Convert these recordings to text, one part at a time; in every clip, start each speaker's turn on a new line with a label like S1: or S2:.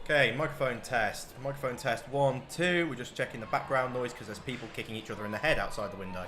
S1: Okay, microphone test. Microphone test 1, 2. We're just checking the background noise because there's people kicking each other in the head outside the window.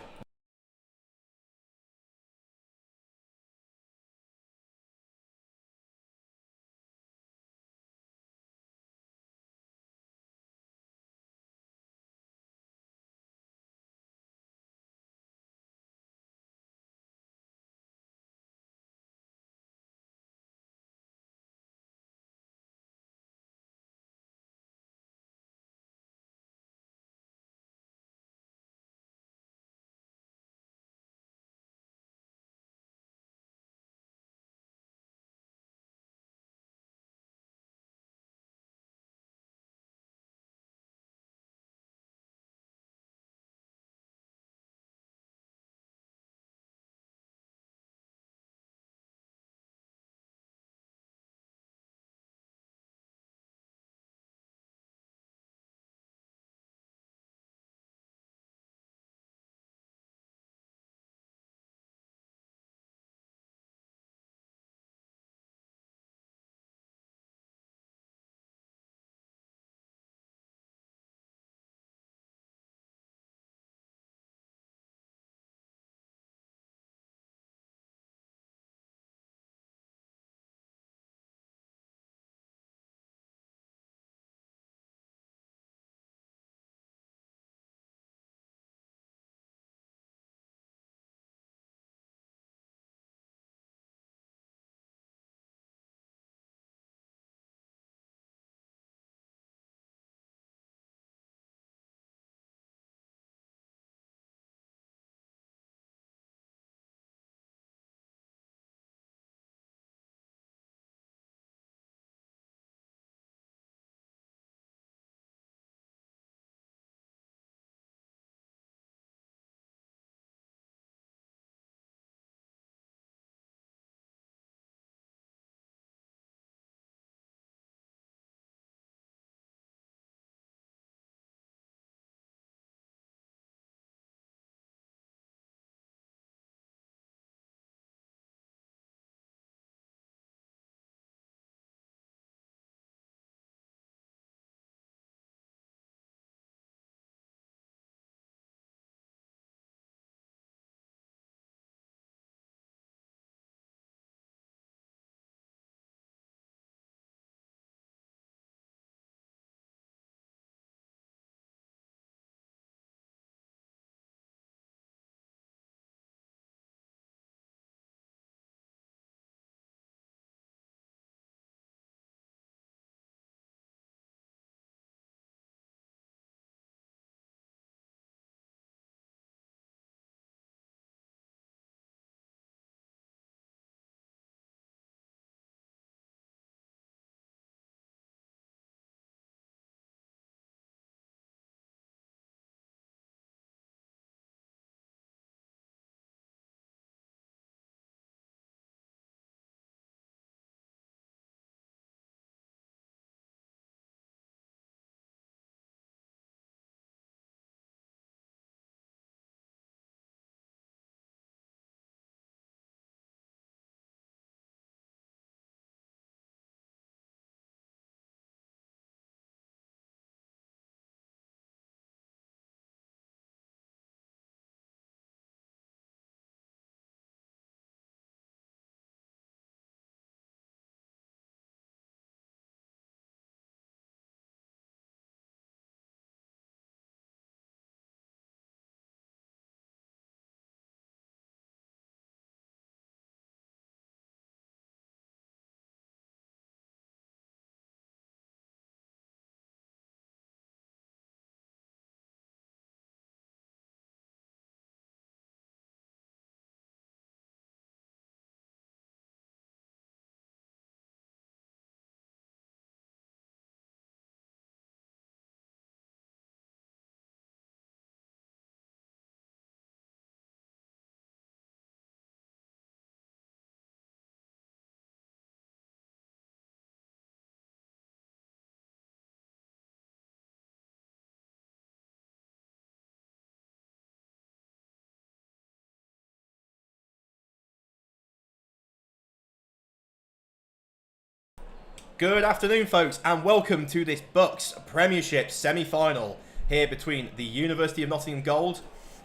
S1: Good afternoon, folks, and welcome to this BUCS Premiership semi-final here between the University of Nottingham Gold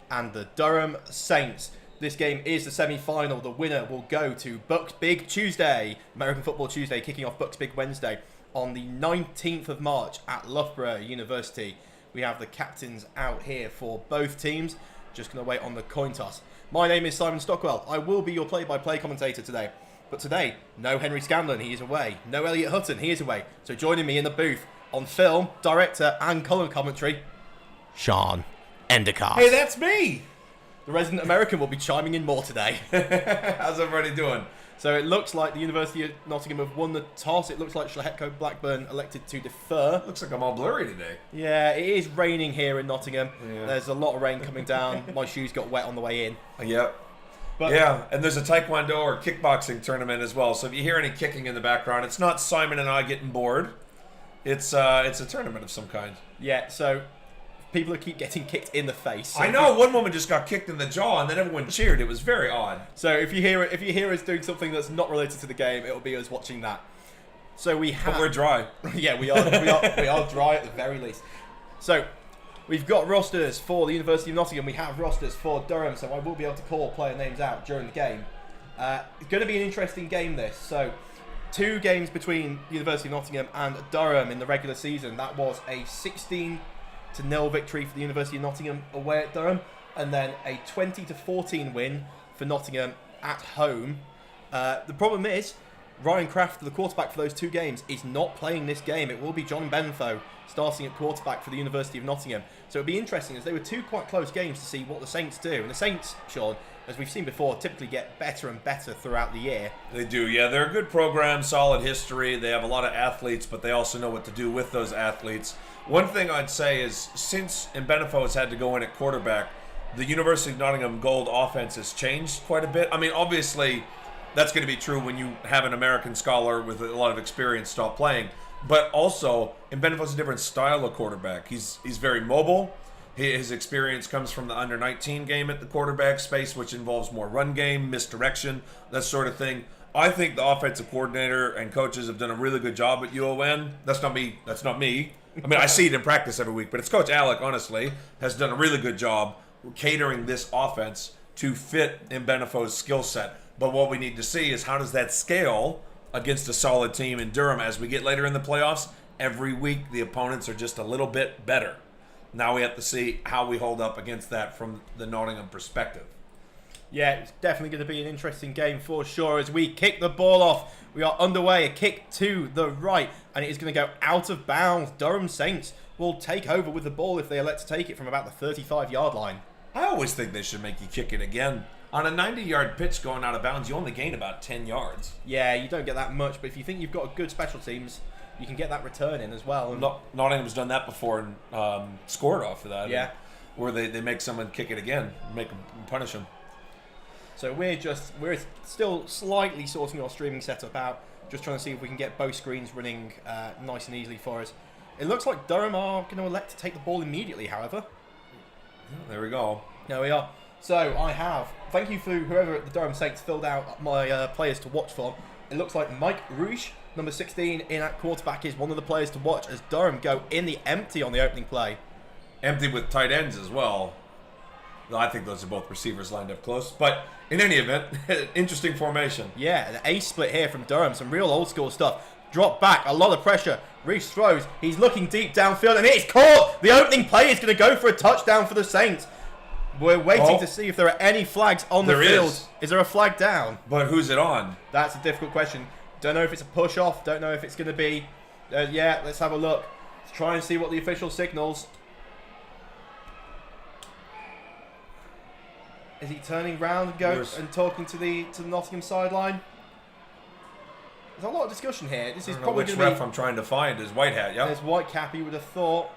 S1: and the Durham Saints. This game is the semi-final. The winner will go to BUCS Big Tuesday, American Football Tuesday, kicking off BUCS Big Wednesday on the 19th of March at Loughborough University. We have the captains out here for both teams. Just going to wait on the coin toss. My name is Simon Stockwell. I will be your play-by-play commentator today. But today, no Henry Scanlon, he is away. No Elliot Hutton, he is away. So joining me in the booth on film, director and colour commentary, Sean Endicott.
S2: Hey, that's me!
S1: The resident American will be chiming in more today.
S2: How's everybody doing?
S1: So it looks like the University of Nottingham have won the toss. It looks like Shalehetco Blackburn elected to defer.
S2: Looks like I'm all blurry today.
S1: Yeah, it is raining here in Nottingham. Yeah. There's a lot of rain coming down. My shoes got wet on the way in.
S2: Yep. But yeah, and there's a taekwondo or kickboxing tournament as well. So if you hear any kicking in the background, it's not Simon and I getting bored. It's a tournament of some kind.
S1: Yeah, so people keep getting kicked in the face. So
S2: I know, one woman just got kicked in the jaw and then everyone cheered. It was very odd.
S1: So if you hear us doing something that's not related to the game, it'll be us watching that. So we have.
S2: But we're dry.
S1: Yeah, we are dry at the very least. So we've got rosters for the University of Nottingham. We have rosters for Durham, so I will be able to call player names out during the game. It's going to be an interesting game, this. So, 2 games between University of Nottingham and Durham in the regular season. That was a 16-0 victory for the University of Nottingham away at Durham, and then a 20-14 win for Nottingham at home. The problem is, Ryan Craft, the quarterback for those 2 games, is not playing this game. It will be John Benfoe starting at quarterback for the University of Nottingham. So it'll be interesting, as they were 2 quite close games, to see what the Saints do. And the Saints, Sean, as we've seen before, typically get better and better throughout the year.
S2: They do, yeah. They're a good program, solid history. They have a lot of athletes, but they also know what to do with those athletes. One thing I'd say is, since Benfoe has had to go in at quarterback, the University of Nottingham Gold offense has changed quite a bit. I mean, obviously, that's going to be true when you have an American scholar with a lot of experience stop playing. But also, Benfoe's a different style of quarterback. He's very mobile. His experience comes from the under-19 game at the quarterback space, which involves more run game, misdirection, that sort of thing. I think the offensive coordinator and coaches have done a really good job at UON. That's not me. I mean, I see it in practice every week, but it's Coach Alec, honestly, has done a really good job catering this offense to fit in Benfoe's skill set. But what we need to see is how does that scale against a solid team in Durham as we get later in the playoffs. Every week the opponents are just a little bit better. Now we have to see how we hold up against that from the Nottingham perspective.
S1: Yeah, it's definitely going to be an interesting game for sure as we kick the ball off. We are underway, a kick to the right, and it is going to go out of bounds. Durham Saints will take over with the ball if they elect to take it from about the 35-yard line.
S2: I always think they should make you kick it again. On a 90-yard pitch going out of bounds, you only gain about 10 yards.
S1: Yeah, you don't get that much, but if you think you've got a good special teams, you can get that return in as well. And
S2: Nottingham's done that before and scored off of that.
S1: Yeah.
S2: Where they make someone kick it again, make them punish them.
S1: So we're still slightly sorting our streaming setup out, just trying to see if we can get both screens running nice and easily for us. It looks like Durham are going to elect to take the ball immediately, however.
S2: Yeah, there we go.
S1: There we are. So thank you for whoever at the Durham Saints filled out my players to watch for. It looks like Mike Rouge, number 16 in at quarterback, is one of the players to watch as Durham go in the empty on the opening play.
S2: Empty with tight ends as well. I think those are both receivers lined up close. But in any event, interesting formation.
S1: Yeah, an ace split here from Durham. Some real old school stuff. Drop back, a lot of pressure. Reese throws. He's looking deep downfield and it's caught. The opening play is going to go for a touchdown for the Saints. We're waiting to see if there are any flags on the field. Is there a flag down?
S2: But who's it on?
S1: That's a difficult question. Don't know if it's a push off. Don't know if it's going to be... yeah, let's have a look. Let's try and see what the official signals. Is he turning round and talking to the Nottingham sideline? There's a lot of discussion here. This is probably
S2: which ref I'm trying to find is white hat, yeah?
S1: There's white cap, you would have thought.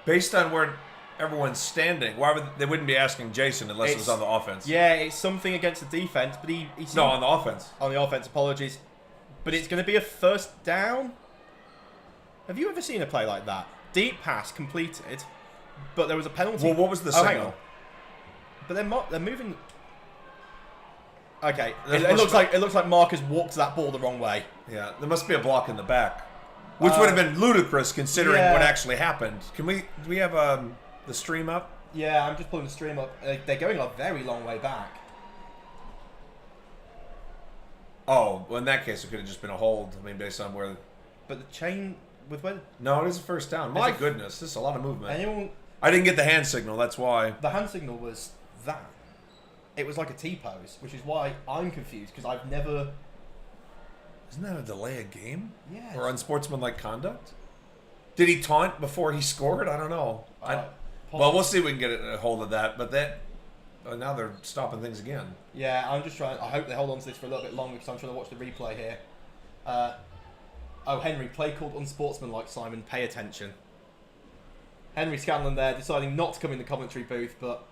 S2: Based on where everyone's standing, they wouldn't be asking Jason unless it was on the offense.
S1: Yeah, it's something against the defense, but he's
S2: no, on the offense.
S1: On the offense, apologies. But it's going to be a first down. Have you ever seen a play like that? Deep pass completed, but there was a penalty.
S2: Well, what was the signal?
S1: Hang on. But they're moving. Okay, it looks like Marcus walked that ball the wrong way.
S2: Yeah, there must be a block in the back, which would have been ludicrous considering what actually happened. Do we have the stream up?
S1: Yeah, I'm just pulling the stream up. They're going a very long way back.
S2: Oh, well, in that case, it could have just been a hold. I mean, based on where.
S1: But the chain with where?
S2: No, it is a first down. My goodness, this is a lot of movement.
S1: Anyone?
S2: I didn't get the hand signal. That's why.
S1: The hand signal was that. It was like a T-pose, which is why I'm confused because I've never.
S2: Isn't that a delay of game?
S1: Yeah.
S2: Or unsportsmanlike conduct? Did he taunt before he scored? I don't know. Well, we'll see if we can get a hold of that. But now they're stopping things again.
S1: Yeah, I'm just trying. I hope they hold on to this for a little bit longer because I'm trying to watch the replay here. Henry, play called unsportsmanlike, Simon. Pay attention. Henry Scanlon there deciding not to come in the commentary booth, but...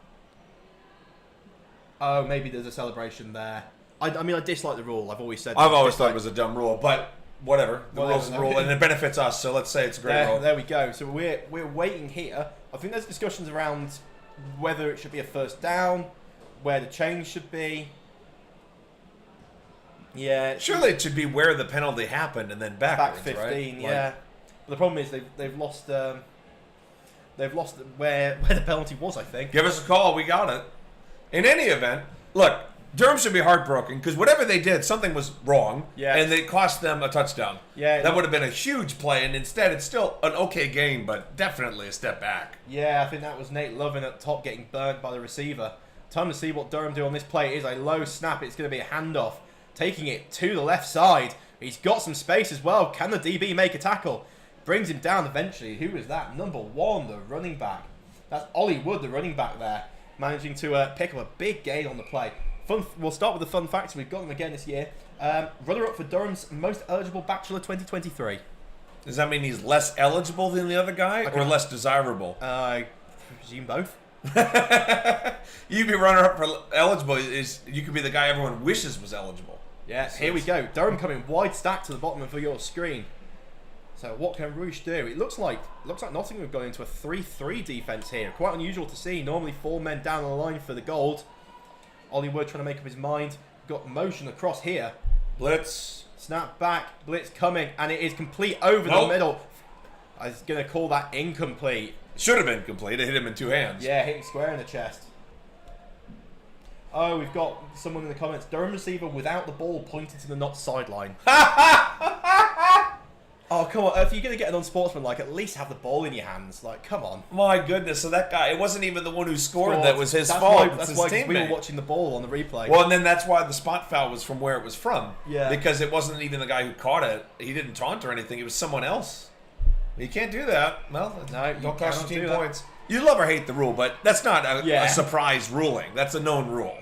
S1: Oh, maybe there's a celebration there. I mean, I dislike the rule. I've always said...
S2: I've always thought it was a dumb rule, but whatever. The rule's the rule, and it benefits us, so let's say it's a great rule.
S1: There we go. So we're waiting here. I think there's discussions around whether it should be a first down, where the change should be. Yeah.
S2: Surely it should be where the penalty happened and then backwards,
S1: back 15,
S2: right?
S1: yeah. But the problem is they've lost where the penalty was, I think.
S2: Give us a call. We got it. In any event, look, Durham should be heartbroken because whatever they did, something was wrong, and it cost them a touchdown.
S1: Yeah,
S2: that would have been a huge play, and instead it's still an okay game, but definitely a step back.
S1: Yeah, I think that was Nate Lovin at the top getting burnt by the receiver. Time to see what Durham do on this play. It is a low snap. It's going to be a handoff. Taking it to the left side. He's got some space as well. Can the DB make a tackle? Brings him down eventually. Who is that? Number 1, the running back. That's Ollie Wood, the running back there. Managing to pick up a big gain on the play. We'll start with the fun facts. We've got them again this year. Runner-up for Durham's most eligible bachelor 2023.
S2: Does that mean he's less eligible than the other guy or less desirable?
S1: I presume both.
S2: You be runner-up for eligible. You could be the guy everyone wishes was eligible.
S1: Yeah, here we go. Durham coming wide stack to the bottom of your screen. So what can Rouge do? It looks like Nottingham have gone into a 3-3 defense here. Quite unusual to see. Normally 4 men down the line for the gold. Ollie Wood trying to make up his mind. Got motion across here.
S2: Blitz.
S1: Snap back. Blitz coming. And it is complete over the middle. I was going to call that incomplete.
S2: Should have been complete. It hit him in 2 hands.
S1: Yeah, hit him square in the chest. Oh, we've got someone in the comments. Durham receiver without the ball pointing to the not sideline. Oh, come on. If you're going to get an unsportsmanlike, at least have the ball in your hands. Like, come on.
S2: My goodness. So that guy, it wasn't even the one who scored that was his fault.
S1: That's why we were watching the ball on the replay.
S2: Well, and then that's why the spot foul was from where it was from.
S1: Yeah.
S2: Because it wasn't even the guy who caught it. He didn't taunt or anything. It was someone else. You can't do that. Well,
S1: no,
S2: don't cost your team points. You love or hate the rule, but that's not a surprise ruling. That's a known rule.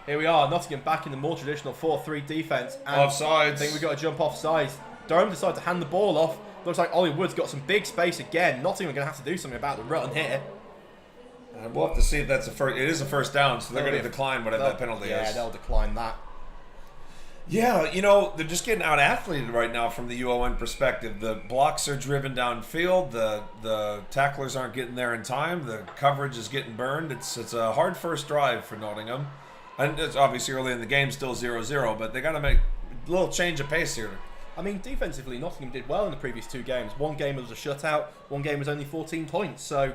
S1: Here we are. Nottingham back in the more traditional 4-3 defense. And
S2: offsides.
S1: I think we've got to jump off sides. Durham decided to hand the ball off. Looks like Ollie Wood's got some big space again. Nottingham are going to have to do something about the run here.
S2: We'll have to see if that's a first. It is a first down, so they're going to decline whatever that penalty is.
S1: Yeah, they'll decline that.
S2: Yeah, they're just getting out-athleted right now from the UON perspective. The blocks are driven downfield. The tacklers aren't getting there in time. The coverage is getting burned. It's a hard first drive for Nottingham. And it's obviously early in the game, still 0-0, but they got to make a little change of pace here.
S1: I mean, defensively, Nottingham did well in the previous 2 games. One game was a shutout. One game was only 14 points. So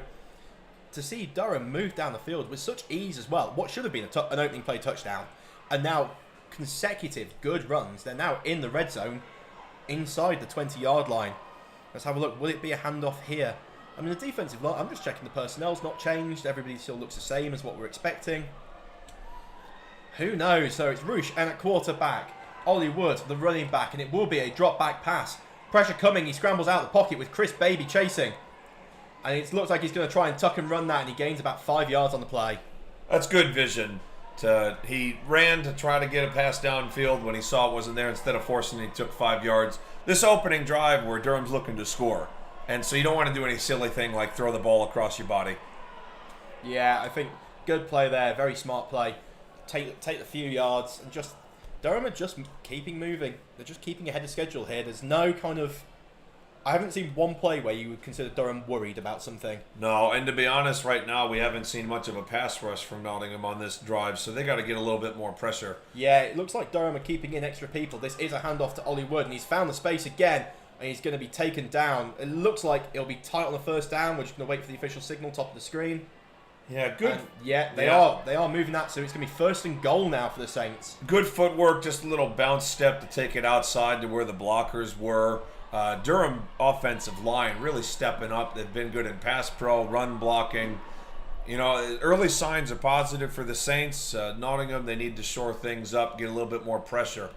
S1: to see Durham move down the field with such ease as well, what should have been an opening play touchdown, and now consecutive good runs. They're now in the red zone inside the 20-yard line. Let's have a look. Will it be a handoff here? I mean, the defensive line, I'm just checking the personnel's not changed. Everybody still looks the same as what we're expecting. Who knows? So it's Rouge and at quarterback. Ollie Wood, the running back, and it will be a drop back pass. Pressure coming. He scrambles out of the pocket with Chris Baby chasing. And it looks like he's going to try and tuck and run that, and he gains about 5 yards on the play.
S2: That's good vision. He ran to try to get a pass downfield when he saw it wasn't there. Instead of forcing it, he took 5 yards. This opening drive where Durham's looking to score. And so you don't want to do any silly thing like throw the ball across your body.
S1: Yeah, I think good play there. Very smart play. Take the few yards and just... Durham are just keeping moving. They're just keeping ahead of schedule here. There's no kind of I haven't seen one play where you would consider Durham worried about something.
S2: No, and to be honest, right now we haven't seen much of a pass rush from Nottingham on this drive, so they got to get a little bit more pressure.
S1: Yeah, it looks like Durham are keeping in extra people. This is a handoff to Ollie Wood, and he's found the space again, and he's going to be taken down. It looks like it'll be tight on the first down. We're just going to wait for the official signal, top of the screen.
S2: Yeah, good.
S1: And they are moving that, so it's going to be first and goal now for the Saints.
S2: Good footwork, just a little bounce step to take it outside to where the blockers were. Durham offensive line really stepping up. They've been good in pass pro, run blocking. You know, early signs are positive for the Saints. Nottingham, they need to shore things up, get a little bit more pressure.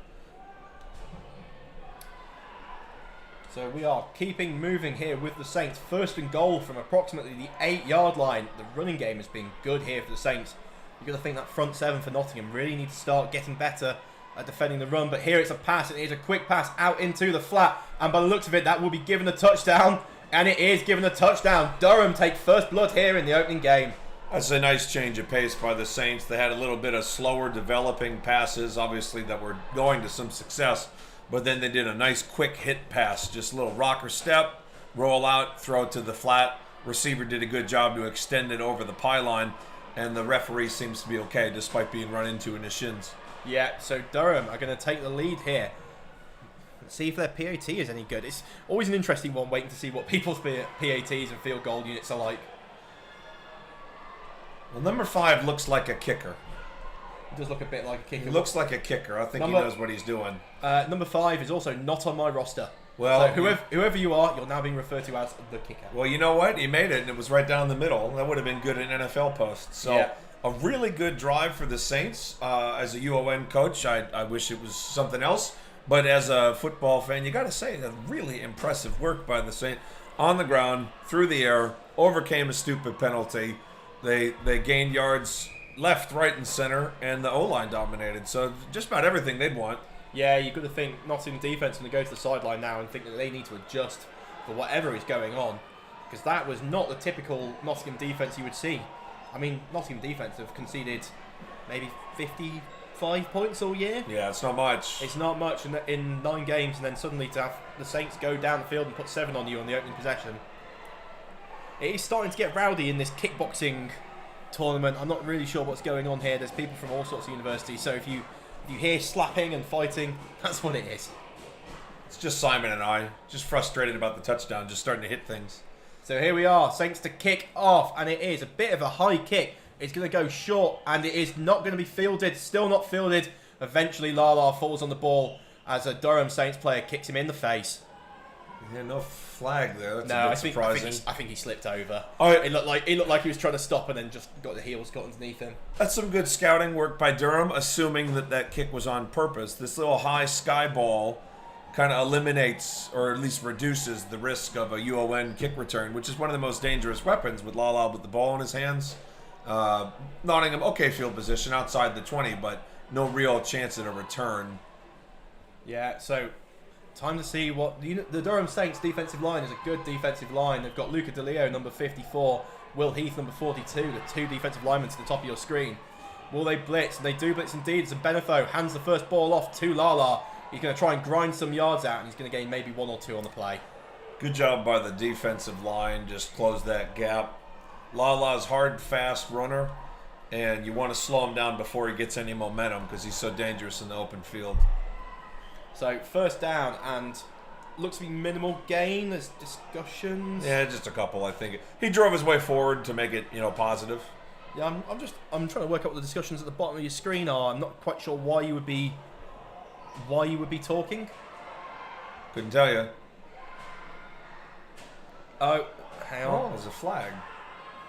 S1: So we are keeping moving here with the Saints. First and goal from approximately the 8-yard line. The running game has been good here for the Saints. You've got to think that front seven for Nottingham really need to start getting better at defending the run. But here it's a pass, and it is a quick pass out into the flat. And by the looks of it, that will be given a touchdown. And it is given a touchdown. Durham take first blood here in the opening game.
S2: That's a nice change of pace by the Saints. They had a little bit of slower developing passes, obviously, that were going to some success. But then they did a nice quick hit pass, just a little rocker step, roll out, throw it to the flat. Receiver did a good job to extend it over the pylon, and the referee seems to be okay despite being run into in the shins.
S1: Yeah, so Durham are going to take the lead here. Let's see if their PAT is any good. It's always an interesting one waiting to see what people's PATs and field goal units are like.
S2: Well, number 5 looks like a kicker.
S1: It does look a bit like a kicker.
S2: He looks like a kicker. I think he knows what he's doing.
S1: Number 5 is also not on my roster.
S2: Well,
S1: so whoever you are, you're now being referred to as the kicker.
S2: Well, you know what? He made it, and it was right down the middle. That would have been good in NFL post. So, yeah. A really good drive for the Saints. As a UON coach, I wish it was something else. But as a football fan, you got to say that really impressive work by the Saints. On the ground, through the air, overcame a stupid penalty. They gained yards left, right, and center, and the O-line dominated. So just about everything they'd want.
S1: Yeah, you've got to think Nottingham defense going to go to the sideline now and think that they need to adjust for whatever is going on, because that was not the typical Nottingham defense you would see. I mean, Nottingham defense have conceded maybe 55 points all year.
S2: Yeah, it's not much.
S1: It's not much in 9 games, and then suddenly to have the Saints go down the field and put 7 on you on the opening possession. It is starting to get rowdy in this kickboxing tournament. I'm not really sure what's going on here. There's people from all sorts of universities, so if you hear slapping and fighting, that's what it is.
S2: It's just Simon and I, just frustrated about the touchdown, just starting to hit things.
S1: So here we are, Saints to kick off, and it is a bit of a high kick. It's going to go short, and it is not going to be fielded, still not fielded. Eventually, Lala falls on the ball as a Durham Saints player kicks him in the face.
S2: Yeah, no flag there. That's
S1: no,
S2: a bit surprising.
S1: I think he slipped over.
S2: Oh,
S1: it looked like he was trying to stop and then just got the heels got underneath him.
S2: That's some good scouting work by Durham, assuming that kick was on purpose. This little high sky ball kind of eliminates or at least reduces the risk of a UON kick return, which is one of the most dangerous weapons with Lala with the ball in his hands. Nottingham, okay field position outside the 20, but no real chance at a return.
S1: Yeah, so time to see what the Durham Saints defensive line is. A good defensive line. They've got Luca DeLeo, number 54, Will Heath, number 42, the 2 defensive linemen to the top of your screen. Will they blitz? And they do blitz indeed. So Benefo hands the first ball off to Lala. He's going to try and grind some yards out, and he's going to gain maybe 1 or 2 on the play.
S2: Good job by the defensive line. Just close that gap. Lala's hard, fast runner, and you want to slow him down before he gets any momentum because he's so dangerous in the open field.
S1: So first down, and looks to be minimal gain. There's discussions.
S2: Yeah, just a couple, I think. He drove his way forward to make it, positive.
S1: Yeah, I'm trying to work out what the discussions at the bottom of your screen are. I'm not quite sure why you would be talking.
S2: Couldn't tell you.
S1: Oh, hang on.
S2: Oh, there's a flag.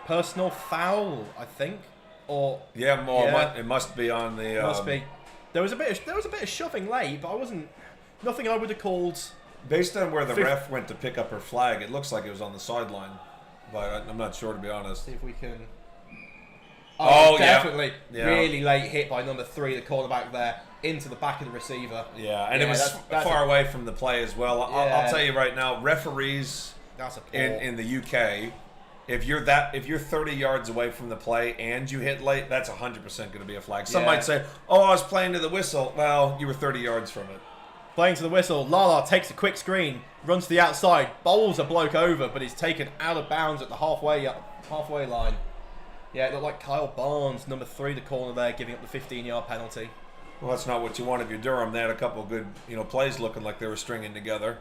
S1: Personal foul, I think. Or
S2: it must be on the.
S1: Must be. There was a bit of shoving late, but nothing I would have called.
S2: Based on where the ref went to pick up her flag, it looks like it was on the sideline, but I'm not sure, to be honest.
S1: See if we can.
S2: Oh,
S1: definitely.
S2: Yeah.
S1: Really late hit by number 3, the cornerback there, into the back of the receiver.
S2: Yeah, and it was far away from the play as well. I'll tell you right now, referees in the UK, if you're 30 yards away from the play and you hit late, that's 100% going to be a flag. Some might say, "Oh, I was playing to the whistle." Well, you were 30 yards from it.
S1: Playing to the whistle. Lala takes a quick screen, runs to the outside, bowls a bloke over, but is taken out of bounds at the halfway line. Yeah, it looked like Kyle Barnes, number 3, the corner there, giving up the 15-yard penalty.
S2: Well, that's not what you want if you're Durham. They had a couple of good, plays looking like they were stringing together.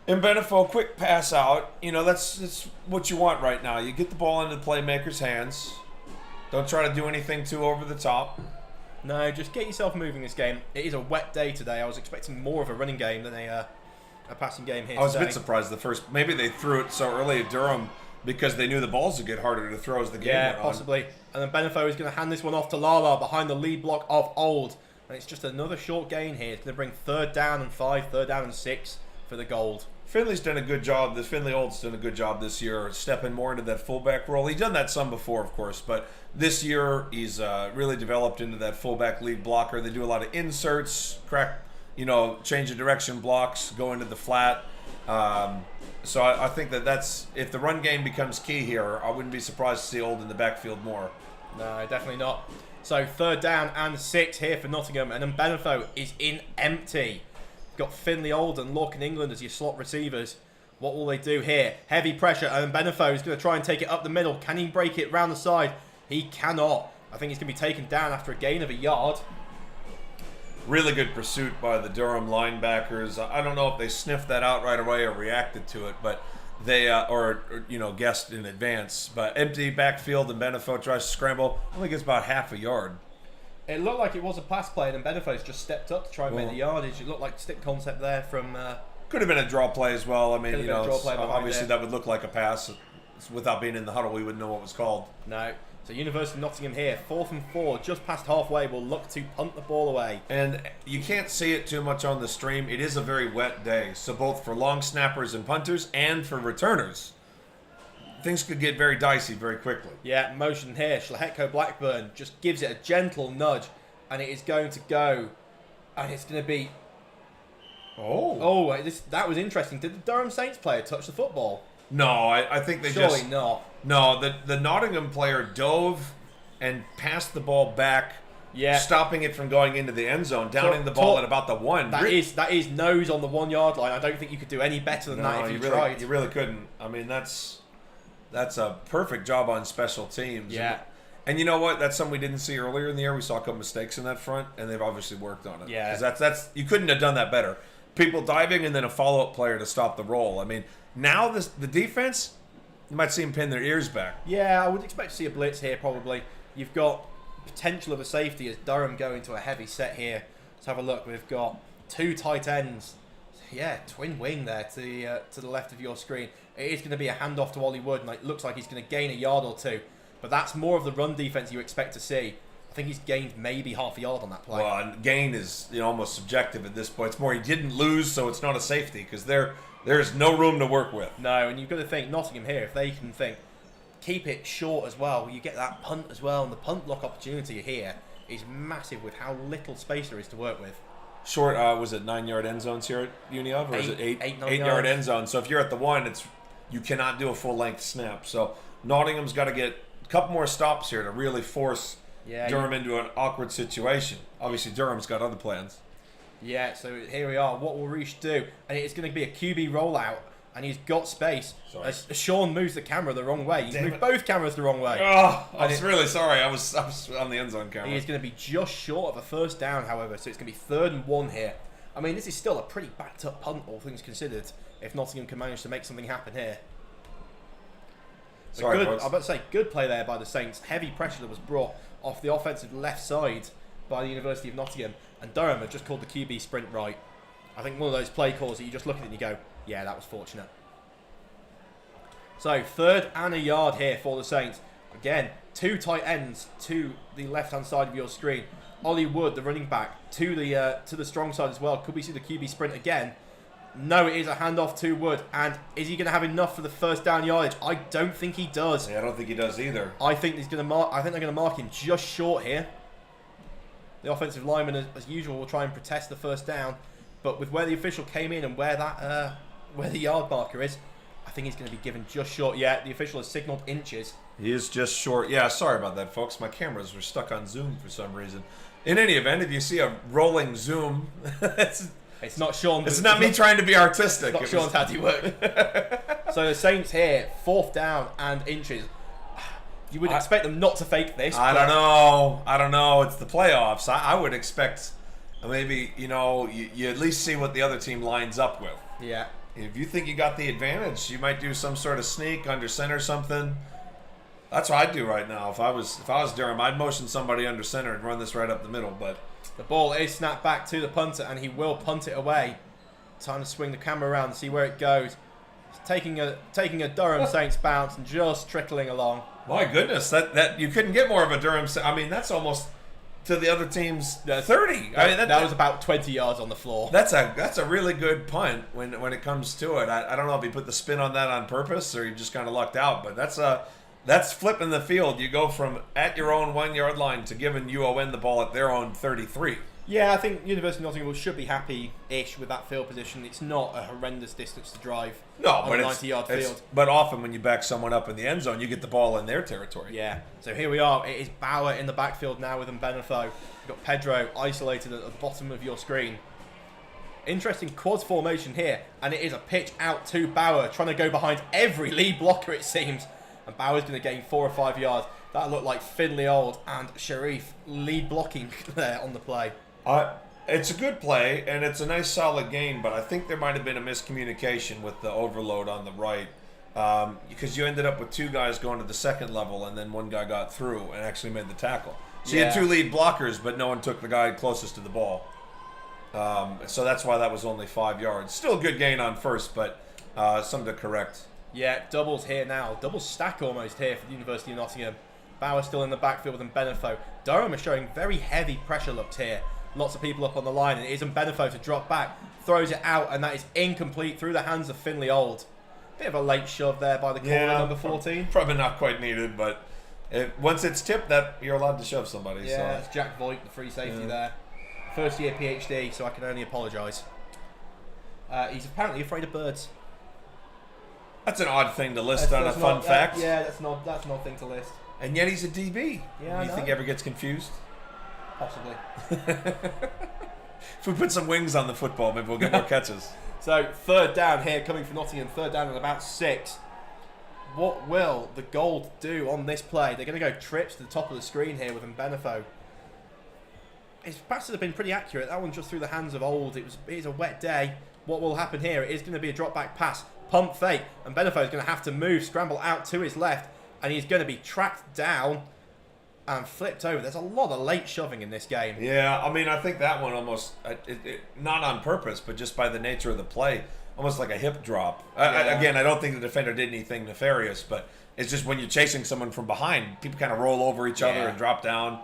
S2: And Benefo, quick pass out. That's what you want right now. You get the ball into the playmaker's hands. Don't try to do anything too over the top.
S1: No, just get yourself moving this game. It is a wet day today. I was expecting more of a running game than a passing game here
S2: I was
S1: today.
S2: a bit surprised maybe they threw it so early at Durham because they knew the balls would get harder to throw as the game went on.
S1: Yeah, possibly. And then Benefo is going to hand this one off to Lala behind the lead block of Old. And it's just another short gain here. It's going to bring 3rd down and 5, 3rd down and 6 for the Gold.
S2: Finley's done a good job. Finley Old's done a good job this year, stepping more into that fullback role. He's done that some before, of course, but this year he's really developed into that fullback lead blocker. They do a lot of inserts, change of direction blocks, go into the flat. So I think that's if the run game becomes key here, I wouldn't be surprised to see Old in the backfield more.
S1: No, definitely not. So 3rd down and 6 here for Nottingham, and then Benefo is in empty. Got Finley Old and Lorcan England as your slot receivers. What will they do here? Heavy pressure, and Benefo is going to try and take it up the middle. Can he break it round the side? He cannot. I think he's going to be taken down after a gain of a yard.
S2: Really good pursuit by the Durham linebackers. I don't know if they sniffed that out right away or reacted to it, but they guessed in advance. But empty backfield, and Benefo tries to scramble. Only gets about half a yard.
S1: It looked like it was a pass play, and then Benefo's just stepped up to try and make the yardage. It looked like stick concept there from...
S2: Could have been a draw play as well. I mean, obviously
S1: there.
S2: that would look like a pass. Without being in the huddle, we wouldn't know what was called.
S1: No. So University of Nottingham here, 4th and 4, just past halfway, will look to punt the ball away.
S2: And you can't see it too much on the stream. It is a very wet day, so both for long snappers and punters and for returners, things could get very dicey very quickly.
S1: Yeah, motion here. Schlehecko Blackburn just gives it a gentle nudge, and it is going to go, and it's going to be... Oh, that was interesting. Did the Durham Saints player touch the football?
S2: No, I think they
S1: Surely not.
S2: No, the Nottingham player dove and passed the ball back, stopping it from going into the end zone, downing the ball at about the 1.
S1: That is nose on the 1 yard line. I don't think you could do any better than that if you tried.
S2: You really couldn't. I mean, that's a perfect job on special teams.
S1: Yeah.
S2: And you know what? That's something we didn't see earlier in the year. We saw a couple mistakes in that front, and they've obviously worked on it.
S1: Yeah.
S2: Because that's you couldn't have done that better. People diving and then a follow-up player to stop the roll. I mean, now the defense, you might see them pin their ears back.
S1: Yeah, I would expect to see a blitz here probably. You've got potential of a safety as Durham going to a heavy set here. Let's have a look. We've got 2 tight ends. Yeah, twin wing there to the left of your screen. It is going to be a handoff to Ollie Wood, and it looks like he's going to gain a yard or 2. But that's more of the run defense you expect to see. I think he's gained maybe half a yard on that play.
S2: Well, and gain is almost subjective at this point. It's more he didn't lose, so it's not a safety because there's no room to work with.
S1: No, and you've got to think Nottingham here, if they can keep it short as well, you get that punt as well, and the punt block opportunity here is massive with how little space there is to work with.
S2: Short, was it 9-yard end zones here at Uniov, or is it 8-yard end zone? So if you're at the 1, you cannot do a full length snap. So Nottingham's got to get a couple more stops here to really force Durham into an awkward situation. Obviously, Durham's got other plans.
S1: Yeah, so here we are. What will Reish do? And it's going to be a QB rollout, and he's got space. As Sean moves the camera the wrong way. He's moved both cameras the wrong way.
S2: Oh, I was really sorry. I was on the end zone camera.
S1: He is going to be just short of a first down, however, so it's going to be 3rd and 1 here. I mean, this is still a pretty backed up punt, all things considered, if Nottingham can manage to make something happen here.
S2: Sorry,
S1: I'm about to say, good play there by the Saints. Heavy pressure that was brought off the offensive left side by the University of Nottingham. And Durham have just called the QB sprint right. I think one of those play calls that you just look at it and you go, yeah, that was fortunate. So 3rd and a yard here for the Saints. Again, 2 tight ends to the left-hand side of your screen. Ollie Wood, the running back, to the strong side as well. Could we see the QB sprint again? No, it is a handoff to Wood. And is he going to have enough for the first down yardage? I don't think he does.
S2: Yeah, I don't think he does either.
S1: I think they're going to mark him just short here. The offensive lineman, as usual, will try and protest the first down. But with where the official came in and where the yard marker is, I think he's going to be given just short. Yeah, the official has signaled inches.
S2: He is just short. Yeah, sorry about that, folks. My cameras were stuck on zoom for some reason. In any event, if you see a rolling zoom,
S1: It's not Sean.
S2: It's not me trying to be artistic.
S1: It's not Sean's handiwork. So the Saints here, 4th down and inches. You would expect them not to fake this.
S2: I don't know. It's the playoffs. I would expect maybe, you at least see what the other team lines up with.
S1: Yeah.
S2: If you think you got the advantage, you might do some sort of sneak under center something. That's what I'd do right now. If I was Durham, I'd motion somebody under center and run this right up the middle. But
S1: the ball is snapped back to the punter, and he will punt it away. Time to swing the camera around and see where it goes. It's taking a Durham Saints bounce and just trickling along.
S2: My goodness, that you couldn't get more of a Durham. I mean, that's almost to the other team's 30.
S1: That was about 20 yards on the floor.
S2: That's a really good punt when it comes to it. I don't know if he put the spin on that on purpose or he just kind of lucked out, but that's flipping the field. You go from at your own 1 yard line to giving UON the ball at their own 33.
S1: Yeah, I think University of Nottingham should be happy-ish with that field position. It's not a horrendous distance to drive on a 90-yard field.
S2: But often when you back someone up in the end zone, you get the ball in their territory.
S1: Yeah, so here we are. It is Bauer in the backfield now with Mbenefo. You've got Pedro isolated at the bottom of your screen. Interesting quads formation here, and it is a pitch out to Bauer, trying to go behind every lead blocker, it seems. And Bauer's going to gain 4 or 5 yards. That looked like Finley Old and Sharif lead blocking there on the play.
S2: It's a good play, and it's a nice solid gain, but I think there might have been a miscommunication with the overload on the right because you ended up with 2 guys going to the second level, and then 1 guy got through and actually made the tackle. So you had 2 lead blockers, but no one took the guy closest to the ball. So that's why that was only 5 yards. Still a good gain on first, but something to correct.
S1: Yeah, doubles here now. Double stack almost here for the University of Nottingham. Bauer still in the backfield with Mbenefo. Durham is showing very heavy pressure looks here. Lots of people up on the line, and it is Mbenefo to drop back. Throws it out, and that is incomplete through the hands of Finley Old. Bit of a late shove there by the corner, number 14.
S2: Probably not quite needed, but once it's tipped, that you're allowed to shove somebody.
S1: Yeah,
S2: so.
S1: That's Jack Voigt, the free safety there. First year PhD, so I can only apologise. He's apparently afraid of birds.
S2: That's an odd thing to list on a fun fact.
S1: Yeah, that's an odd thing to list.
S2: And yet he's a DB.
S1: Yeah,
S2: you think he ever gets confused?
S1: Possibly.
S2: If we put some wings on the football, maybe we'll get more catches.
S1: So, 3rd down here, coming from Nottingham. 3rd down at about 6. What will the Gold do on this play? They're going to go trips to the top of the screen here with Mbenefo. His passes have been pretty accurate. That one just through the hands of Old. It is a wet day. What will happen here? It is going to be a drop back pass. Pump fake. And Mbenefo is going to have to move, scramble out to his left. And he's going to be tracked down and flipped over. There's a lot of late shoving in this game.
S2: Yeah, I mean, I think that one almost, not on purpose, but just by the nature of the play, almost like a hip drop. Again, I don't think the defender did anything nefarious, but it's just when you're chasing someone from behind, people kind of roll over each other and drop down.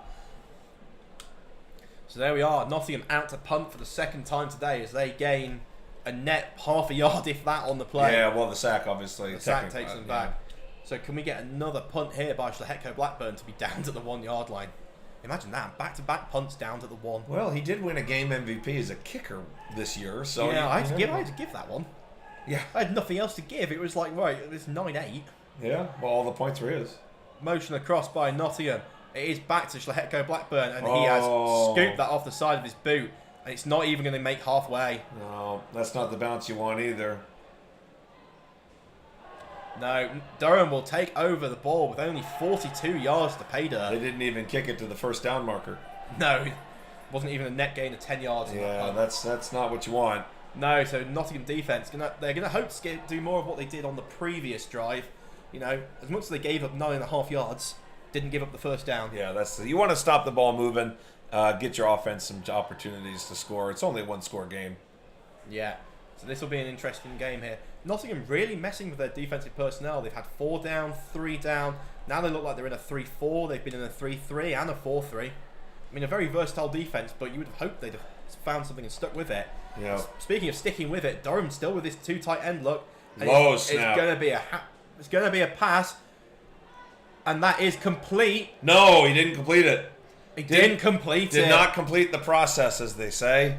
S1: So there we are. Nottingham out to punt for the 2nd time today as they gain a net half a yard, if that, on the play.
S2: Yeah, well, the sack, obviously.
S1: The sack takes them back. So can we get another punt here by Schlehetko Blackburn to be down to the 1 yard line? Imagine that, back-to-back punts down to the 1.
S2: Well, he did win a game MVP as a kicker this year, so
S1: yeah, I had to give that one.
S2: Yeah,
S1: I had nothing else to give. It was like, right, it was 9-8.
S2: Yeah, well, all the points were his.
S1: Motion across by Nottingham. It is back to Schlehetko Blackburn, and he has scooped that off the side of his boot, and it's not even going to make halfway.
S2: No, that's not the bounce you want either.
S1: No, Durham will take over the ball with only 42 yards to pay dirt.
S2: They didn't even kick it to the first down marker.
S1: No, wasn't even a net gain of 10 yards.
S2: Yeah, that's not what you want.
S1: No, so Nottingham defense, they're going to hope to do more of what they did on the previous drive. You know, as much as they gave up 9.5 yards, didn't give up the first down.
S2: Yeah, you want to stop the ball moving, get your offense some opportunities to score. It's only a 1-score game.
S1: Yeah, so this will be an interesting game here. Nottingham really messing with their defensive personnel. They've had 4 down, 3 down. Now they look like they're in a 3-4. They've been in a 3-3 and a 4-3. I mean, a very versatile defense, but you would have hoped they'd have found something and stuck with it.
S2: Yeah.
S1: Speaking of sticking with it, Durham still with this 2 tight end look.
S2: Low snap.
S1: It's going to be a pass, and that is complete.
S2: No, he didn't complete it.
S1: He didn't complete it.
S2: Did not complete the process, as they say.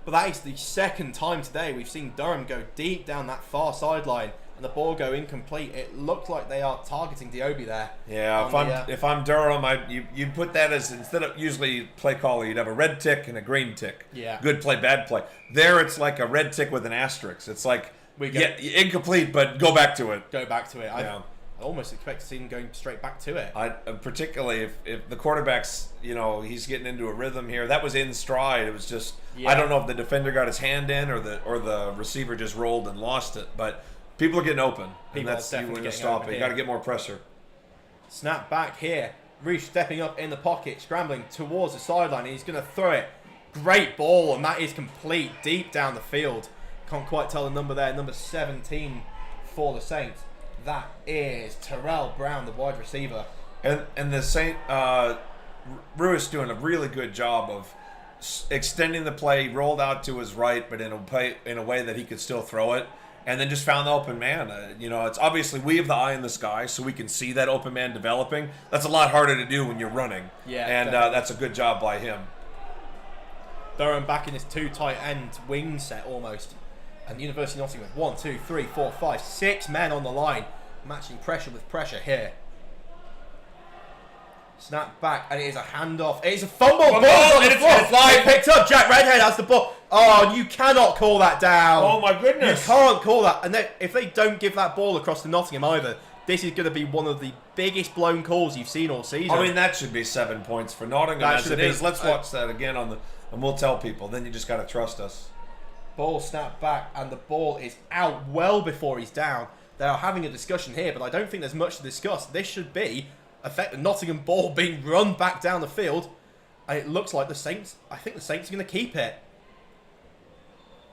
S1: But that is the 2nd time today we've seen Durham go deep down that far sideline and the ball go incomplete. It looked like they are targeting Diobi there.
S2: Yeah, if I'm Durham, you put that as, instead of usually play caller, you'd have a red tick and a green tick.
S1: Yeah.
S2: Good play, bad play. There, it's like a red tick with an asterisk. It's like incomplete, but go back to it.
S1: Go back to it.
S2: Yeah.
S1: I almost expect to see him going straight back to it.
S2: Particularly if the quarterback's, he's getting into a rhythm here. That was in stride. It was just,
S1: Yeah.
S2: I don't know if the defender got his hand in or the receiver just rolled and lost it. But people are getting open.
S1: People
S2: and that's
S1: are definitely
S2: when you
S1: getting
S2: stop
S1: open
S2: it. You
S1: here.
S2: got to get more pressure.
S1: Snap back here. Reece stepping up in the pocket, scrambling towards the sideline. He's going to throw it. Great ball, and that is complete deep down the field. Can't quite tell the number there. Number 17 for the Saints. That is Terrell Brown, the wide receiver.
S2: And the Saint Ruiz doing a really good job of extending the play, rolled out to his right, but in a way that he could still throw it, and then just found the open man. It's obviously we have the eye in the sky, so we can see that open man developing. That's a lot harder to do when you're running.
S1: Yeah,
S2: and that's a good job by him.
S1: Durham back in his two tight end wing set almost. And University of Nottingham with 1, 2, 3, 4, 5, 6 men on the line. Matching pressure with pressure here. Snap back, and it is a handoff. It is a fumble. Ball on the floor. Fly picked up. Jack Redhead has the ball. Oh, you cannot call that down.
S2: Oh my goodness.
S1: You can't call that. And if they don't give that ball across to Nottingham either, this is going to be one of the biggest blown calls you've seen all season.
S2: I mean, that should be 7 points for Nottingham as it is. Let's watch that again and we'll tell people. Then you just got to trust us.
S1: Ball snapped back, and the ball is out well before he's down. They are having a discussion here, but I don't think there's much to discuss. This should be a Nottingham ball being run back down the field, and it looks like the Saints. I think the Saints are going to keep it.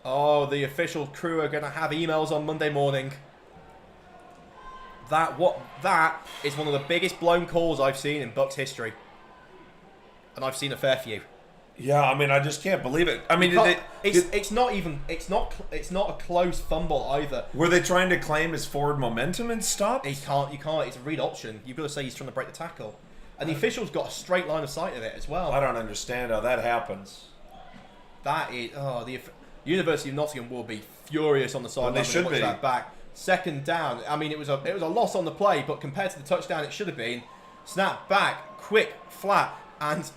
S1: Oh, the official crew are going to have emails on Monday morning. That is one of the biggest blown calls I've seen in BUCS history, and I've seen a fair few.
S2: Yeah, I mean, I just can't believe it. I mean,
S1: it's not a close fumble either.
S2: Were they trying to claim his forward momentum and stop?
S1: You can't. It's a read option. You've got to say he's trying to break the tackle, and the official's got a straight line of sight of it as well.
S2: I don't understand how that happens.
S1: That is the University of Nottingham will be furious on the sideline.
S2: They should be.
S1: That back. Second down. I mean, it was a loss on the play, but compared to the touchdown, it should have been. Snap back, quick, flat. And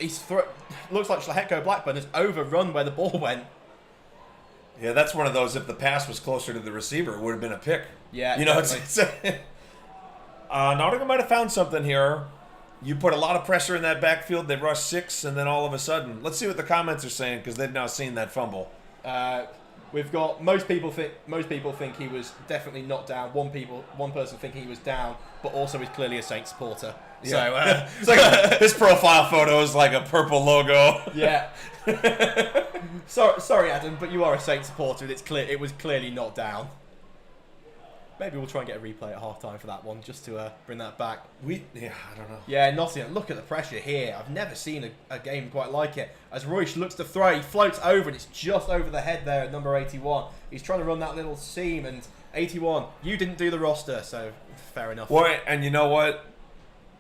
S1: looks like Shlaheko Blackburn has overrun where the ball went.
S2: Yeah, that's one of those, if the pass was closer to the receiver, it would have been a pick.
S1: Yeah,
S2: Nottingham might have found something here. You put a lot of pressure in that backfield, they rush 6, and then all of a sudden, let's see what the comments are saying, because they've now seen that fumble.
S1: We've got most people think he was definitely not down. One person thinking he was down, but also is clearly a Saints supporter.
S2: Yeah. So it's like his profile photo is like a purple logo.
S1: Yeah. Sorry, Adam, but you are a Saints supporter. It was clearly not down. Maybe we'll try and get a replay at halftime for that one, just to bring that back.
S2: I don't know.
S1: Yeah, Nottingham, look at the pressure here. I've never seen a game quite like it. As Royce looks to throw, he floats over, and it's just over the head there at number 81. He's trying to run that little seam, and 81, you didn't do the roster, so fair enough.
S2: Well, and you know what?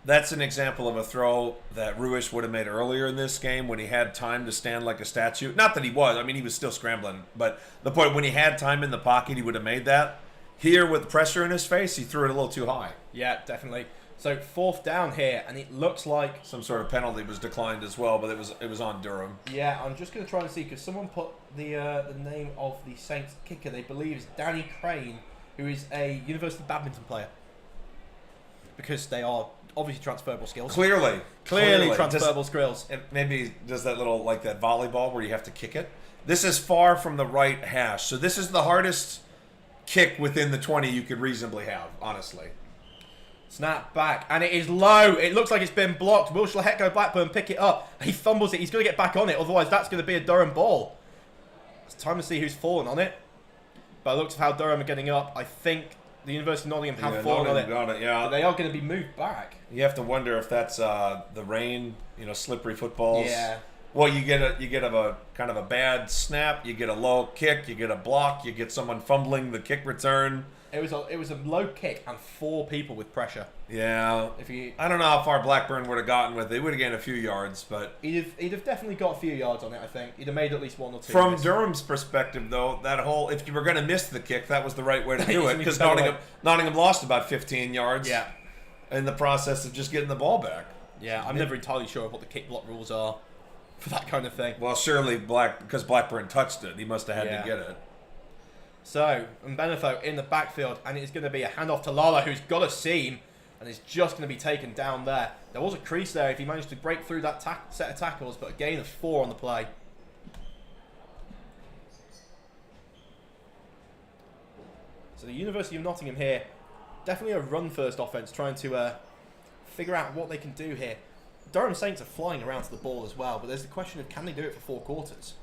S2: That's an example of a throw that Ruiz would have made earlier in this game when he had time to stand like a statue. Not that he was. I mean, he was still scrambling. But the point, when he had time in the pocket, he would have made that. Here, with pressure in his face, he threw it a little too high.
S1: Yeah, definitely. So, 4th down here, and it looks like
S2: some sort of penalty was declined as well, but it was on Durham.
S1: Yeah, I'm just going to try and see, because someone put the name of the Saints kicker, they believe is Danny Crane, who is a university badminton player. Because they are obviously transferable skills.
S2: Clearly
S1: transferable skills.
S2: Maybe does that little, like that volleyball where you have to kick it. This is far from the right hash, so this is the hardest kick within the 20 you could reasonably have, honestly.
S1: Snap back, and it is low. It looks like it's been blocked. Will Shlaheko Blackburn pick it up? He fumbles it. He's going to get back on it, otherwise that's going to be a Durham ball. It's time to see who's fallen on it. By the looks of how Durham are getting up, I think the University of Nottingham have fallen on it.
S2: Got it, yeah.
S1: But they are going to be moved back.
S2: You have to wonder if that's the rain, slippery footballs.
S1: Yeah.
S2: Well, you get a kind of a bad snap, you get a low kick, you get a block, you get someone fumbling the kick return.
S1: It was a low kick and 4 people with pressure.
S2: Yeah. I don't know how far Blackburn would have gotten with it. They would have gained a few yards, but
S1: he'd have definitely got a few yards on it. I think he'd have made at least 1 or 2.
S2: From Durham's perspective, though, that whole if you were going to miss the kick, that was the right way to do it because Nottingham lost about 15 yards.
S1: Yeah.
S2: In the process of just getting the ball back.
S1: Yeah, I'm never entirely sure what the kick block rules are for that kind of thing.
S2: Well, surely because Blackburn touched it, he must have had to get it.
S1: So, Mbenefo in the backfield, and it's going to be a handoff to Lala, who's got a seam, and is just going to be taken down there. There was a crease there if he managed to break through that set of tackles, but a gain of 4 on the play. So the University of Nottingham here, definitely a run-first offense, trying to figure out what they can do here. Durham Saints are flying around to the ball as well, but there's the question of can they do it for 4 quarters?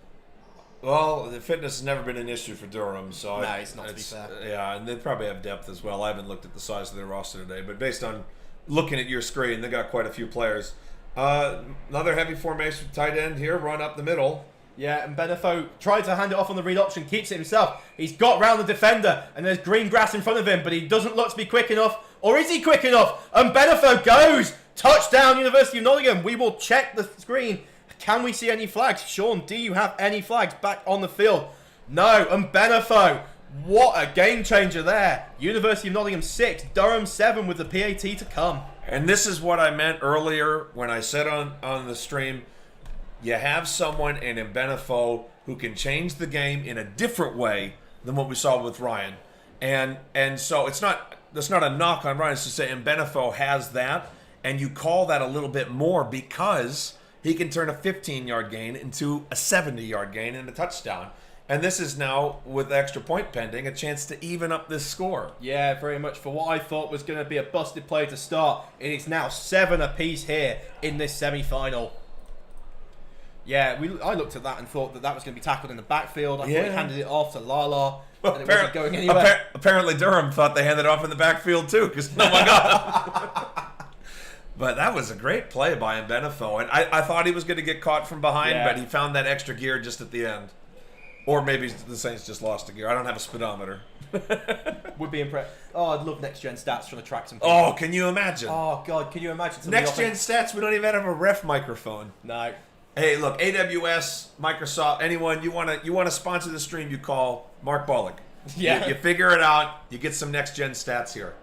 S2: Well, the fitness has never been an issue for Durham, so
S1: no, it's not to be fair.
S2: Yeah, and they probably have depth as well. I haven't looked at the size of their roster today, but based on looking at your screen, they got quite a few players. Another heavy formation tight end here, run up the middle.
S1: Yeah, and Mbenefo tried to hand it off on the read option, keeps it himself. He's got round the defender, and there's green grass in front of him, but he doesn't look to be quick enough. Or is he quick enough? And Mbenefo goes! Touchdown, University of Nottingham. We will check the screen. Can we see any flags? Sean, do you have any flags back on the field? No, and Mbenefo. What a game changer there. University of Nottingham 6, Durham 7 with the PAT to come.
S2: And this is what I meant earlier when I said on the stream, you have someone in Mbenefo who can change the game in a different way than what we saw with Ryan. And so that's not a knock on Ryan. It's to say Mbenefo has that, and you call that a little bit more because he can turn a 15-yard gain into a 70-yard gain and a touchdown. And this is now, with extra point pending, a chance to even up this score.
S1: Yeah, very much. For what I thought was going to be a busted play to start, it is now 7 apiece here in this semi-final. Yeah, I looked at that and thought that was going to be tackled in the backfield. I thought he handed it off to Lala, and it wasn't going anywhere.
S2: Apparently Durham thought they handed it off in the backfield too, because no one got it. But that was a great play by Mbenefo, and I thought he was going to get caught from behind, but he found that extra gear just at the end. Or maybe the Saints just lost a gear. I don't have a speedometer.
S1: Would be impressed. Oh, I'd love next gen stats trying to track some people.
S2: Oh, can you imagine?
S1: Oh God, can you imagine?
S2: Next gen stats, we don't even have a ref microphone.
S1: No.
S2: Hey, look, AWS, Microsoft, anyone you want to sponsor the stream, you call Mark Bullock.
S1: Yeah.
S2: You figure it out. You get some next gen stats here.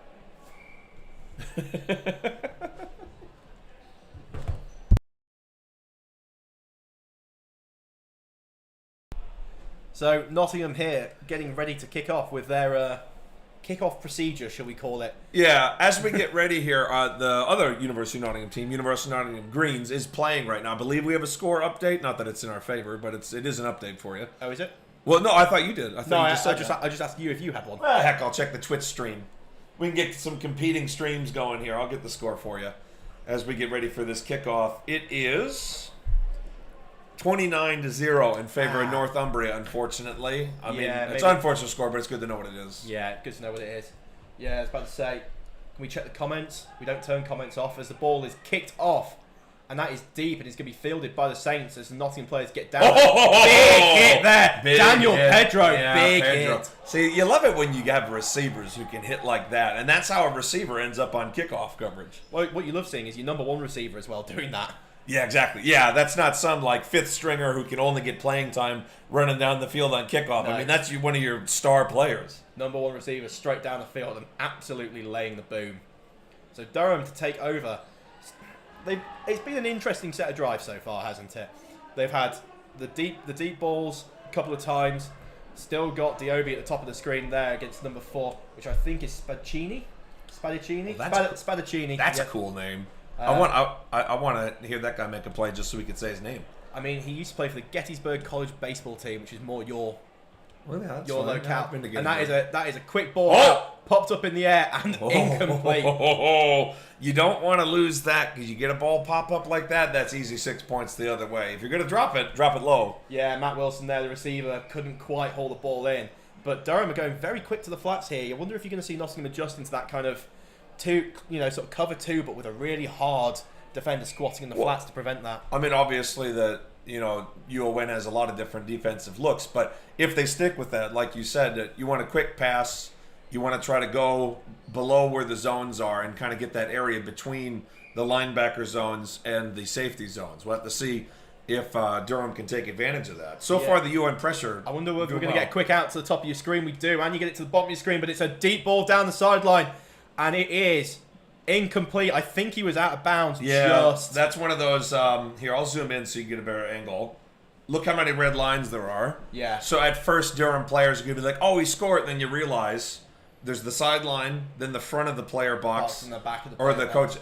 S1: So Nottingham here getting ready to kick off with their kick-off procedure, shall we call it?
S2: Yeah, as we get ready here, the other University of Nottingham team, University of Nottingham Greens, is playing right now. I believe we have a score update. Not that it's in our favor, but it is an update for you.
S1: Oh, is it?
S2: Well, no, I thought you did.
S1: I just asked you if you had one.
S2: Well, heck, I'll check the Twitch stream. We can get some competing streams going here. I'll get the score for you as we get ready for this kickoff. It is 29-0 in favor of Northumbria, unfortunately. I mean, it's an unfortunate score, but it's good to know what it is.
S1: Yeah, good to know what it is. Yeah, I was about to say, can we check the comments? We don't turn comments off as the ball is kicked off. And that is deep, and it's going to be fielded by the Saints as the Nottingham players get down. Big hit there. Daniel Pedro, big hit.
S2: See, you love it when you have receivers who can hit like that. And that's how a receiver ends up on kickoff coverage.
S1: Well, what you love seeing is your number one receiver as well doing that.
S2: Yeah, exactly. Yeah, that's not some like fifth stringer who can only get playing time running down the field on kickoff. No. I mean, that's one of your star players.
S1: Number one receiver straight down the field and absolutely laying the boom. So Durham to take over. It's been an interesting set of drives so far, hasn't it? They've had the deep balls a couple of times. Still got Diobi at the top of the screen there against number 4, which I think is Spadicini. Spadicini.
S2: That's a cool name. I want to hear that guy make a play just so we can say his name.
S1: I mean, he used to play for the Gettysburg College baseball team, which is more your locale. And that is a quick ball out, popped up in the air and incomplete.
S2: You don't want to lose that because you get a ball pop up like that. That's easy 6 points the other way. If you're going to drop it low.
S1: Yeah, Matt Wilson there, the receiver, couldn't quite hold the ball in. But Durham are going very quick to the flats here. You wonder if you're going to see Nottingham adjust into that kind of sort of cover 2, but with a really hard defender squatting in the flats to prevent that.
S2: I mean, obviously UON has a lot of different defensive looks, but if they stick with that, like you said, that you want a quick pass, You want to try to go below where the zones are and kind of get that area between the linebacker zones and the safety zones. We'll have to see if Durham can take advantage of that. So far, the UN pressure.
S1: I wonder whether we're going to get quick out to the top of your screen. We do, and you get it to the bottom of your screen, but it's a deep ball down the sideline, and it is incomplete. I think he was out of bounds.
S2: Yeah, that's one of those. Here, I'll zoom in so you get a better angle. Look how many red lines there are.
S1: Yeah.
S2: So at first, Durham players are going to be like, oh, he scored. Then you realize there's the sideline, then the front of the player box,
S1: and the back of the
S2: or the coach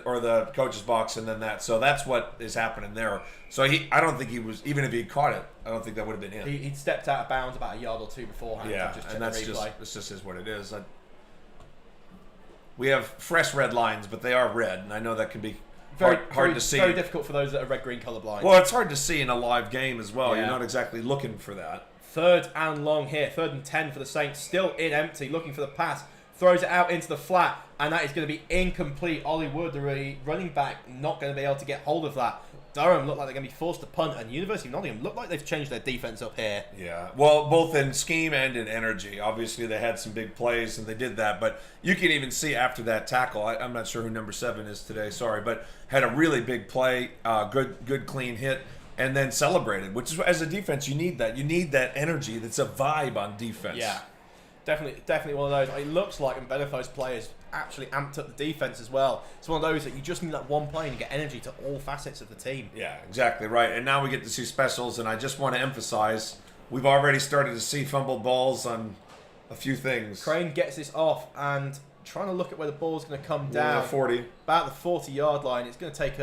S2: or the coach's box, and then that. So that's what is happening there. So I don't think he was, even if he caught it, I don't think that would have been him.
S1: He'd stepped out of bounds about a yard or two beforehand.
S2: Yeah, and that's just is what it is. We have fresh red lines, but they are red, and I know that can be hard to see.
S1: Very difficult for those that are red-green colorblind.
S2: Well, it's hard to see in a live game as well.
S1: Yeah.
S2: You're not exactly looking for that.
S1: 3rd and long here. 3rd and 10 for the Saints. Still in empty, looking for the pass. Throws it out into the flat, and that is going to be incomplete. Ollie Wood, the running back, not going to be able to get hold of that. Durham look like they're going to be forced to punt, and University of Nottingham look like they've changed their defense up here.
S2: Yeah, well, both in scheme and in energy. Obviously, they had some big plays, and they did that. But you can even see after that tackle, I'm not sure who number 7 is today, sorry, but had a really big play, good clean hit, and then celebrated, which is, as a defense, you need that. You need that energy. That's a vibe on defense.
S1: Yeah, definitely one of those. It looks like Mbenefo's players actually amped up the defense as well. It's one of those that you just need that one play and you get energy to all facets of the team.
S2: Yeah, exactly right. And now we get to see specials, and I just want to emphasize, we've already started to see fumbled balls on a few things.
S1: Crane gets this off and trying to look at where the ball's going to come down.
S2: 40.
S1: About the 40-yard line. It's going to take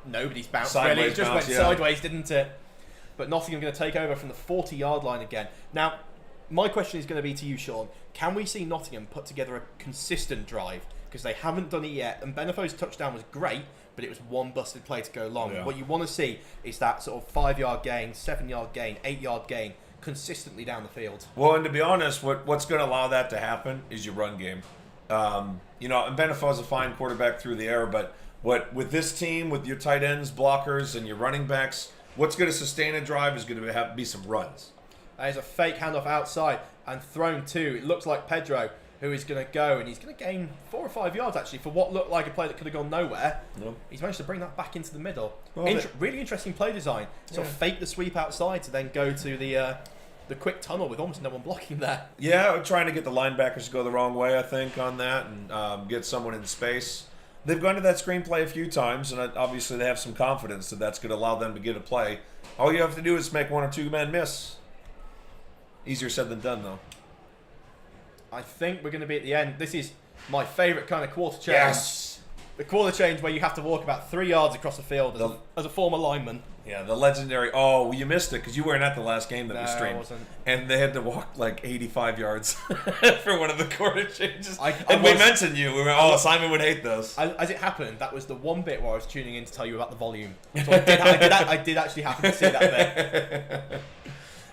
S1: nobody's bounce,
S2: sideways
S1: really. It just
S2: bounce,
S1: went sideways, didn't it? But Nottingham going to take over from the 40-yard line again. Now, my question is going to be to you, Sean. Can we see Nottingham put together a consistent drive? Because they haven't done it yet. And Benefo's touchdown was great, but it was one busted play to go long.
S2: Yeah.
S1: What you want to see is that sort of 5-yard gain, 7-yard gain, 8-yard gain consistently down the field.
S2: Well, and to be honest, what's going to allow that to happen is your run game. And Benefo's a fine quarterback through the air, but with this team, with your tight ends, blockers, and your running backs, what's going to sustain a drive is going to have to be some runs.
S1: There's a fake handoff outside and thrown to, it looks like Pedro, who is going to go, and he's going to gain 4 or 5 yards actually for what looked like a play that could have gone nowhere.
S2: No.
S1: He's managed to bring that back into the middle.
S2: Well,
S1: really interesting play design. So fake the sweep outside to then go to the quick tunnel with almost no one blocking there.
S2: Yeah, trying to get the linebackers to go the wrong way, I think, on that, and get someone in space. They've gone to that screenplay a few times, and obviously they have some confidence that that's going to allow them to get a play. All you have to do is make 1 or 2 men miss. Easier said than done, though.
S1: I think we're going to be at the end. This is my favourite kind of quarter change.
S2: Yes!
S1: The quarter change where you have to walk about 3 yards across the field as a former lineman.
S2: Yeah, the legendary... Oh, well, you missed it because you weren't at the last game that we streamed.
S1: I wasn't.
S2: And they had to walk like 85 yards for one of the quarter changes.
S1: We
S2: mentioned you. We were, Simon would hate this.
S1: As it happened, that was the one bit where I was tuning in to tell you about the volume. So I did actually happen to see that bit.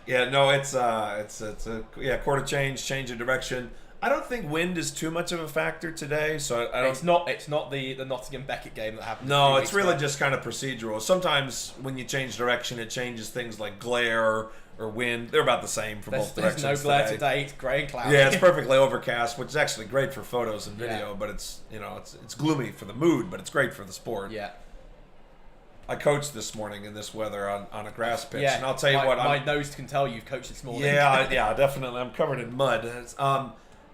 S2: Yeah, no, it's a quarter change of direction. I don't think wind is too much of a factor today, so I don't.
S1: It's not the Nottingham Beckett game that happened.
S2: No, it's really just kind of procedural. Sometimes when you change direction, it changes things like glare or wind. They're about the same for both directions.
S1: There's no glare today. It's grey and cloudy.
S2: Yeah, it's perfectly overcast, which is actually great for photos and video. But it's gloomy for the mood, but it's great for the sport.
S1: Yeah. I
S2: coached this morning in this weather on a grass pitch,
S1: yeah,
S2: and I'll tell you what.
S1: My nose can tell you've coached this morning.
S2: Yeah, definitely. I'm covered in mud.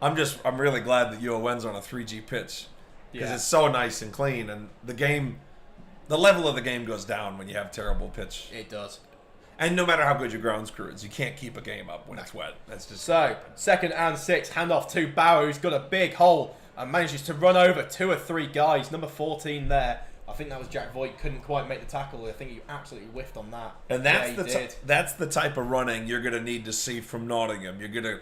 S2: I'm really glad that UON's on a 3G pitch because it's so nice and clean, and the level of the game goes down when you have terrible pitch.
S1: It does.
S2: And no matter how good your grounds crew is, you can't keep a game up when it's wet. That's just
S1: so. 2nd and 6, handoff to Bauer, who's got a big hole and manages to run over 2 or 3 guys. Number 14 there. I think that was Jack Voigt. Couldn't quite make the tackle. I think he absolutely whiffed on that.
S2: And that's the type of running you're going to need to see from Nottingham. You're going to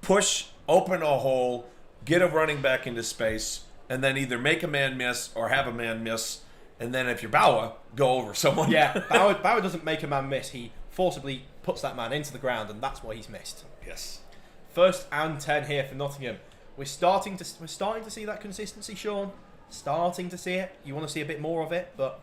S2: push, open a hole, get a running back into space, and then either make a man miss or have a man miss. And then if you're Bauer, go over someone.
S1: Yeah, Bauer doesn't make a man miss. He forcibly puts that man into the ground, and that's why he's missed.
S2: Yes.
S1: 1st and 10 here for Nottingham. We're starting to see that consistency, Sean. Starting to see it. You want to see a bit more of it, but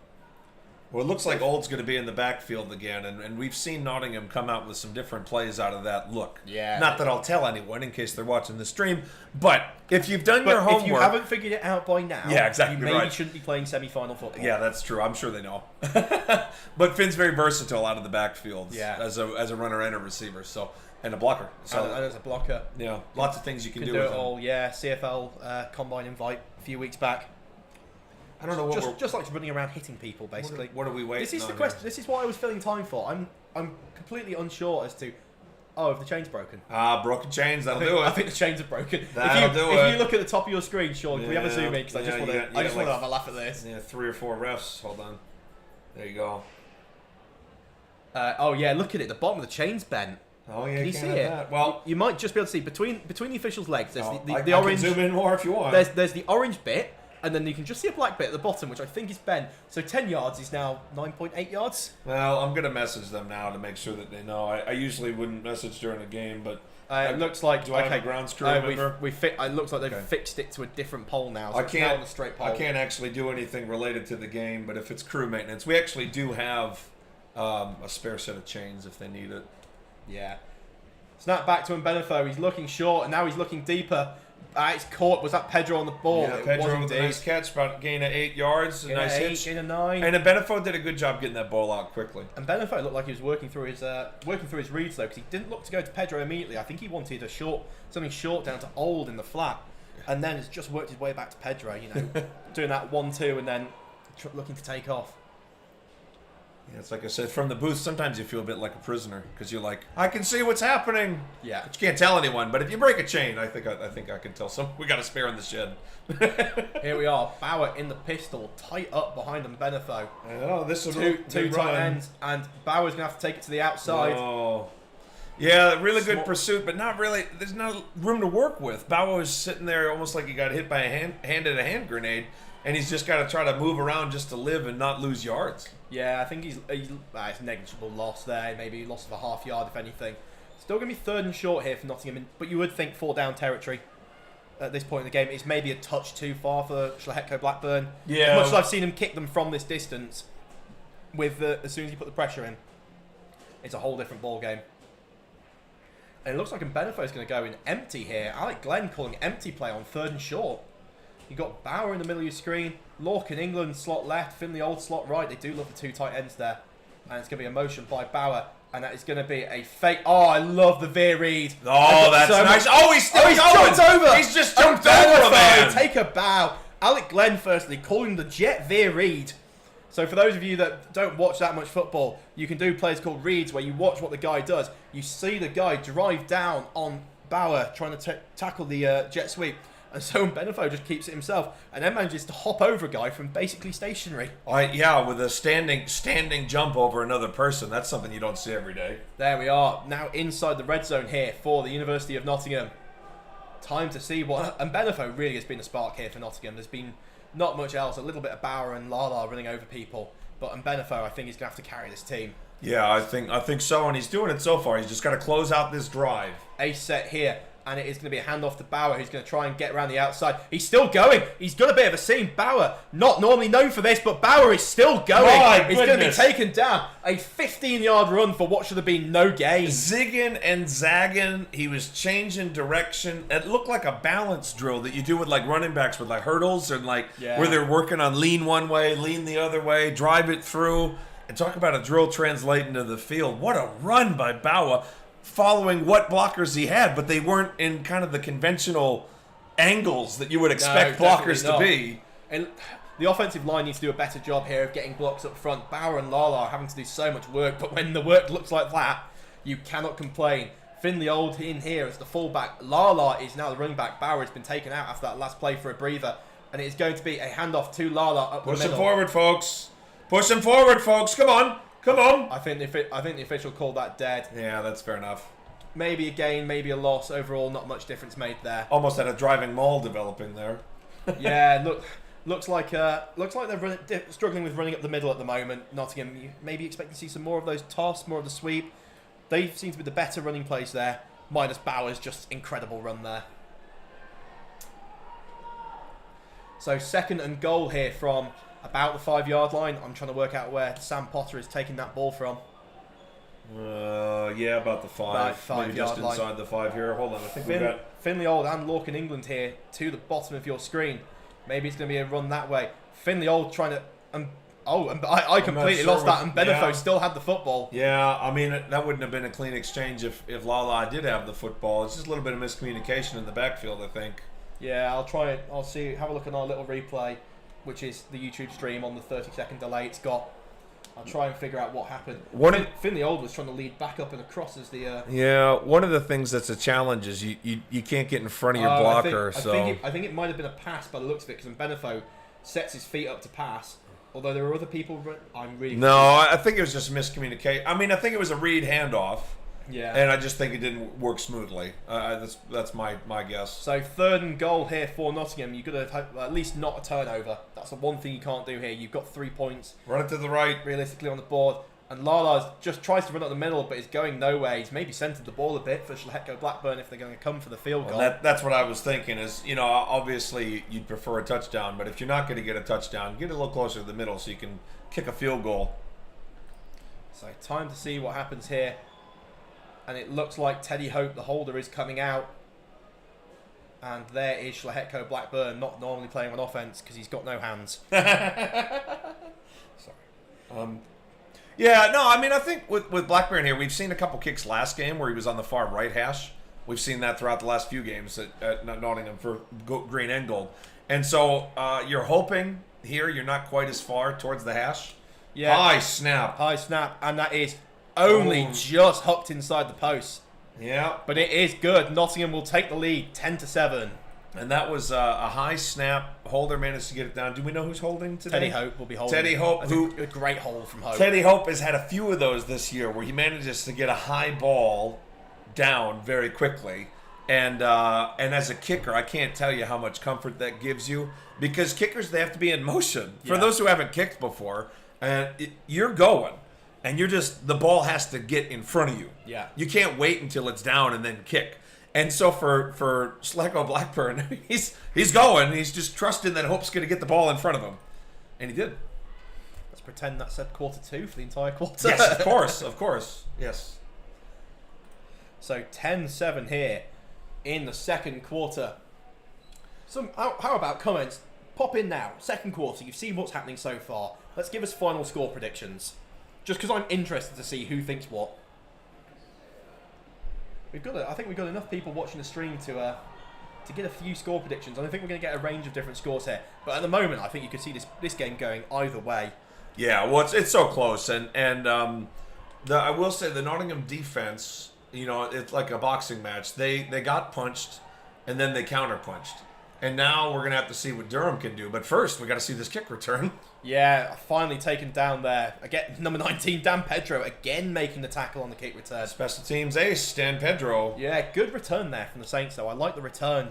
S2: Well, it looks like Old's going to be in the backfield again, and we've seen Nottingham come out with some different plays out of that look.
S1: Yeah.
S2: Not that I'll tell anyone in case they're watching the stream, but if you've done your homework...
S1: if you haven't figured it out by now,
S2: yeah, exactly,
S1: you maybe
S2: right.
S1: shouldn't be playing semi-final football.
S2: Yeah, that's true. I'm sure they know. But Finn's very versatile out of the backfield as a runner and a receiver, and a blocker. So,
S1: and as a blocker.
S2: Yeah, lots of things you can do
S1: do
S2: with
S1: it
S2: him.
S1: all. Yeah, CFL Combine invite a few weeks back.
S2: I don't know what
S1: just like running around hitting people, basically.
S2: What are we waiting on?
S1: This is the question. This is what I was filling time for. I'm completely unsure as to. Oh, if the chain's broken.
S2: Broken chains. That'll do it.
S1: I think the chains are broken.
S2: If
S1: you look at the top of your screen, Sean, can we have a zoom in? Because I just want to have a laugh at this.
S2: Yeah, 3 or 4 refs. Hold on. There you go.
S1: Oh yeah, look at it. The bottom of the chain's bent.
S2: Oh yeah,
S1: can you see it?
S2: That. Well,
S1: you might just be able to see between the officials' legs. There's the
S2: I
S1: orange.
S2: can zoom in more if you want.
S1: There's the orange bit. And then you can just see a black bit at the bottom, which I think is bent. So 10 yards is now 9.8 yards.
S2: Well, I'm going to message them now to make sure that they know. I usually wouldn't message during a game, but...
S1: it looks like...
S2: Do I have a grounds crew member?
S1: It looks like they've fixed it to a different pole now. So
S2: I can't,
S1: it's now on a straight pole.
S2: I can't actually do anything related to the game, but if it's crew maintenance, we actually do have a spare set of chains if they need it.
S1: Yeah. Snap back to Mbenefo. He's looking short, and now he's looking deeper. It's caught. Was that Pedro on the ball?
S2: Yeah, Pedro with a nice catch, about gain of 8 yards.
S1: Gain
S2: nice
S1: of 8, gain of 9.
S2: And Benefo did a good job getting that ball out quickly.
S1: And Benefo looked like he was working through his reads though, because he didn't look to go to Pedro immediately. I think he wanted something short down to Old in the flat, and then has just worked his way back to Pedro. Doing that 1-2 and then looking to take off.
S2: Yeah, it's like I said, from the booth, sometimes you feel a bit like a prisoner because you're like, I can see what's happening.
S1: Yeah.
S2: But you can't tell anyone. But if you break a chain, I think I can tell some. We got a spare in the shed.
S1: Here we are, Bauer in the pistol, tight up behind them, Benefo.
S2: I know, this is
S1: two tight ends, and Bauer's gonna have to take it to the outside.
S2: Oh. Yeah, really good pursuit, but not really. There's no room to work with. Bauer is sitting there almost like he got hit by handed a hand grenade. And he's just got to try to move around just to live and not lose yards.
S1: Yeah, I think it's negligible loss there. Maybe loss of a half yard, if anything. Still going to be 3rd and short here for Nottingham. But you would think 4 down territory at this point in the game. It's maybe a touch too far for Schlehetko Blackburn.
S2: Yeah.
S1: As much as I've seen him kick them from this distance, as soon as you put the pressure in, it's a whole different ball game. And it looks like Mbenefo is going to go in empty here. Alec Glenn calling empty play on 3rd and short. You got Bauer in the middle of your screen, Lork in England, slot left, Finley Old slot right. They do love the 2 tight ends there. And it's going to be a motion by Bauer. And that is going to be a fake. Oh, I love the veer read.
S2: Oh, that's so nice. He's still going.
S1: Jumped over.
S2: He's just jumped over a man.
S1: Take a bow. Alec Glenn, firstly, calling the jet veer read. So for those of you that don't watch that much football, you can do plays called reads where you watch what the guy does. You see the guy drive down on Bauer trying to tackle the jet sweep. And so Benefo just keeps it himself and then manages to hop over a guy from basically stationary.
S2: Yeah, with a standing jump over another person. That's something you don't see every day.
S1: There we are. Now inside the red zone here for the University of Nottingham. Time to see what... And Benefo really has been a spark here for Nottingham. There's been not much else. A little bit of Bauer and Lala running over people. But Benefo, I think, is going to have to carry this team.
S2: Yeah, I think so. And he's doing it so far. He's just got to close out this drive.
S1: Ace set here. And it is going to be a handoff to Bauer, who's going to try and get around the outside. He's still going. He's got a bit of a seam. Bauer, not normally known for this, but Bauer is still going. He's going to be taken down. A 15-yard run for what should have been no gain.
S2: Zigging and zagging. He was changing direction. It looked like a balance drill that you do with like running backs with like hurdles and where they're working on lean one way, lean the other way, drive it through. And talk about a drill translating to the field. What a run by Bauer. Following what blockers he had, but they weren't in kind of the conventional angles that you would expect blockers to be.
S1: And the offensive line needs to do a better job here of getting blocks up front. Bauer and Lala are having to do so much work, but when the work looks like that, you cannot complain. Finley Old in here as the fullback. Lala is now the running back. Bauer has been taken out after that last play for a breather, and it is going to be a handoff to Lala up the middle.
S2: Push him forward, folks. Push him forward, folks. Come on. Come on!
S1: I think the official called that dead.
S2: Yeah, that's fair enough.
S1: Maybe a gain, maybe a loss. Overall, not much difference made there.
S2: Almost had a driving maul developing there.
S1: Yeah, looks like they're struggling with running up the middle at the moment. Nottingham, you maybe expect to see some more of those toss, more of the sweep. They seem to be the better running place there. Minus Bauer's just incredible run there. So 2nd and goal here from about the 5-yard line. I'm trying to work out where Sam Potter is taking that ball from.
S2: Yeah, about the 5.
S1: About 5
S2: Maybe
S1: yard
S2: just inside
S1: line.
S2: the 5 here. Hold on, I think we've got...
S1: Finley Old and Lorcan England here to the bottom of your screen. Maybe it's going to be a run that way. Finley Old trying to... I completely lost that, and Benefo still had the football.
S2: Yeah, I mean, that wouldn't have been a clean exchange if Lala did have the football. It's just a little bit of miscommunication in the backfield, I think.
S1: Yeah, I'll try it. I'll see. Have a look at our little replay, which is the YouTube stream on the 30-second delay it's got. I'll try and figure out what happened. Finley Old was trying to lead back up and across as the...
S2: Yeah, one of the things that's a challenge is you can't get in front of your blocker.
S1: I think it might have been a pass by the looks of it, because Benefo sets his feet up to pass. Although there were other people... I'm really...
S2: No, I think it was just miscommunication. I mean, I think it was a read handoff.
S1: Yeah.
S2: And I just think it didn't work smoothly. That's my guess.
S1: So 3rd and goal here for Nottingham. You've got to have at least not a turnover. That's the one thing you can't do here. You've got 3 points.
S2: Run it to the right.
S1: Realistically on the board. And Lala just tries to run up the middle, but is going nowhere. He's maybe centered the ball a bit for Schlehetko Blackburn if they're going to come for the field goal.
S2: That's what I was thinking is, obviously you'd prefer a touchdown, but if you're not going to get a touchdown, get a little closer to the middle so you can kick a field goal.
S1: So time to see what happens here. And it looks like Teddy Hope, the holder, is coming out. And there is Schlehetko Blackburn, not normally playing on offense because he's got no hands.
S2: Sorry. Yeah, no, I mean, I think with Blackburn here, we've seen a couple kicks last game where he was on the far right hash. We've seen that throughout the last few games at Nottingham for green and gold. And so you're hoping here you're not quite as far towards the hash.
S1: Yeah.
S2: High snap.
S1: And that is only just hooked inside the post.
S2: Yeah.
S1: But it is good. Nottingham will take the lead 10-7.
S2: And that was a high snap. Holder managed to get it down. Do we know who's holding today?
S1: Teddy Hope will be holding.
S2: Teddy Hope,
S1: a great hold from Hope.
S2: Teddy Hope has had a few of those this year where he manages to get a high ball down very quickly. And as a kicker, I can't tell you how much comfort that gives you, because kickers, they have to be in motion. For those who haven't kicked before, you're going, and the ball has to get in front of you.
S1: Yeah.
S2: You can't wait until it's down and then kick. And so for Schlehetko Blackburn, he's going. He's just trusting that Hope's going to get the ball in front of him. And he did.
S1: Let's pretend that said quarter 2 for the entire quarter.
S2: Yes, of course. Yes.
S1: So 10-7 here in the second quarter. How about comments? Pop in now. Second quarter. You've seen what's happening so far. Let's give us final score predictions. Just because I'm interested to see who thinks what. I think we've got enough people watching the stream to get a few score predictions. And I think we're going to get a range of different scores here. But at the moment, I think you could see this game going either way.
S2: Yeah, well, it's so close. And I will say the Nottingham defense, it's like a boxing match. They got punched, and then they counter-punched. And now we're going to have to see what Durham can do. But first, we got to see this kick return.
S1: Yeah, finally taken down there. Again, number 19, Dan Pedro, again making the tackle on the kick return.
S2: Special teams ace, Dan Pedro.
S1: Yeah, good return there from the Saints, though. I like the return.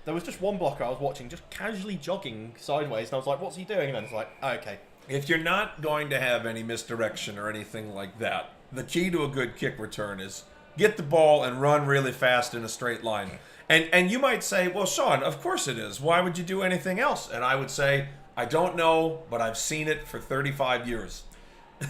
S1: There was just one blocker I was watching, just casually jogging sideways, and I was like, what's he doing? And then it's like, oh, okay.
S2: If you're not going to have any misdirection or anything like that, the key to a good kick return is get the ball and run really fast in a straight line. And you might say, well, Sean, of course it is. Why would you do anything else? And I would say, I don't know, but I've seen it for 35 years.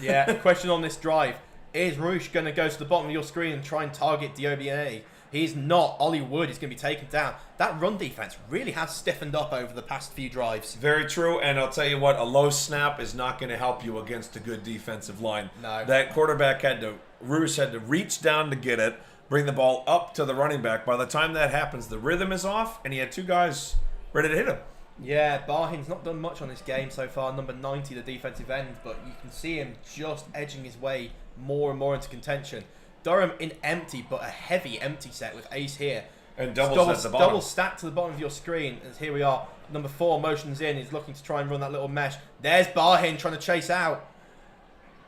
S1: Yeah, question on this drive. Is Roosh going to go to the bottom of your screen and try and target Diobia? He's not. Ollie Wood is going to be taken down. That run defense really has stiffened up over the past few drives.
S2: Very true, and I'll tell you what, a low snap is not going to help you against a good defensive line.
S1: No.
S2: That quarterback Roosh had to reach down to get it, bring the ball up to the running back. By the time that happens, the rhythm is off, and he had two guys ready to hit him.
S1: Yeah, Barhin's not done much on this game so far. Number 90, the defensive end, but you can see him just edging his way more and more into contention. Durham in empty, but a heavy empty set with Ace here.
S2: And double
S1: stack to the bottom of your screen. And here we are. Number 4 motions in. He's looking to try and run that little mesh. There's Barhin trying to chase out.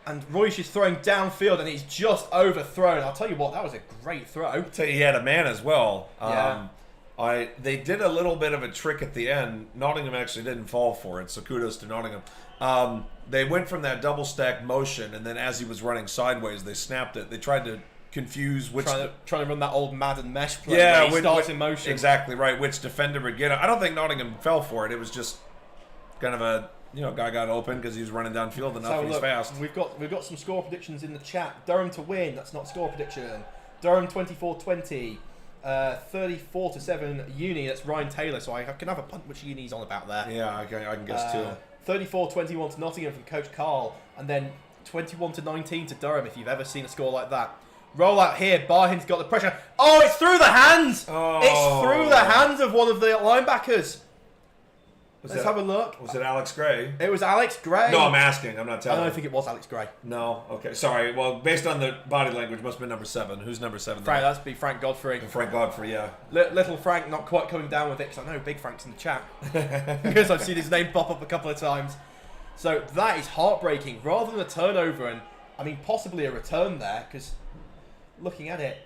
S1: And Royce is throwing downfield, and he's just overthrown. I'll tell you what, that was a great throw.
S2: I'll tell you, he had a man as well.
S1: Yeah.
S2: They did a little bit of a trick at the end. Nottingham actually didn't fall for it, so kudos to Nottingham. They went from that double stack motion, and then as he was running sideways, they snapped it. They tried to confuse which...
S1: Trying to run that old Madden mesh play where he starts in motion.
S2: Exactly right, which defender would get it. I don't think Nottingham fell for it. It was just kind of a guy got open because he was running downfield enough and he's fast.
S1: We've got some score predictions in the chat. Durham to win. That's not a score prediction. Durham 24-20. 34-7 Uni. That's Ryan Taylor. So I can have a punt which Uni's on about there.
S2: Yeah, I can guess too.
S1: 34-21 to Nottingham from Coach Carl, and then 21-19 to Durham. If you've ever seen a score like that. Roll out here. Barhin's got the pressure. Oh, it's through the hands.
S2: Oh.
S1: It's through the hands of one of the linebackers. Let's have a look.
S2: Was it Alex Gray?
S1: It was Alex Gray.
S2: No, I'm asking. I'm not telling.
S1: I don't think it was Alex Gray.
S2: No. Okay. Sorry. Well, based on the body language, must have been number 7. Who's number 7?
S1: Frank. That's be Frank Godfrey.
S2: Frank Godfrey. Yeah.
S1: Little Frank not quite coming down with it because I know Big Frank's in the chat because I've seen his name pop up a couple of times. So that is heartbreaking. Rather than a turnover and possibly a return there, because looking at it,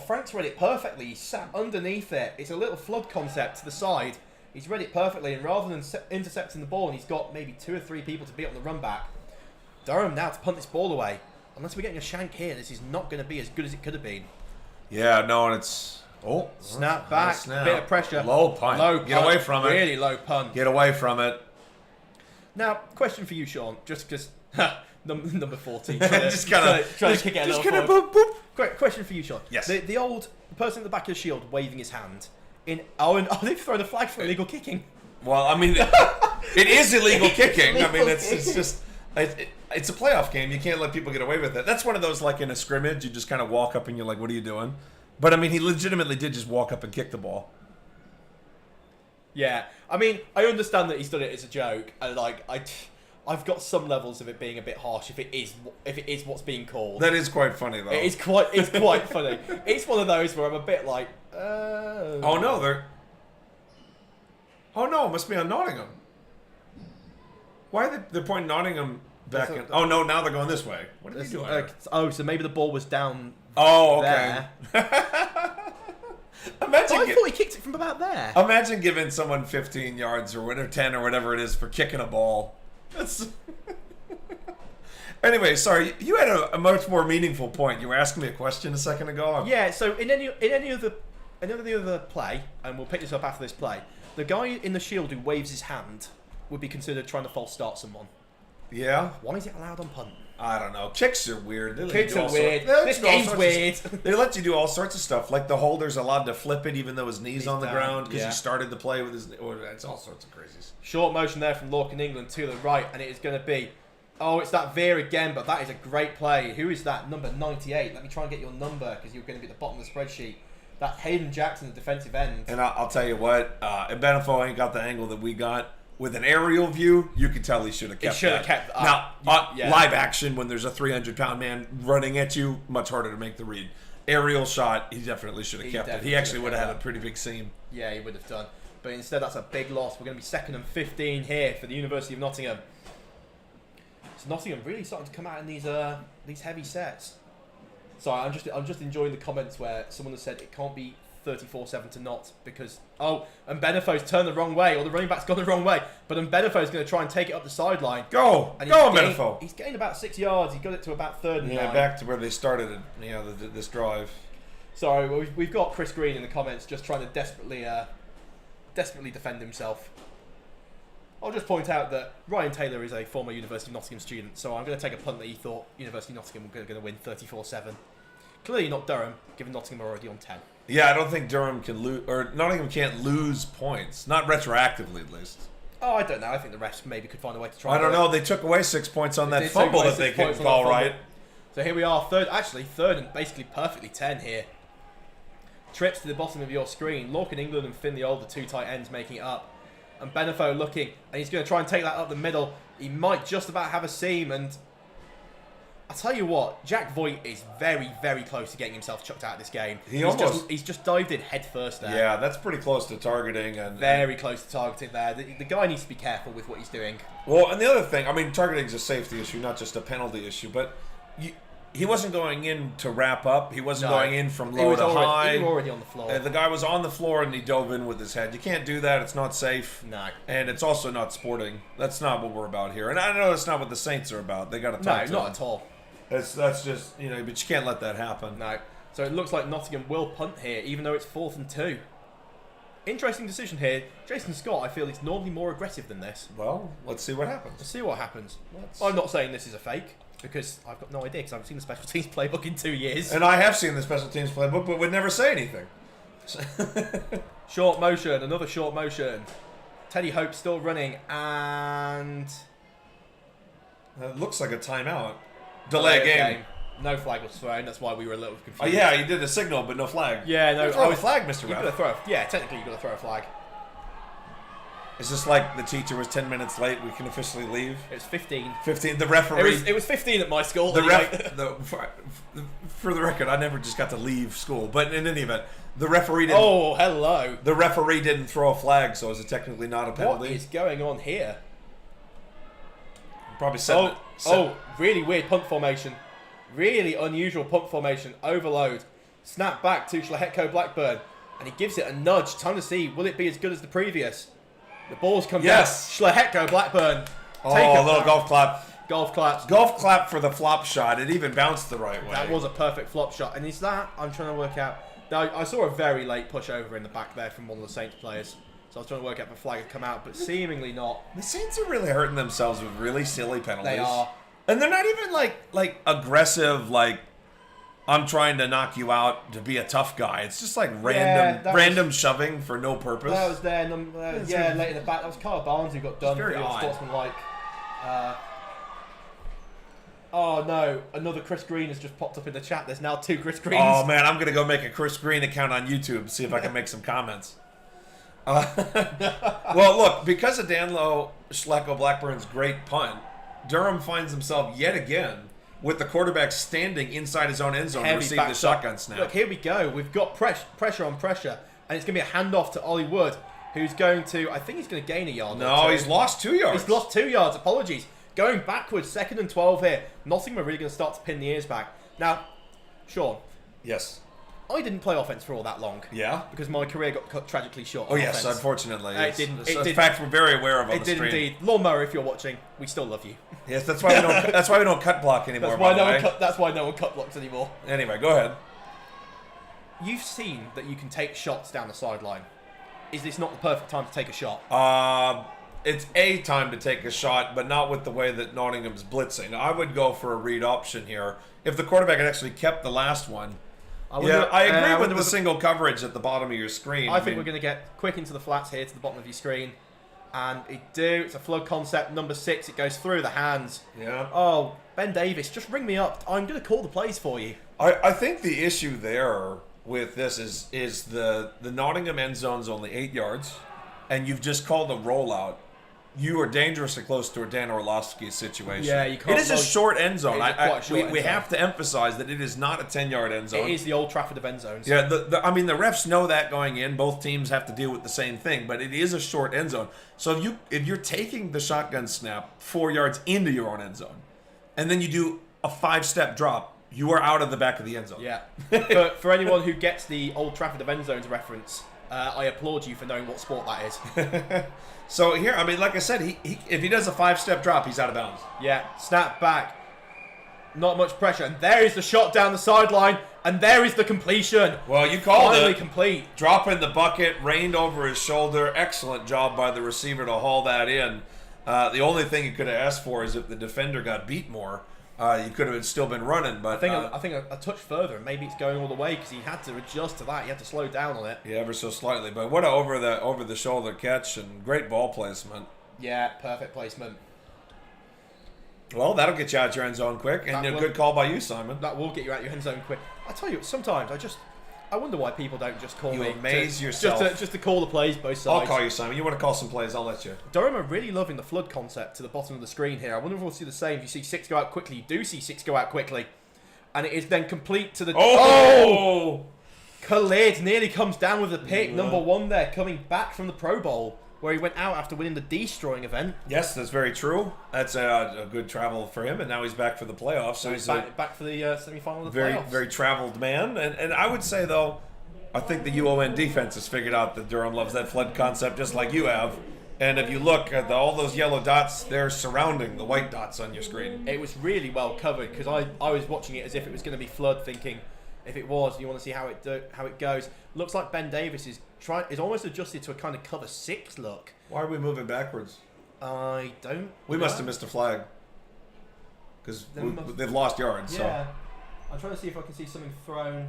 S1: Frank's read it perfectly. He sat underneath it. It's a little flood concept to the side. He's read it perfectly, and rather than intercepting the ball, and he's got maybe 2 or 3 people to beat on the run back. Durham now to punt this ball away. Unless we're getting a shank here, this is not going to be as good as it could have been.
S2: Yeah, no, and it's
S1: snap back, bit of pressure,
S2: low punt, get away from it,
S1: really low punt,
S2: get away from it.
S1: Now, question for you, Sean, just because number 14,
S2: trying to
S1: kick it a little forward.
S2: Boop, boop.
S1: Great question for you, Sean.
S2: Yes.
S1: The person at the back of the shield waving his hand. They've thrown a flag for illegal kicking.
S2: Well, it is illegal kicking. It's just it's a playoff game. You can't let people get away with it. That's one of those, like in a scrimmage, you just kind of walk up and you're like, what are you doing? But he legitimately did just walk up and kick the ball.
S1: Yeah, I understand that he's done it as a joke, and I've got some levels of it being a bit harsh if it is what's being called.
S2: That is quite funny though.
S1: It's quite funny. It's one of those where I'm a bit like,
S2: oh no, it must be on Nottingham. Why are they're pointing Nottingham back in? Oh no, now they're going this way. What are they doing?
S1: So maybe the ball was down.
S2: Oh, okay.
S1: I thought he kicked it from about there.
S2: Imagine giving someone 15 yards or whatever, 10 or whatever it is for kicking a ball. That's... Anyway, sorry, you had a much more meaningful point. You were asking me a question a second ago.
S1: Yeah, so in any other play, and we'll pick this up after this play, the guy in the shield who waves his hand would be considered trying to false start someone.
S2: Yeah?
S1: Why is it allowed on punt?
S2: I don't know. Kicks are weird.
S1: Kicks are weird. This game's weird.
S2: They let you do all sorts of stuff. Like the holder's allowed to flip it even though his knee's on the ground because he started the play with his... It's all sorts of crazies.
S1: Short motion there from Lorcan England to the right, and it is going to be... Oh, it's that veer again, but that is a great play. Who is that? Number 98. Let me try and get your number because you're going to be at the bottom of the spreadsheet. That's Hayden Jackson, the defensive end.
S2: And I'll tell you what, Benefo ain't got the angle that we got. With an aerial view, you can tell he should have kept
S1: He should have kept...
S2: Now, live action, when there's a 300-pound man running at you, much harder to make the read. Aerial shot, he definitely should have kept it. He actually would have had a pretty big seam.
S1: Yeah, he would have done. But instead, that's a big loss. We're going to be 2nd and 15 here for the University of Nottingham. So Nottingham really starting to come out in these heavy sets. Sorry, I'm just enjoying the comments where someone has said it can't be 34-7 to not because and Benefo's turned the wrong way or the running back's gone the wrong way, but Benefo's going to try and take it up the sideline.
S2: Go Benefo!
S1: He's gained about 6 yards. He got it to about 3rd and 9.
S2: Back to where they started this drive.
S1: Sorry, we've got Chris Green in the comments just trying to desperately defend himself. I'll just point out that Ryan Taylor is a former University of Nottingham student, so I'm going to take a punt that he thought University of Nottingham were going to win 34-7. Clearly not Durham, given Nottingham are already on 10.
S2: Yeah, I don't think Durham can lose, or Nottingham can't lose points. Not retroactively, at least.
S1: Oh, I don't know. I think the refs maybe could find a way to try.
S2: I don't know. They took away 6 points on that fumble that they couldn't call right.
S1: So here we are, third and basically perfectly 10 here. Trips to the bottom of your screen. Lorcan England and Finn the Old, the 2 tight ends, making it up. And Benefo looking, and he's going to try and take that up the middle. He might just about have a seam, and I'll tell you what, Jack Voigt is very, very close to getting himself chucked out of this game. He's just dived in head first there.
S2: Yeah, that's pretty close to targeting.
S1: Very close to targeting there. The guy needs to be careful with what he's doing.
S2: Well, and the other thing, targeting is a safety issue, not just a penalty issue, but he wasn't going in to wrap up. He wasn't going in from low to high.
S1: He was already on the floor.
S2: The guy was on the floor and he dove in with his head. You can't do that. It's not safe.
S1: No.
S2: And it's also not sporting. That's not what we're about here. And I know that's not what the Saints are about. They got to talk to
S1: not at all.
S2: That's just, but you can't let that happen.
S1: No. So it looks like Nottingham will punt here, even though it's 4th and 2. Interesting decision here. Jason Scott, I feel, is normally more aggressive than this.
S2: Well, let's see what happens.
S1: Let's see what happens. I'm not saying this is a fake, because I've got no idea, because I haven't seen the special teams playbook in 2 years.
S2: And I have seen the special teams playbook, but would never say anything.
S1: Short motion, another short motion. Teddy Hope still running, and...
S2: It looks like a timeout. Delay game.
S1: No flag was thrown, that's why we were a little confused.
S2: Oh yeah, you did a signal, but no flag.
S1: Yeah, no.
S2: Throw a flag, Mr. Ref.
S1: Technically you've got to throw a flag.
S2: Is this like the teacher was 10 minutes late, we can officially leave?
S1: It was 15.
S2: 15, the referee...
S1: It was 15 at my school.
S2: For the record, I never just got to leave school, but in any event, the referee didn't...
S1: Oh, hello.
S2: The referee didn't throw a flag, so is it technically not a penalty?
S1: What is going on here?
S2: Probably said...
S1: Really weird punt formation. Really unusual punt formation. Overload. Snap back to Schlehetko Blackburn. And he gives it a nudge. Time to see, will it be as good as the previous? The ball's come down. Schlehetko Blackburn.
S2: A little golf clap.
S1: Golf claps.
S2: Golf clap for the flop shot. It even bounced the right way.
S1: That was a perfect flop shot. And is that... I'm trying to work out... Now, I saw a very late push over in the back there from one of the Saints players. So I was trying to work out if a flag had come out, but seemingly not.
S2: The Saints are really hurting themselves with really silly penalties.
S1: They are.
S2: And they're not even like aggressive, like I'm trying to knock you out to be a tough guy. It's just like random shoving for no purpose.
S1: That was there. Late in the back. That was Carl Barnes who got done.
S2: Very odd.
S1: Sportsmanlike. Oh no! Another Chris Green has just popped up in the chat. There's now 2 Chris Greens.
S2: Oh man, I'm gonna go make a Chris Green account on YouTube, see if I can make some comments. Well, look, because of Danlo Schlecko Blackburn's great punt, Durham finds himself yet again with the quarterback standing inside his own end zone to receive the shotgun snap.
S1: Look, here we go. We've got pressure on pressure, and it's going to be a handoff to Ollie Wood, who's going to... I think he's going to gain a yard.
S2: No, he's lost 2 yards.
S1: He's lost 2 yards. Apologies. Going backwards, 2nd and 12 here. Nottingham are really going to start to pin the ears back. Now, Sean.
S2: Yes.
S1: I didn't play offense for all that long.
S2: Yeah?
S1: Because my career got cut tragically short.
S2: Oh, yes, unfortunately.
S1: It's
S2: a fact we're very aware of on the stream.
S1: It did indeed. Lawnmower, if you're watching, we still love you.
S2: Yes, that's why we don't cut block anymore.
S1: That's why no one cut blocks anymore.
S2: Anyway, go ahead.
S1: You've seen that you can take shots down the sideline. Is this not the perfect time to take a shot?
S2: It's a time to take a shot, but not with the way that Nottingham's blitzing. I would go for a read option here. If the quarterback had actually kept the last one... I agree with the single coverage at the bottom of your screen.
S1: I think we're going to get quick into the flats here to the bottom of your screen. And it's a flood concept, number 6. It goes through the hands.
S2: Yeah.
S1: Oh, Ben Davis, just ring me up. I'm going to call the plays for you.
S2: I think the issue there with this is the Nottingham end zone's only 8 yards, and you've just called a rollout. You are dangerously close to a Dan Orlovsky situation.
S1: Yeah, you can't.
S2: It is a short end zone.
S1: We
S2: have to emphasize that it is not a 10-yard end zone.
S1: It is the Old Trafford of end zones.
S2: Yeah, the refs know that going in. Both teams have to deal with the same thing, but it is a short end zone. So if you're taking the shotgun snap 4 yards into your own end zone, and then you do a 5-step drop, you are out of the back of the end zone.
S1: Yeah. for anyone who gets the Old Trafford of end zones reference, I applaud you for knowing what sport that is.
S2: So here, like I said, if he does a 5-step drop, he's out of bounds.
S1: Yeah, snap back. Not much pressure. And there is the shot down the sideline. And there is the completion.
S2: Well, you called
S1: Finally
S2: it.
S1: Complete.
S2: Drop in the bucket, rained over his shoulder. Excellent job by the receiver to haul that in. The only thing you could have asked for is if the defender got beat more. You could have still been running, but
S1: I think a touch further, and maybe it's going all the way because he had to adjust to that. He had to slow down on it.
S2: Yeah, ever so slightly. But what a over the shoulder catch and great ball placement.
S1: Yeah, perfect placement.
S2: Well, that'll get you out your end zone quick, and a good call by you, Simon.
S1: That will get you out your end zone quick. I tell you, sometimes I wonder why people don't just call me.
S2: You amaze yourself.
S1: Just to call the plays both sides.
S2: I'll call you, Simon. You want to call some plays, I'll let you.
S1: Durham are really loving the flood concept to the bottom of the screen here. I wonder if we'll see the same. If you see 6 go out quickly, you do see 6 go out quickly. And it is then complete to the...
S2: Oh!
S1: Khalid nearly comes down with a pick. Number 1 there, coming back from the Pro Bowl, where he went out after winning the destroying event.
S2: Yes, that's very true. That's a good travel for him, and now he's back for the playoffs. So he's
S1: back for the semi-final of the playoffs.
S2: Very traveled man. And I would say, though, I think the UON defense has figured out that Durham loves that flood concept just like you have. And if you look at all those yellow dots, they're surrounding the white dots on your screen.
S1: It was really well covered because I was watching it as if it was going to be flood, thinking If it was, you want to see how it goes. Looks like Ben Davis is almost adjusted to a kind of cover 6 look.
S2: Why are we moving backwards?
S1: I don't.
S2: We must have missed a flag because they've lost yards.
S1: Yeah, so. I'm trying to see if I can see something thrown.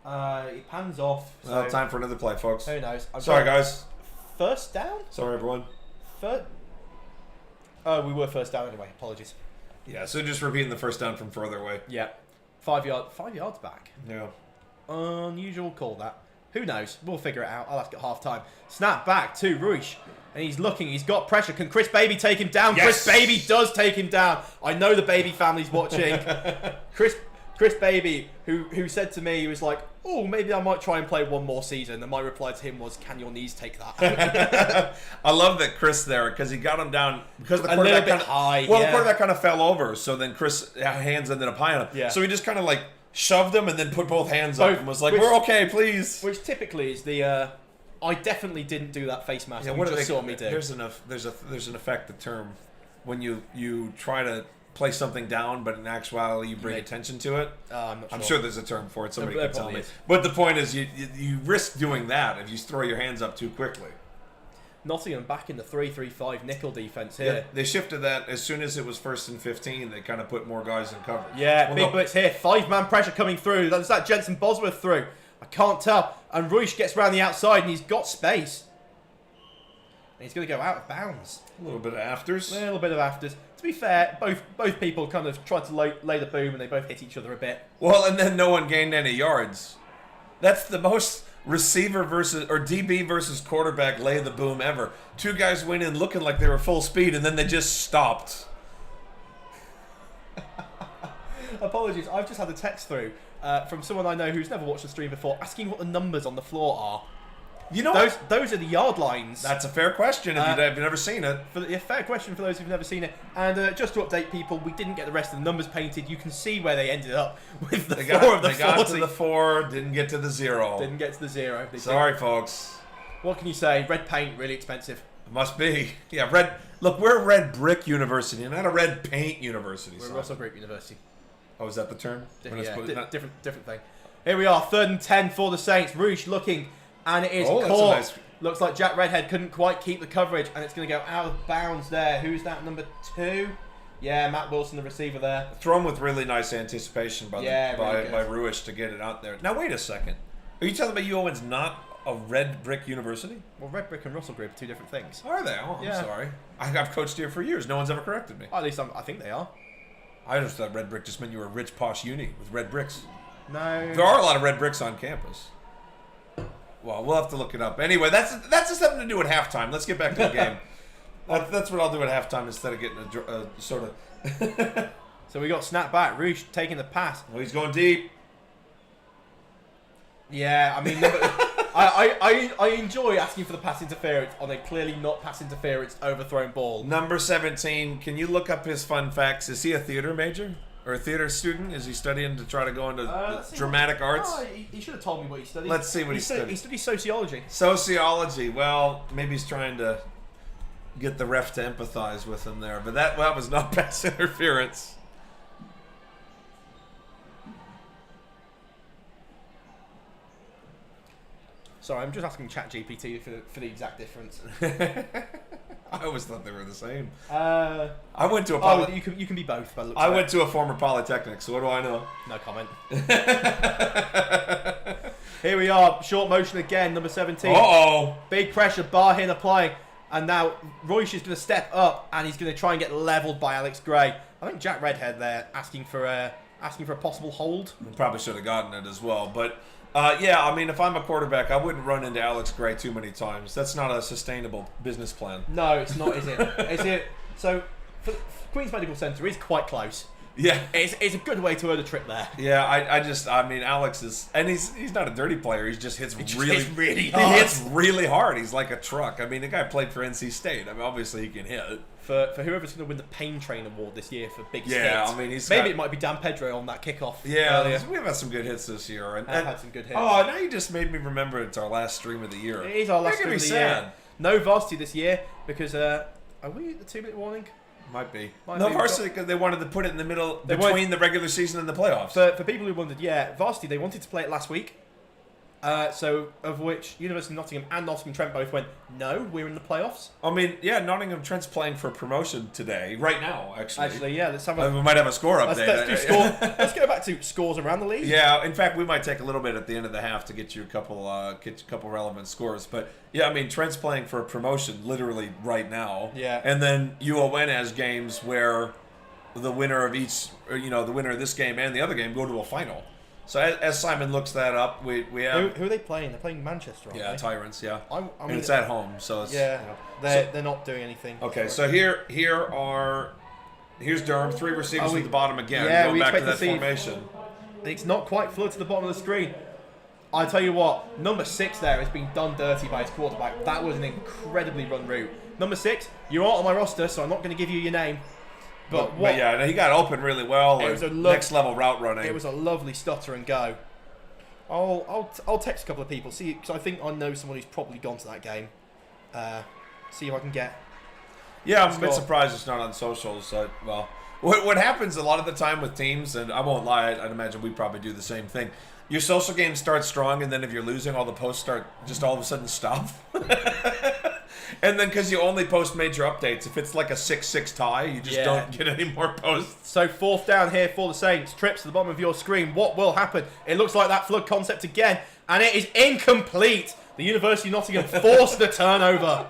S1: It pans off. So
S2: well, time for another play, folks.
S1: Who knows?
S2: Sorry, guys.
S1: First down?
S2: Sorry, everyone.
S1: Oh, we were first down anyway. Apologies.
S2: Yeah, so just repeating the first down from further away.
S1: Yeah. 5 yards back.
S2: Yeah.
S1: Unusual call that. Who knows? We'll figure it out. I'll ask at half time. Snap back to Ruish. And he's looking. He's got pressure. Can Chris Baby take him down?
S2: Yes!
S1: Chris Baby does take him down. I know the Baby family's watching. Chris Baby, who said to me, he was like, oh, maybe I might try and play one more season. And my reply to him was, can your knees take that?
S2: I love that Chris there, because he got him down, because the
S1: a
S2: quarterback
S1: little bit high.
S2: Well, the quarterback kind of fell over, so then Chris' hands ended up high on him.
S1: Yeah.
S2: So he just kind of like shoved him and then put both hands up and was like, we're okay, please.
S1: Which typically is the, I definitely didn't do that face mask.
S2: Yeah,
S1: You just saw me do.
S2: There's an effective term when you try to play something down, but in actuality you bring attention to it. I'm sure there's a term for it. Somebody can tell me. But the point is, you risk doing that if you throw your hands up too quickly.
S1: Nottingham back in the 3-3-5 nickel defense here.
S2: Yeah, they shifted that as soon as it was 1st and 15. They kind of put more guys in coverage.
S1: Yeah, big blitz here. 5-man pressure coming through. That's that Jensen Bosworth through. I can't tell. And Ruish gets around the outside and he's got space. And he's going to go out of bounds.
S2: A little bit of afters.
S1: A little bit of afters. To be fair, both people kind of tried to lay the boom and they both hit each other a bit.
S2: Well, and then no one gained any yards. That's the most receiver versus or DB versus quarterback lay the boom ever. 2 guys went in looking like they were full speed and then they just stopped.
S1: Apologies, I've just had a text through from someone I know who's never watched the stream before, asking what the numbers on the floor are.
S2: You know,
S1: those are the yard lines.
S2: That's a fair question if you've never seen it.
S1: A fair question for those who've never seen it. And just to update people, we didn't get the rest of the numbers painted. You can see where they ended up with the
S2: They
S1: 4 of the 40.
S2: They got to the 4, didn't get to the 0.
S1: Didn't get to the 0.
S2: Sorry, folks.
S1: What can you say? Red paint, really expensive.
S2: It must be. Yeah, red. Look, we're a red brick university, not a red paint university.
S1: We're Russell Group University.
S2: Oh, is that the term?
S1: Different thing. Here we are, 3rd and 10 for the Saints. Ruish looking, and it is caught. Nice... Looks like Jack Redhead couldn't quite keep the coverage, and it's going to go out of bounds there. Who's that, number 2? Yeah, Matt Wilson, the receiver there.
S2: Thrown with really nice anticipation by Ruish to get it out there. Now, wait a second. Are you telling me UON's not a red brick university?
S1: Well, red brick and Russell Group are 2 different things.
S2: Are they? Oh, I'm sorry. I've coached here for years. No one's ever corrected me.
S1: At least I think they are.
S2: I just thought red brick just meant you were a rich, posh uni with red bricks.
S1: No.
S2: There are a lot of red bricks on campus. Well, we'll have to look it up. Anyway, that's just something to do at halftime. Let's get back to the game. That's what I'll do at halftime instead of getting a sort of...
S1: So we got snap back. Ruish taking the pass.
S2: Well, he's going deep.
S1: Yeah, I mean, I enjoy asking for the pass interference on a clearly not pass interference overthrown ball.
S2: Number 17, can you look up his fun facts? Is he a theater major? Or a theater student? Is he studying to try to go into dramatic arts?
S1: Oh, he should have told me what he studied.
S2: Let's see what he studied.
S1: He studied sociology.
S2: Sociology. Well, maybe he's trying to get the ref to empathize with him there. But that was not pass interference.
S1: Sorry, I'm just asking ChatGPT for the exact difference.
S2: I always thought they were the same.
S1: I
S2: went to a
S1: you can be both. By the looks
S2: I went to a former polytechnic, so what do I know?
S1: No comment. Here we are, short motion again, number 17.
S2: Uh-oh.
S1: Big pressure, Barhin applying, and now Ruish is going to step up, and he's going to try and get leveled by Alex Gray. I think Jack Redhead there asking for a possible hold.
S2: We probably should have gotten it as well, but. Yeah, I mean, if I'm a quarterback, I wouldn't run into Alex Gray too many times. That's not a sustainable business plan.
S1: No, it's not, is it? Is it? So, Queen's Medical Centre is quite close.
S2: Yeah.
S1: It's a good way to earn a trip there.
S2: Yeah, I mean, Alex is, and he's not a dirty player. He just hits really hard. He hits really hard. He's like a truck. I mean, the guy played for NC State. I mean, obviously he can hit.
S1: For whoever's going to win the Pain Train Award this year for biggest hit.
S2: I mean,
S1: it might be Dan Pedro on that kickoff.
S2: Yeah, we've had some good hits this year.
S1: I've had some good hits.
S2: Oh, now you just made me remember it's our last stream of the year.
S1: It is our last stream of the year. No varsity this year because are we at the 2-minute warning?
S2: Might be.
S1: Might
S2: No,
S1: be.
S2: varsity, because they wanted to put it in the middle
S1: They
S2: between the regular season and the playoffs.
S1: For people who wondered, yeah, varsity, they wanted to play it last week. So, of which University of Nottingham and Nottingham Trent both went, no, we're in the playoffs.
S2: I mean, yeah, Nottingham Trent's playing for promotion today, right now, actually.
S1: Actually, yeah, let's have a...
S2: We might have a score update.
S1: Let's do score. Let's go back to scores around the league.
S2: Yeah, in fact, we might take a little bit at the end of the half to get you a couple relevant scores. But, yeah, I mean, Trent's playing for a promotion literally right now.
S1: Yeah.
S2: And then UON has games where the winner of each, the winner of this game and the other game go to a final. So as Simon looks that up, we have...
S1: Who are they playing? They're playing Manchester, aren't they?
S2: Tyrants, yeah.
S1: I mean,
S2: and it's at home, so it's...
S1: Yeah, they're not doing anything.
S2: Okay, so here's Durham, 3 receivers at the bottom again.
S1: Yeah,
S2: going
S1: we
S2: back to
S1: expect
S2: that
S1: to see-
S2: formation.
S1: It's not quite fluid to the bottom of the screen. I tell you what, number 6 there has been done dirty by his quarterback. That was an incredibly run route. Number 6, you're not on my roster, so I'm not going to give you your name. But
S2: yeah, he got open really well.
S1: It was
S2: next level route running.
S1: It was a lovely stutter and go. I'll text a couple of people, see, because I think I know someone who's probably gone to that game. See if I can get.
S2: Yeah, I'm a bit surprised it's not on socials. Well, what happens a lot of the time with teams, and I won't lie, I'd imagine we probably do the same thing. Your social game starts strong, and then if you're losing, all the posts start just all of a sudden stop. And then because you only post major updates, if it's like a 6-6 tie, you just don't get any more posts.
S1: So 4th down here for the Saints. Trips to the bottom of your screen. What will happen? It looks like that flood concept again, and it is incomplete. The University of Nottingham forced the turnover.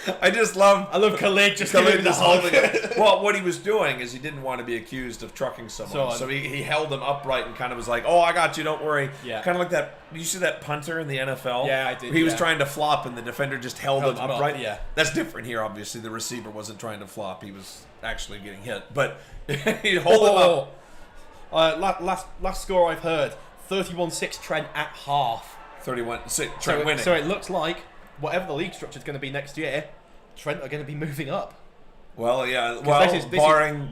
S1: I love Khalid just doing the whole thing.
S2: Well, what he was doing is he didn't want to be accused of trucking someone. So he held him upright and kind of was like, oh, I got you, don't worry.
S1: Yeah.
S2: Kind of like that. You see that punter in the NFL?
S1: Yeah, I did.
S2: He was trying to flop and the defender just held him upright.
S1: Yeah.
S2: That's different here, obviously. The receiver wasn't trying to flop. He was actually getting hit. But he'd hold him up.
S1: Last score I've heard, 31-6 Trent at half.
S2: 31-6 Trent winning.
S1: So it looks like whatever the league structure is going to be next year, Trent are going to be moving up.
S2: Well, yeah. Well,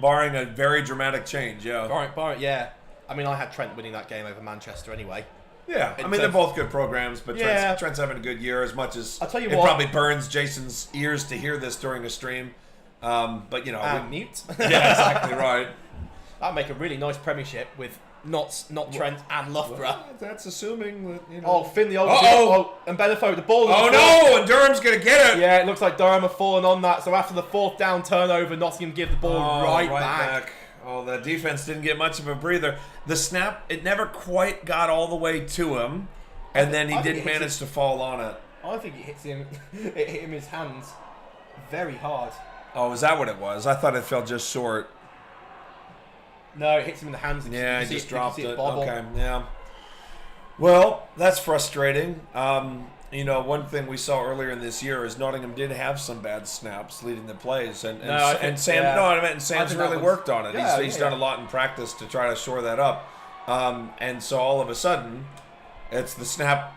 S2: barring a very dramatic change, yeah.
S1: Barring, yeah. I mean, I had Trent winning that game over Manchester anyway.
S2: Yeah, I mean, they're both good programs, but Trent's having a good year as much as
S1: I'll tell you
S2: it
S1: what,
S2: probably burns Jason's ears to hear this during a stream. But,
S1: mute.
S2: Yeah, exactly right.
S1: That'd make a really nice premiership with not Trent and Loughborough.
S2: Well, that's assuming that,
S1: Oh, Finn the old... and Benefo, the ball...
S2: Oh, no! And Durham's going to get it!
S1: Yeah, it looks like Durham have fallen on that. So after the 4th down turnover, Nottingham give the ball right back.
S2: Oh, the defense didn't get much of a breather. The snap, it never quite got all the way to him, and then he didn't manage to fall on it.
S1: I think it hits him. It hit him in his hands very hard.
S2: Oh, is that what it was? I thought it fell just short.
S1: No, it hits him in the hands.
S2: Yeah, he just dropped it. Okay, yeah. Well, that's frustrating. One thing we saw earlier in this year is Nottingham did have some bad snaps leading the plays, Sam's really worked on it.
S1: Yeah,
S2: he's done a lot in practice to try to shore that up. And so all of a sudden, it's the snap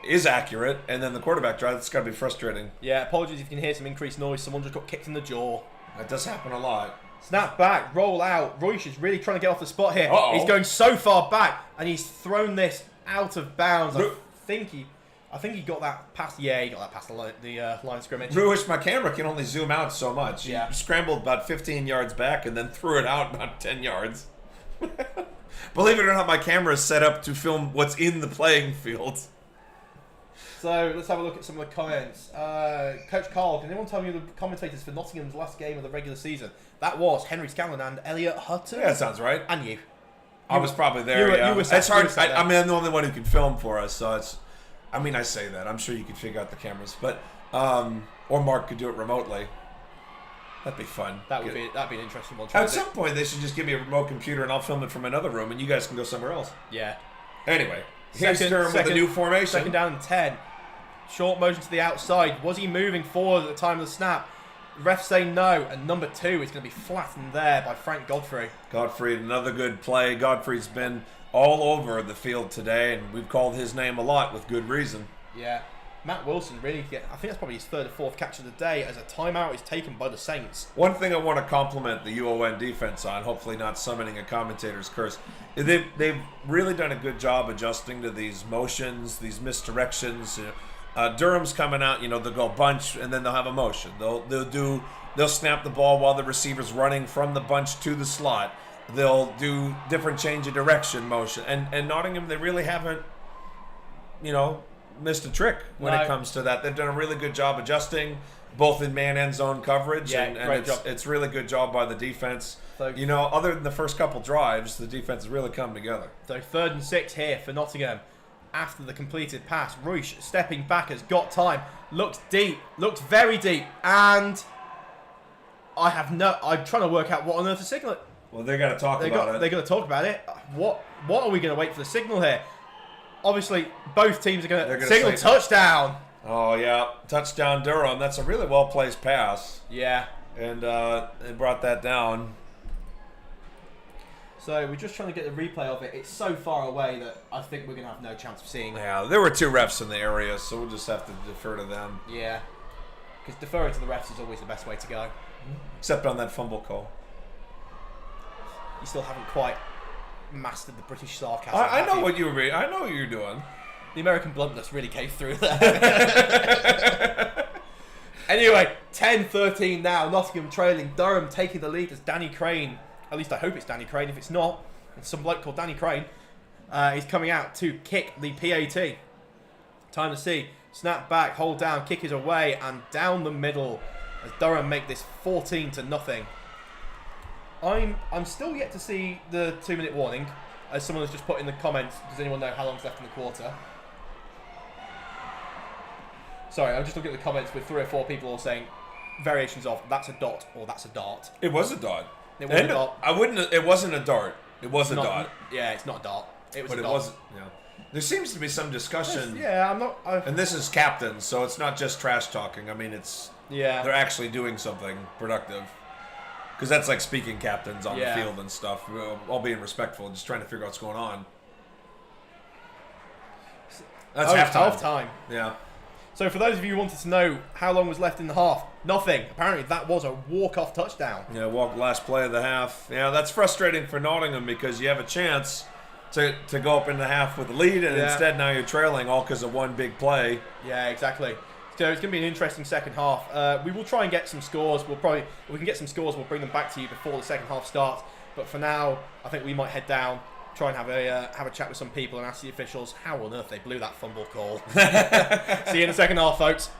S2: is accurate, and then the quarterback drive. It's got to be frustrating.
S1: Yeah, apologies if you can hear some increased noise. Someone just got kicked in the jaw.
S2: That does happen a lot.
S1: Snap back, roll out. Royce is really trying to get off the spot here.
S2: Uh-oh.
S1: He's going so far back, and he's thrown this out of bounds. I think he got that past. Yeah, he got that past the line of scrimmage.
S2: Ruish, my camera can only zoom out so much.
S1: Yeah.
S2: He scrambled about 15 yards back and then threw it out about 10 yards. Believe it or not, my camera is set up to film what's in the playing field.
S1: So let's have a look at some of the comments. Coach Carl, can anyone tell me the commentators for Nottingham's last game of the regular season? That was Henry Scanlon and Elliot Hutton.
S2: Yeah, that sounds right.
S1: And you.
S2: I was probably there.
S1: You were
S2: it's hard. I'm the only one who can film for us, so it's. I mean, I say that. I'm sure you could figure out the cameras, but or Mark could do it remotely. That'd be fun.
S1: That'd be an interesting one.
S2: At some point, they should just give me a remote computer and I'll film it from another room, and you guys can go somewhere else.
S1: Yeah.
S2: Anyway, here's Durham with a new formation.
S1: 2nd down and 10. Short motion to the outside. Was he moving forward at the time of the snap? Ref saying no, and number 2 is going to be flattened there by Frank Godfrey.
S2: Godfrey, another good play. Godfrey's been all over the field today, and we've called his name a lot with good reason.
S1: Yeah. Matt Wilson I think that's probably his 3rd or 4th catch of the day as a timeout is taken by the Saints.
S2: One thing I want to compliment the UON defense on, hopefully not summoning a commentator's curse, they've really done a good job adjusting to these motions, these misdirections. Durham's coming out, they'll go bunch and then they'll have a motion. They'll snap the ball while the receiver's running from the bunch to the slot. They'll do different change of direction motion. And Nottingham, they really haven't, missed a trick when it comes to that. They've done a really good job adjusting both in man and zone coverage.
S1: Yeah,
S2: and it's really good job by the defense. So, other than the first couple drives, the defense has really come together.
S1: So 3rd and 6 here for Nottingham. After the completed pass, Ruish stepping back has got time. Looks deep, looks very deep, and I'm trying to work out what on earth the signal.
S2: Well, they're going to talk about it.
S1: They're going to talk about it. What are we going to wait for the signal here? Obviously, both teams are going to signal touchdown.
S2: Oh yeah, touchdown Durham. That's a really well placed pass.
S1: Yeah,
S2: and they brought that down.
S1: So we're just trying to get the replay of it. It's so far away that I think we're going to have no chance of seeing it.
S2: Yeah, there were 2 refs in the area, so we'll just have to defer to them.
S1: Yeah, because deferring to the refs is always the best way to go.
S2: Except on that fumble call.
S1: You still haven't quite mastered the British sarcasm.
S2: I know what you were. I know what you're doing.
S1: The American bluntness really came through there. Anyway, 10-13 now. Nottingham trailing. Durham taking the lead as Danny Crane. At least I hope it's Danny Crane. If it's not, it's some bloke called Danny Crane. He's coming out to kick the PAT. Time to see. Snap back, hold down, kick is away, and down the middle as Durham make this 14-0. I'm still yet to see the 2-minute warning. As someone has just put in the comments, does anyone know how long's left in the quarter? Sorry, I'm just looking at the comments with 3 or 4 people all saying variations of that's a dot or that's a dart.
S2: It was a dot.
S1: It was a dot.
S2: It wasn't a dart. It was a dot.
S1: Yeah, it's not a dart. It was
S2: but
S1: a dot.
S2: It wasn't. Yeah. There seems to be some discussion.
S1: Yeah, I'm not.
S2: And this is captains, so it's not just trash talking. I mean, it's.
S1: Yeah.
S2: They're actually doing something productive. Because that's like speaking captains on the field and stuff. All being respectful, just trying to figure out what's going on. That's
S1: halftime.
S2: Yeah.
S1: So for those of you who wanted to know how long was left in the half, nothing. Apparently that was a walk-off touchdown.
S2: Yeah, last play of the half. Yeah, that's frustrating for Nottingham because you have a chance to go up in the half with a lead, and instead now you're trailing all because of one big play.
S1: Yeah, exactly. So it's going to be an interesting second half. We will try and get some scores. If we can get some scores, we'll bring them back to you before the second half starts. But for now, I think we might head down, try and have a chat with some people and ask the officials how on earth they blew that fumble call. See you in the second half, folks.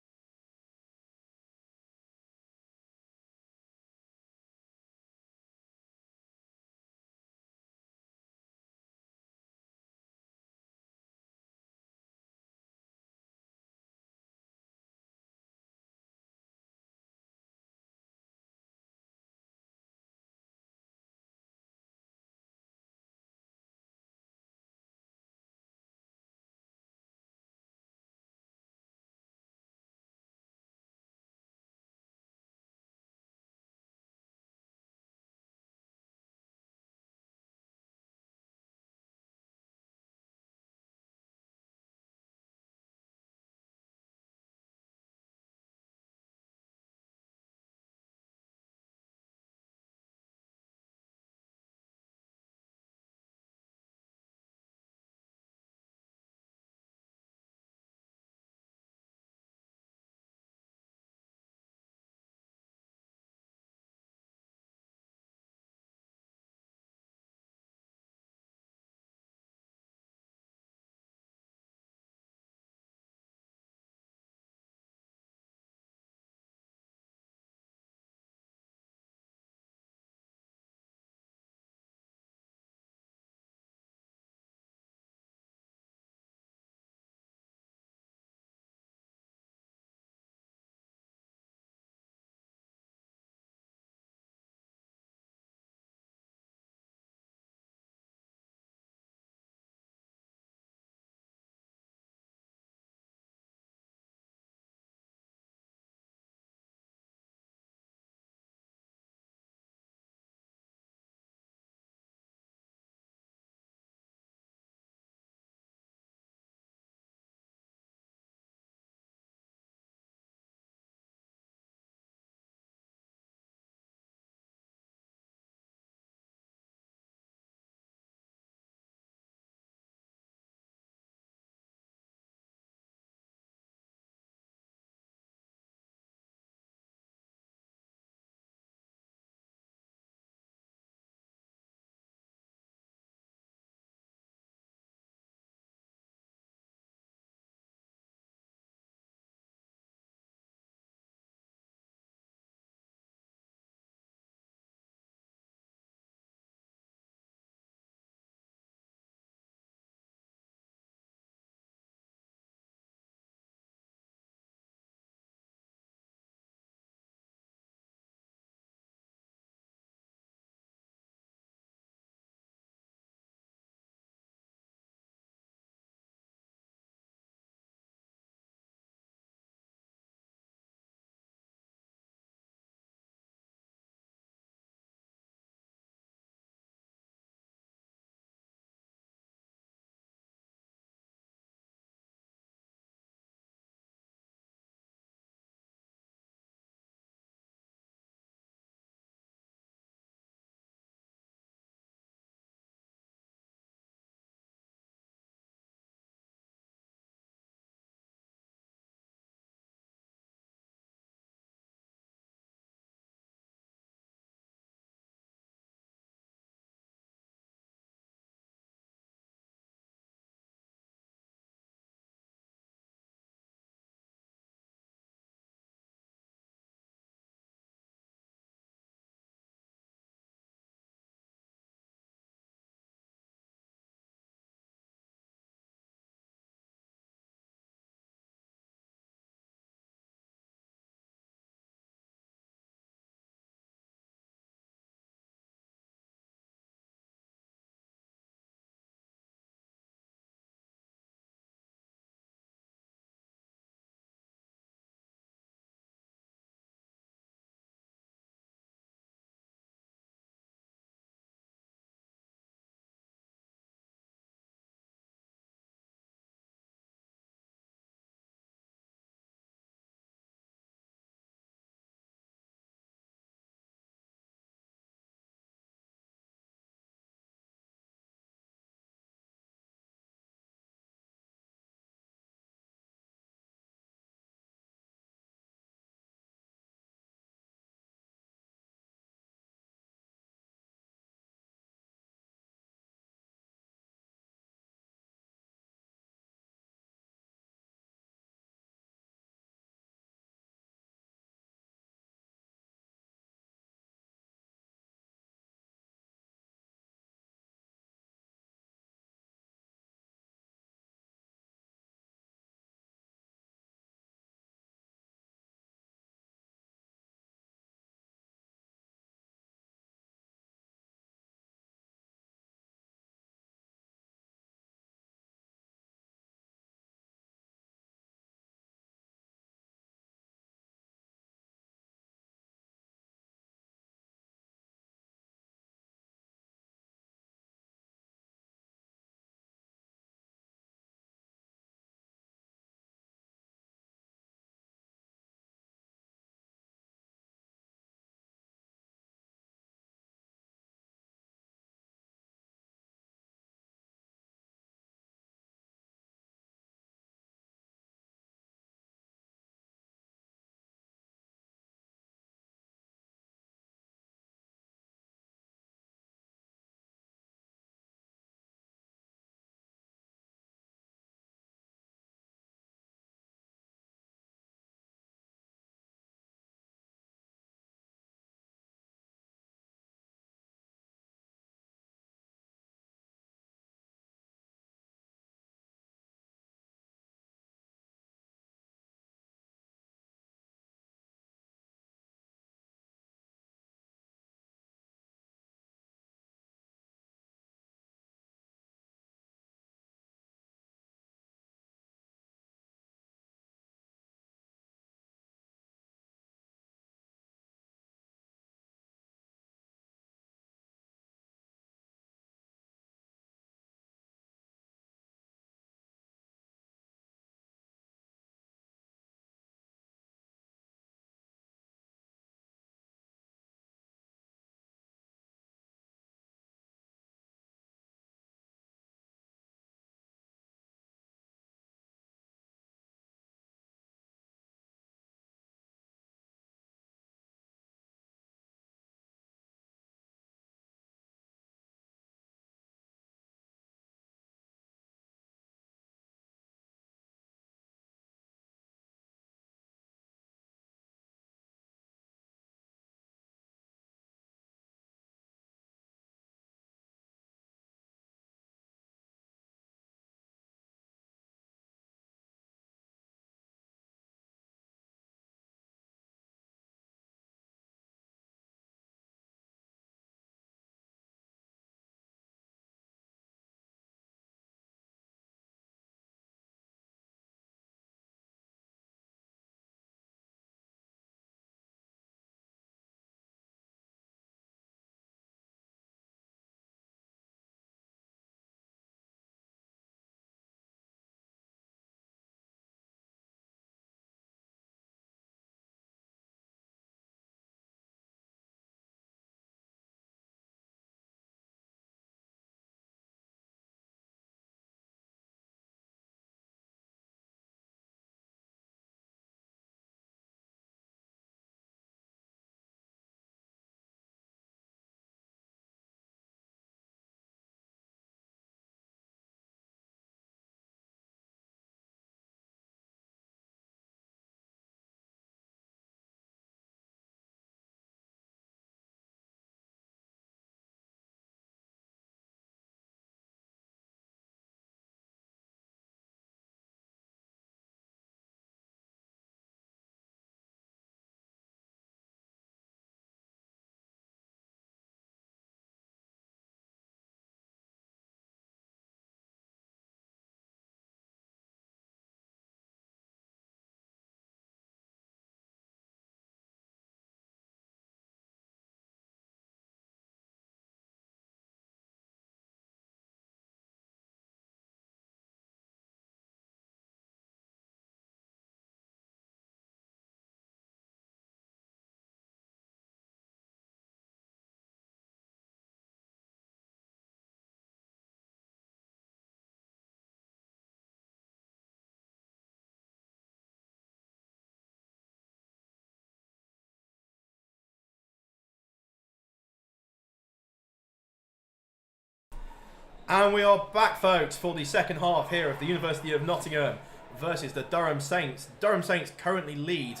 S1: And we are back, folks, for the second half here of the University of Nottingham versus the Durham Saints. Durham Saints currently lead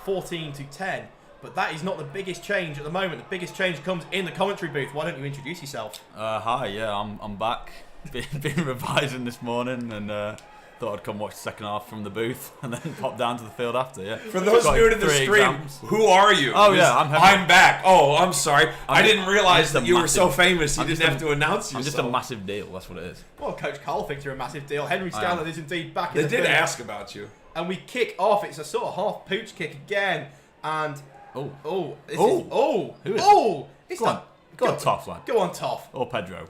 S1: 14-10, but that is not the biggest change at the moment. The biggest change comes in the commentary booth. Why don't you introduce yourself?
S3: Hi, yeah, I'm back. Been revising this morning and thought I'd come watch the second half from the booth and then pop down to the field after. Yeah.
S2: For those new to the stream, who are you?
S3: Oh yeah,
S2: I'm back. Oh, I'm sorry. I didn't realize that you were so famous. You didn't have to announce yourself.
S3: I'm just a massive deal. That's what it is.
S1: Well, Coach Carl thinks you're a massive deal. Henry Scanlon is indeed back in
S2: the
S1: the booth.
S2: They did ask about you.
S1: And we kick off. It's a sort of half pooch kick again. And
S3: who is
S1: go
S3: on, Toff, lad.
S1: Go on, Toff.
S3: Or Pedro.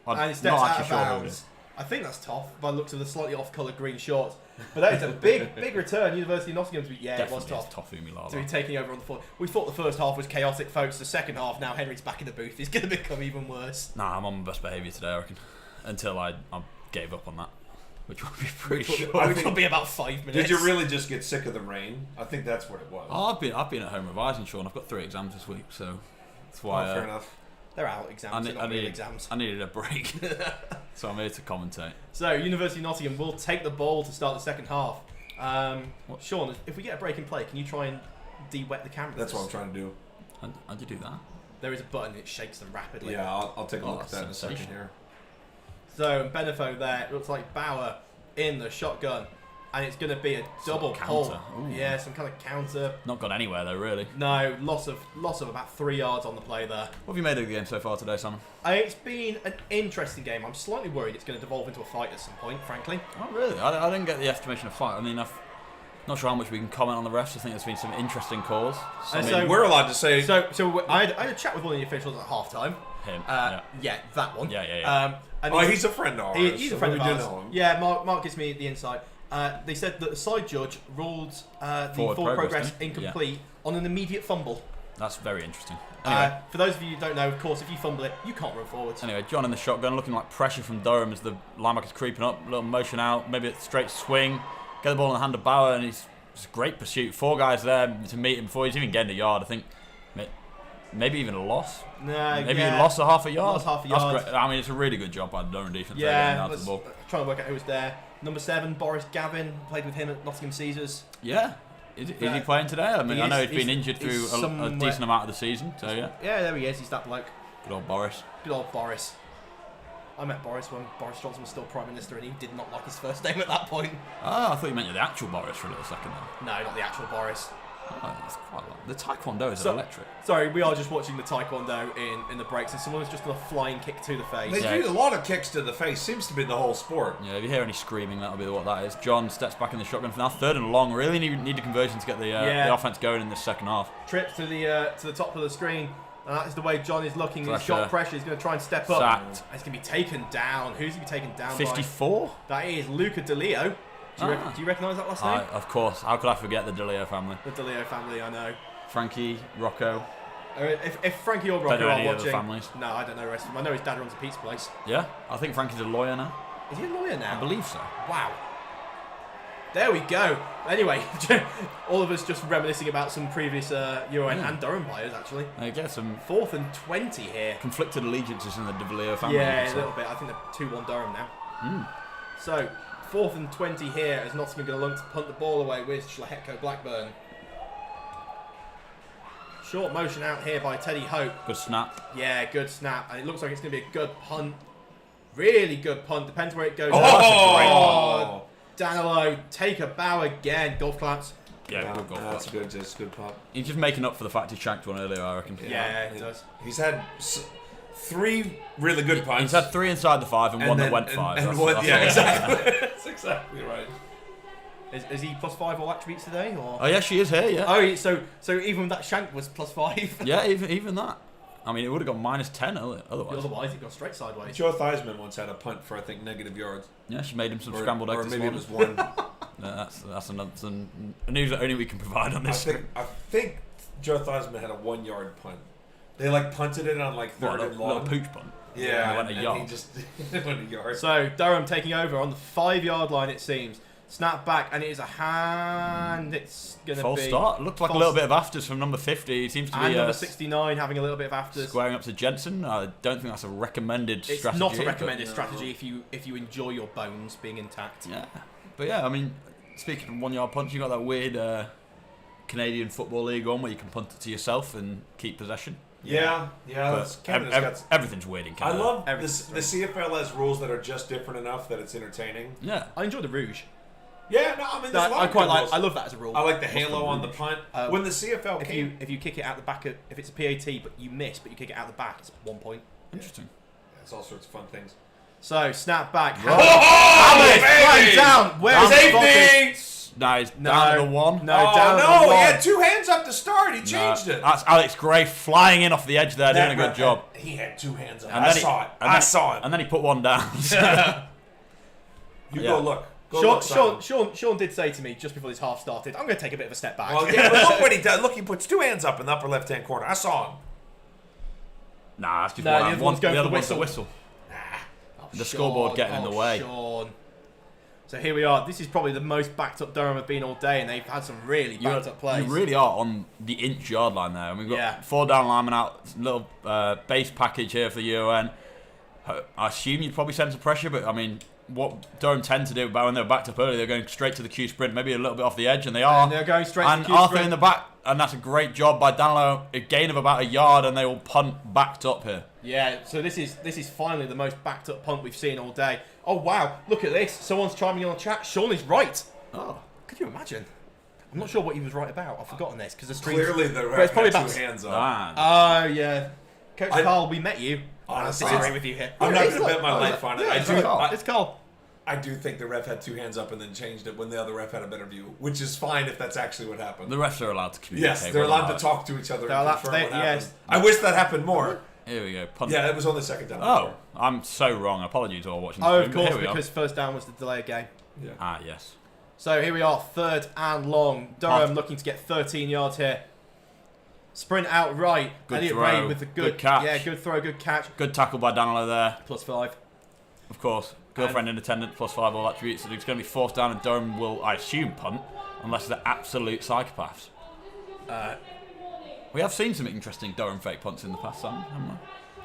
S1: And he steps out of bounds. I think that's Toff by the looks of the slightly off-coloured green shorts. But that is a big return. University of Nottingham to be, it was Toff. To be taking over on the floor. We thought the first half was chaotic, folks. The second half, now Henry's back in the booth. It's going to become even worse.
S3: Nah, I'm on my best behaviour today, I reckon. Until I gave up on that. Which will be pretty short.
S1: Which will be about 5 minutes.
S2: Did you really just get sick of the rain? I think that's what it was.
S3: Oh, I've been at home revising, Sean. I've got 3 exams this week, so that's why.
S2: Fair enough.
S1: They're out exams, not real exams.
S3: I needed a break, so I'm here to commentate.
S1: So, University of Nottingham will take the ball to start the second half. Sean, if we get a break in play, can you try and de-wet the cameras?
S2: That's what I'm trying to do.
S3: How'd you do that?
S1: There is a button that shakes them rapidly.
S2: Yeah, I'll take a look at that in a second here.
S1: So, Benefo there, it looks like Bauer in the shotgun. And it's going to be a double pull. Yeah, some kind of counter.
S3: Not gone anywhere though, really.
S1: No, loss of about 3 yards on the play there.
S3: What have you made of the game so far today, Simon?
S1: It's been an interesting game. I'm slightly worried it's going to devolve into a fight at some point, frankly.
S3: Oh, really? I didn't get the estimation of fight. I mean, not sure how much we can comment on the refs. I think there's been some interesting calls.
S2: So we're allowed to say.
S1: So I had a chat with one of the officials at half time.
S3: Him.
S1: Yeah, that one.
S3: Yeah.
S1: And
S2: he's a friend of ours.
S1: He's a friend of ours.
S2: Know him.
S1: Yeah, Mark gives me the insight. They said that the side judge ruled the forward progress incomplete on an immediate fumble.
S3: That's very interesting. Anyway,
S1: for those of you who don't know, of course, if you fumble it, you can't run forwards.
S3: Anyway, John in the shotgun, looking like pressure from Durham as the linebacker's creeping up. A little motion out, maybe a straight swing. Get the ball in the hand of Bauer, and it's a great pursuit. 4 guys there to meet him before he's even getting a yard. I think maybe even a loss. Maybe he lost a half a yard.
S1: Lost half a yard.
S3: That's great. I mean, it's a really good job by the Durham defence.
S1: Yeah, trying to work out who was there. Number 7, Boris Gavin, played with him at Nottingham Caesars.
S3: Yeah. Is he playing today? I mean, I know he's been injured through a decent amount of the season, so yeah.
S1: Yeah, there he is. He's that bloke.
S3: Good old Boris.
S1: Good old Boris. I met Boris when Boris Johnson was still Prime Minister, and he did not like his first name at that point.
S3: Oh, I thought you meant the actual Boris for a little second then.
S1: No, not the actual Boris.
S3: Oh, that's quite a lot. The Taekwondo is electric.
S1: Sorry, we are just watching the Taekwondo in the breaks, and someone's just done a flying kick to the face.
S2: They do a lot of kicks to the face. Seems to be the whole sport.
S3: Yeah, if you hear any screaming, that'll be what that is. John steps back in the shotgun for now. 3rd and long. Really need a conversion to get the offense going in this second half.
S1: Trips to the top of the screen. And that is the way John is looking. He's got pressure. He's going to try and step up.
S3: Sacked.
S1: And he's going to be taken down. Who's going to be taken down
S3: 54?
S1: by? That is Luca DeLeo. Do you recognise that last name?
S3: Of course. How could I forget the DeLeo family?
S1: The DeLeo family, I know.
S3: Frankie, Rocco.
S1: If Frankie or Rocco are watching,
S3: families.
S1: No, I don't know the rest of them. I know his dad runs a pizza place.
S3: Yeah, I think Frankie's a lawyer now.
S1: Is he a lawyer now?
S3: I believe so.
S1: Wow. There we go. Anyway, all of us just reminiscing about some previous Euro and Durham players, actually.
S3: I get some
S1: 4th and 20 here.
S3: Conflicted allegiances in the DeLeo family.
S1: Yeah, a little bit. I think they're 2-1 Durham now. So, 4th and 20 here as Nottingham going to look to punt the ball away with Schlehetko Blackburn. Short motion out here by Teddy Hope.
S3: Good snap.
S1: Yeah, good snap. And it looks like it's going to be a good punt. Really good punt. Depends where it goes.
S2: Oh!
S1: Danilo, take a bow again. Golf claps.
S3: Yeah, good golf claps.
S2: That's good pop.
S3: He's just making up for the fact he shanked one earlier, I reckon.
S1: Yeah, he does.
S2: He's had 3 really good punts.
S3: He's had 3 inside the 5 and one that went 5.
S2: Exactly. That's exactly right.
S1: Is he +5 all attributes today? Or?
S3: Oh yeah, she is here. Yeah.
S1: Oh, so even that shank was +5.
S3: Yeah, even that. I mean, it would have gone -10 otherwise.
S1: Otherwise, it got straight sideways.
S2: Joe Theismann once had a punt for, I think, negative yards.
S3: Yeah, she made him some scrambled eggs.
S2: Or maybe it was 1.
S3: No, that's a news that only we can provide on this.
S2: I think Joe Theismann had a 1-yard punt. They punted it on 3rd and long.
S3: Little pooch punt.
S2: Yeah,
S3: went a yard.
S2: He just went a yard.
S1: So Durham taking over on the 5-yard line, it seems. Snap back, and it is a hand. It's going to be...
S3: False start. Looked like a little bit of afters from number 50. He seems to be...
S1: number 69 having a little bit of afters.
S3: Squaring up to Jensen. I don't think that's a recommended strategy.
S1: It's not a recommended strategy if you enjoy your bones being intact.
S3: Yeah. But yeah, I mean, speaking of 1 yard punch, you got that weird Canadian Football League one where you can punt it to yourself and keep possession.
S2: Yeah.
S3: Everything's weird in
S2: I
S3: Canada.
S2: love this. The CFL has rules that are just different enough that it's entertaining.
S3: Yeah.
S1: I enjoy the Rouge.
S2: Yeah, no, I mean, there's a lot
S1: I
S2: of
S1: quite
S2: good
S1: like.
S2: rules.
S1: I love that as a rule.
S2: I like the halo on the punt. When the CFL
S1: if you kick it out the back, if it's a PAT but you miss, but you kick it out the back, it's 1 point.
S3: Interesting.
S2: It's all sorts of fun things.
S1: So snap back.
S2: Baby!
S1: Down. Where's
S2: Safety!
S3: No, he's down to the 1.
S1: No,
S2: Oh
S1: down
S2: no!
S1: to the
S2: He
S1: 1.
S2: had 2 hands up to start. He changed it.
S3: That's Alex Gray flying in off the edge there, doing a good job.
S2: He had 2 hands up.
S3: And
S2: I
S3: then he-
S2: saw it.
S3: and
S2: I
S3: then-
S2: saw it.
S3: And then he put one down.
S2: You
S3: Yeah.
S2: go look. Go look, Simon.
S1: Sean did say to me just before this half started, I'm going to take a bit of a step back.
S2: Well, yeah, but look what he does. Look, he puts 2 hands up in the upper left-hand corner. I saw him.
S3: Nah, that's just
S1: No,
S3: one.
S1: the other one's going
S3: the
S1: for
S3: other one's the
S1: whistle.
S3: whistle. The scoreboard getting in the way.
S1: Sean. So here we are. This is probably the most backed up Durham have been all day, and they've had some really backed up plays.
S3: You really are on the inch yard line there. And we've got
S1: Yeah.
S3: 4 down linemen out, little base package here for the UN. I assume you'd probably send some pressure, but I mean, what Durham tend to do when they're backed up early, they're going straight to the Q sprint, maybe a little bit off the edge, and they are.
S1: And they're going straight to
S3: and
S1: the Q
S3: Arthur
S1: sprint.
S3: in the back, and that's a great job by Danilo. A gain of about a yard, and they will punt backed up here.
S1: Yeah, so this is finally the most backed up punt we've seen all day. Oh wow, look at this. Someone's chiming in on chat. Sean is right.
S3: Oh.
S1: Could you imagine? I'm not sure what he was right about. I've forgotten this because the stream.
S2: Clearly, the
S1: But
S2: ref
S1: it's probably
S2: had
S1: about
S2: 2 hands up.
S1: Oh yeah, Coach Carl, we met you.
S2: Honestly,
S1: I disagree with you here.
S2: I'm
S1: Yeah,
S2: not
S1: it's
S2: going to
S1: not-
S2: bet my life on it.
S1: Yeah,
S2: I
S1: it's
S2: do.
S1: Carl. It's Carl.
S2: I do think the ref had 2 hands up and then changed it when the other ref had a better view, which is fine if that's actually what happened.
S3: The refs are allowed to communicate.
S2: Yes, they're allowed to
S3: with
S2: talk to each other
S1: They're
S2: and
S1: allowed-
S2: confirm
S1: they-
S2: what happened.
S1: yes.
S2: I wish that happened more.
S3: Here we go. Punt.
S2: Yeah, it was on the second down.
S3: Oh, I'm so wrong. Apologies to all watching the
S1: Oh,
S3: stream,
S1: of
S3: but
S1: course,
S3: here we are.
S1: because first down was the delay game.
S2: Yeah.
S3: Ah, yes.
S1: So here we are, 3rd and long. Durham
S3: Oh.
S1: looking to get 13 yards here. Sprint out right.
S3: Good
S1: Elliot
S3: throw.
S1: Ray with the
S3: Good catch.
S1: Yeah, good throw, good catch.
S3: Good tackle by Danilo there.
S1: +5.
S3: Of course. Girlfriend in attendance, +5 all attributes. So it's going to be 4th down, and Durham will, I assume, punt, unless they're absolute psychopaths. We have seen some interesting Durham fake punts in the past, Sam, haven't we?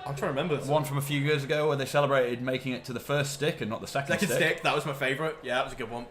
S1: I'm trying to remember.
S3: One from a few years ago where they celebrated making it to the first stick and not the second stick.
S1: That was my favourite. Yeah, that was a good one.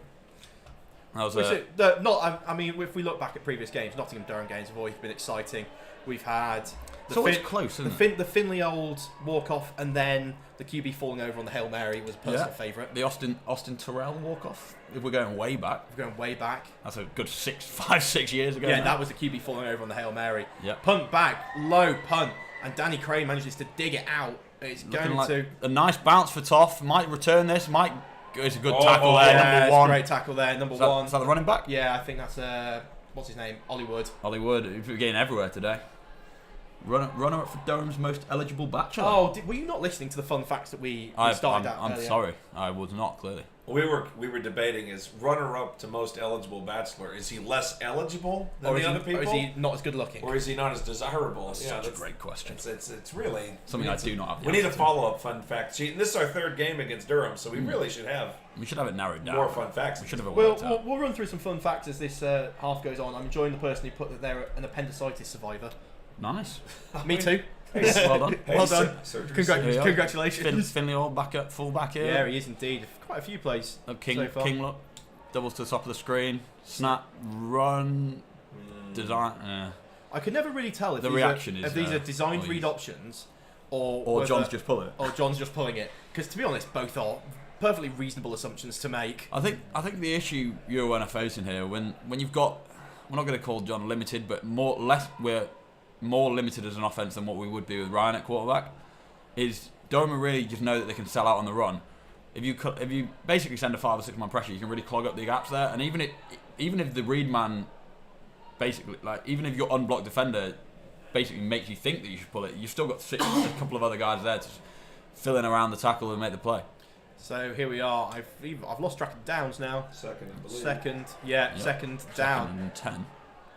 S3: That was
S1: I mean, if we look back at previous games, Nottingham Durham games have always been exciting. We've had
S3: it's always close, isn't it?
S1: the Finley Old walk-off, and then the QB falling over on the Hail Mary was a personal favourite.
S3: The Austin Terrell walk-off, if we're going way back.
S1: We're going way back.
S3: That's a good 5-6 years ago.
S1: Yeah,
S3: now.
S1: that was the QB falling over on the Hail Mary.
S3: Yeah.
S1: Punt back, low punt, and Danny Cray manages to dig it out. It's
S3: Looking
S1: going
S3: like
S1: to...
S3: a nice bounce for Toff. Might return this. It's a good
S2: Oh,
S3: tackle there.
S1: Yeah,
S3: Number
S1: it's
S3: 1.
S1: a great tackle there, number
S3: Is that,
S1: 1.
S3: is that the running back?
S1: Yeah, I think that's, what's his name? Hollywood.
S3: Hollywood. We're getting everywhere today. Runner up for Durham's most eligible bachelor.
S1: Oh, were you not listening to the fun facts that we started out
S3: I'm
S1: earlier?
S3: sorry. I was not, clearly.
S2: We were debating, is runner-up to most eligible bachelor, is he less eligible than the other people?
S1: Or is he not as good looking?
S2: Or is he not as desirable?
S3: That's such a great question.
S2: It's really...
S3: Something I do not have the
S2: We need a
S3: answer to.
S2: follow-up fun fact sheet. And this is our 3rd game against Durham, so we really should have
S3: We should have it narrowed down.
S2: more fun facts.
S3: We should have it
S1: We'll,
S3: worked out.
S1: we'll run through some fun facts as this half goes on. I'm enjoying the person who put that they're an appendicitis survivor.
S3: Nice.
S1: Me too.
S3: Well done.
S1: Well done.
S2: Surgery.
S3: Here we are.
S1: Congratulations.
S3: Finley all back up, full back here.
S1: Yeah, he is indeed. Quite a few plays
S3: King
S1: so far.
S3: look. Doubles to the top of the screen. Snap, run, design.
S1: I could never really tell if
S3: The
S1: these
S3: reaction
S1: are,
S3: is,
S1: if these are designed
S3: noise.
S1: read options or
S3: Or
S1: whether-
S3: John's just pull it.
S1: or John's just pulling it. Because to be honest, both are perfectly reasonable assumptions to make.
S3: I think the issue you're facing here when you've got, we're not going to call John limited, but we're more limited as an offense than what we would be with Ryan at quarterback. Is Durham really just know that they can sell out on the run. If you basically send a 5 or 6 man pressure, you can really clog up the gaps there. And even if the read man, basically, like even if your unblocked defender basically makes you think that you should pull it, you've still got a couple of other guys there to fill in around the tackle and make the play.
S1: So here we are. I've lost track of downs now.
S2: Second, I believe.
S1: Second down.
S3: 2nd and 10.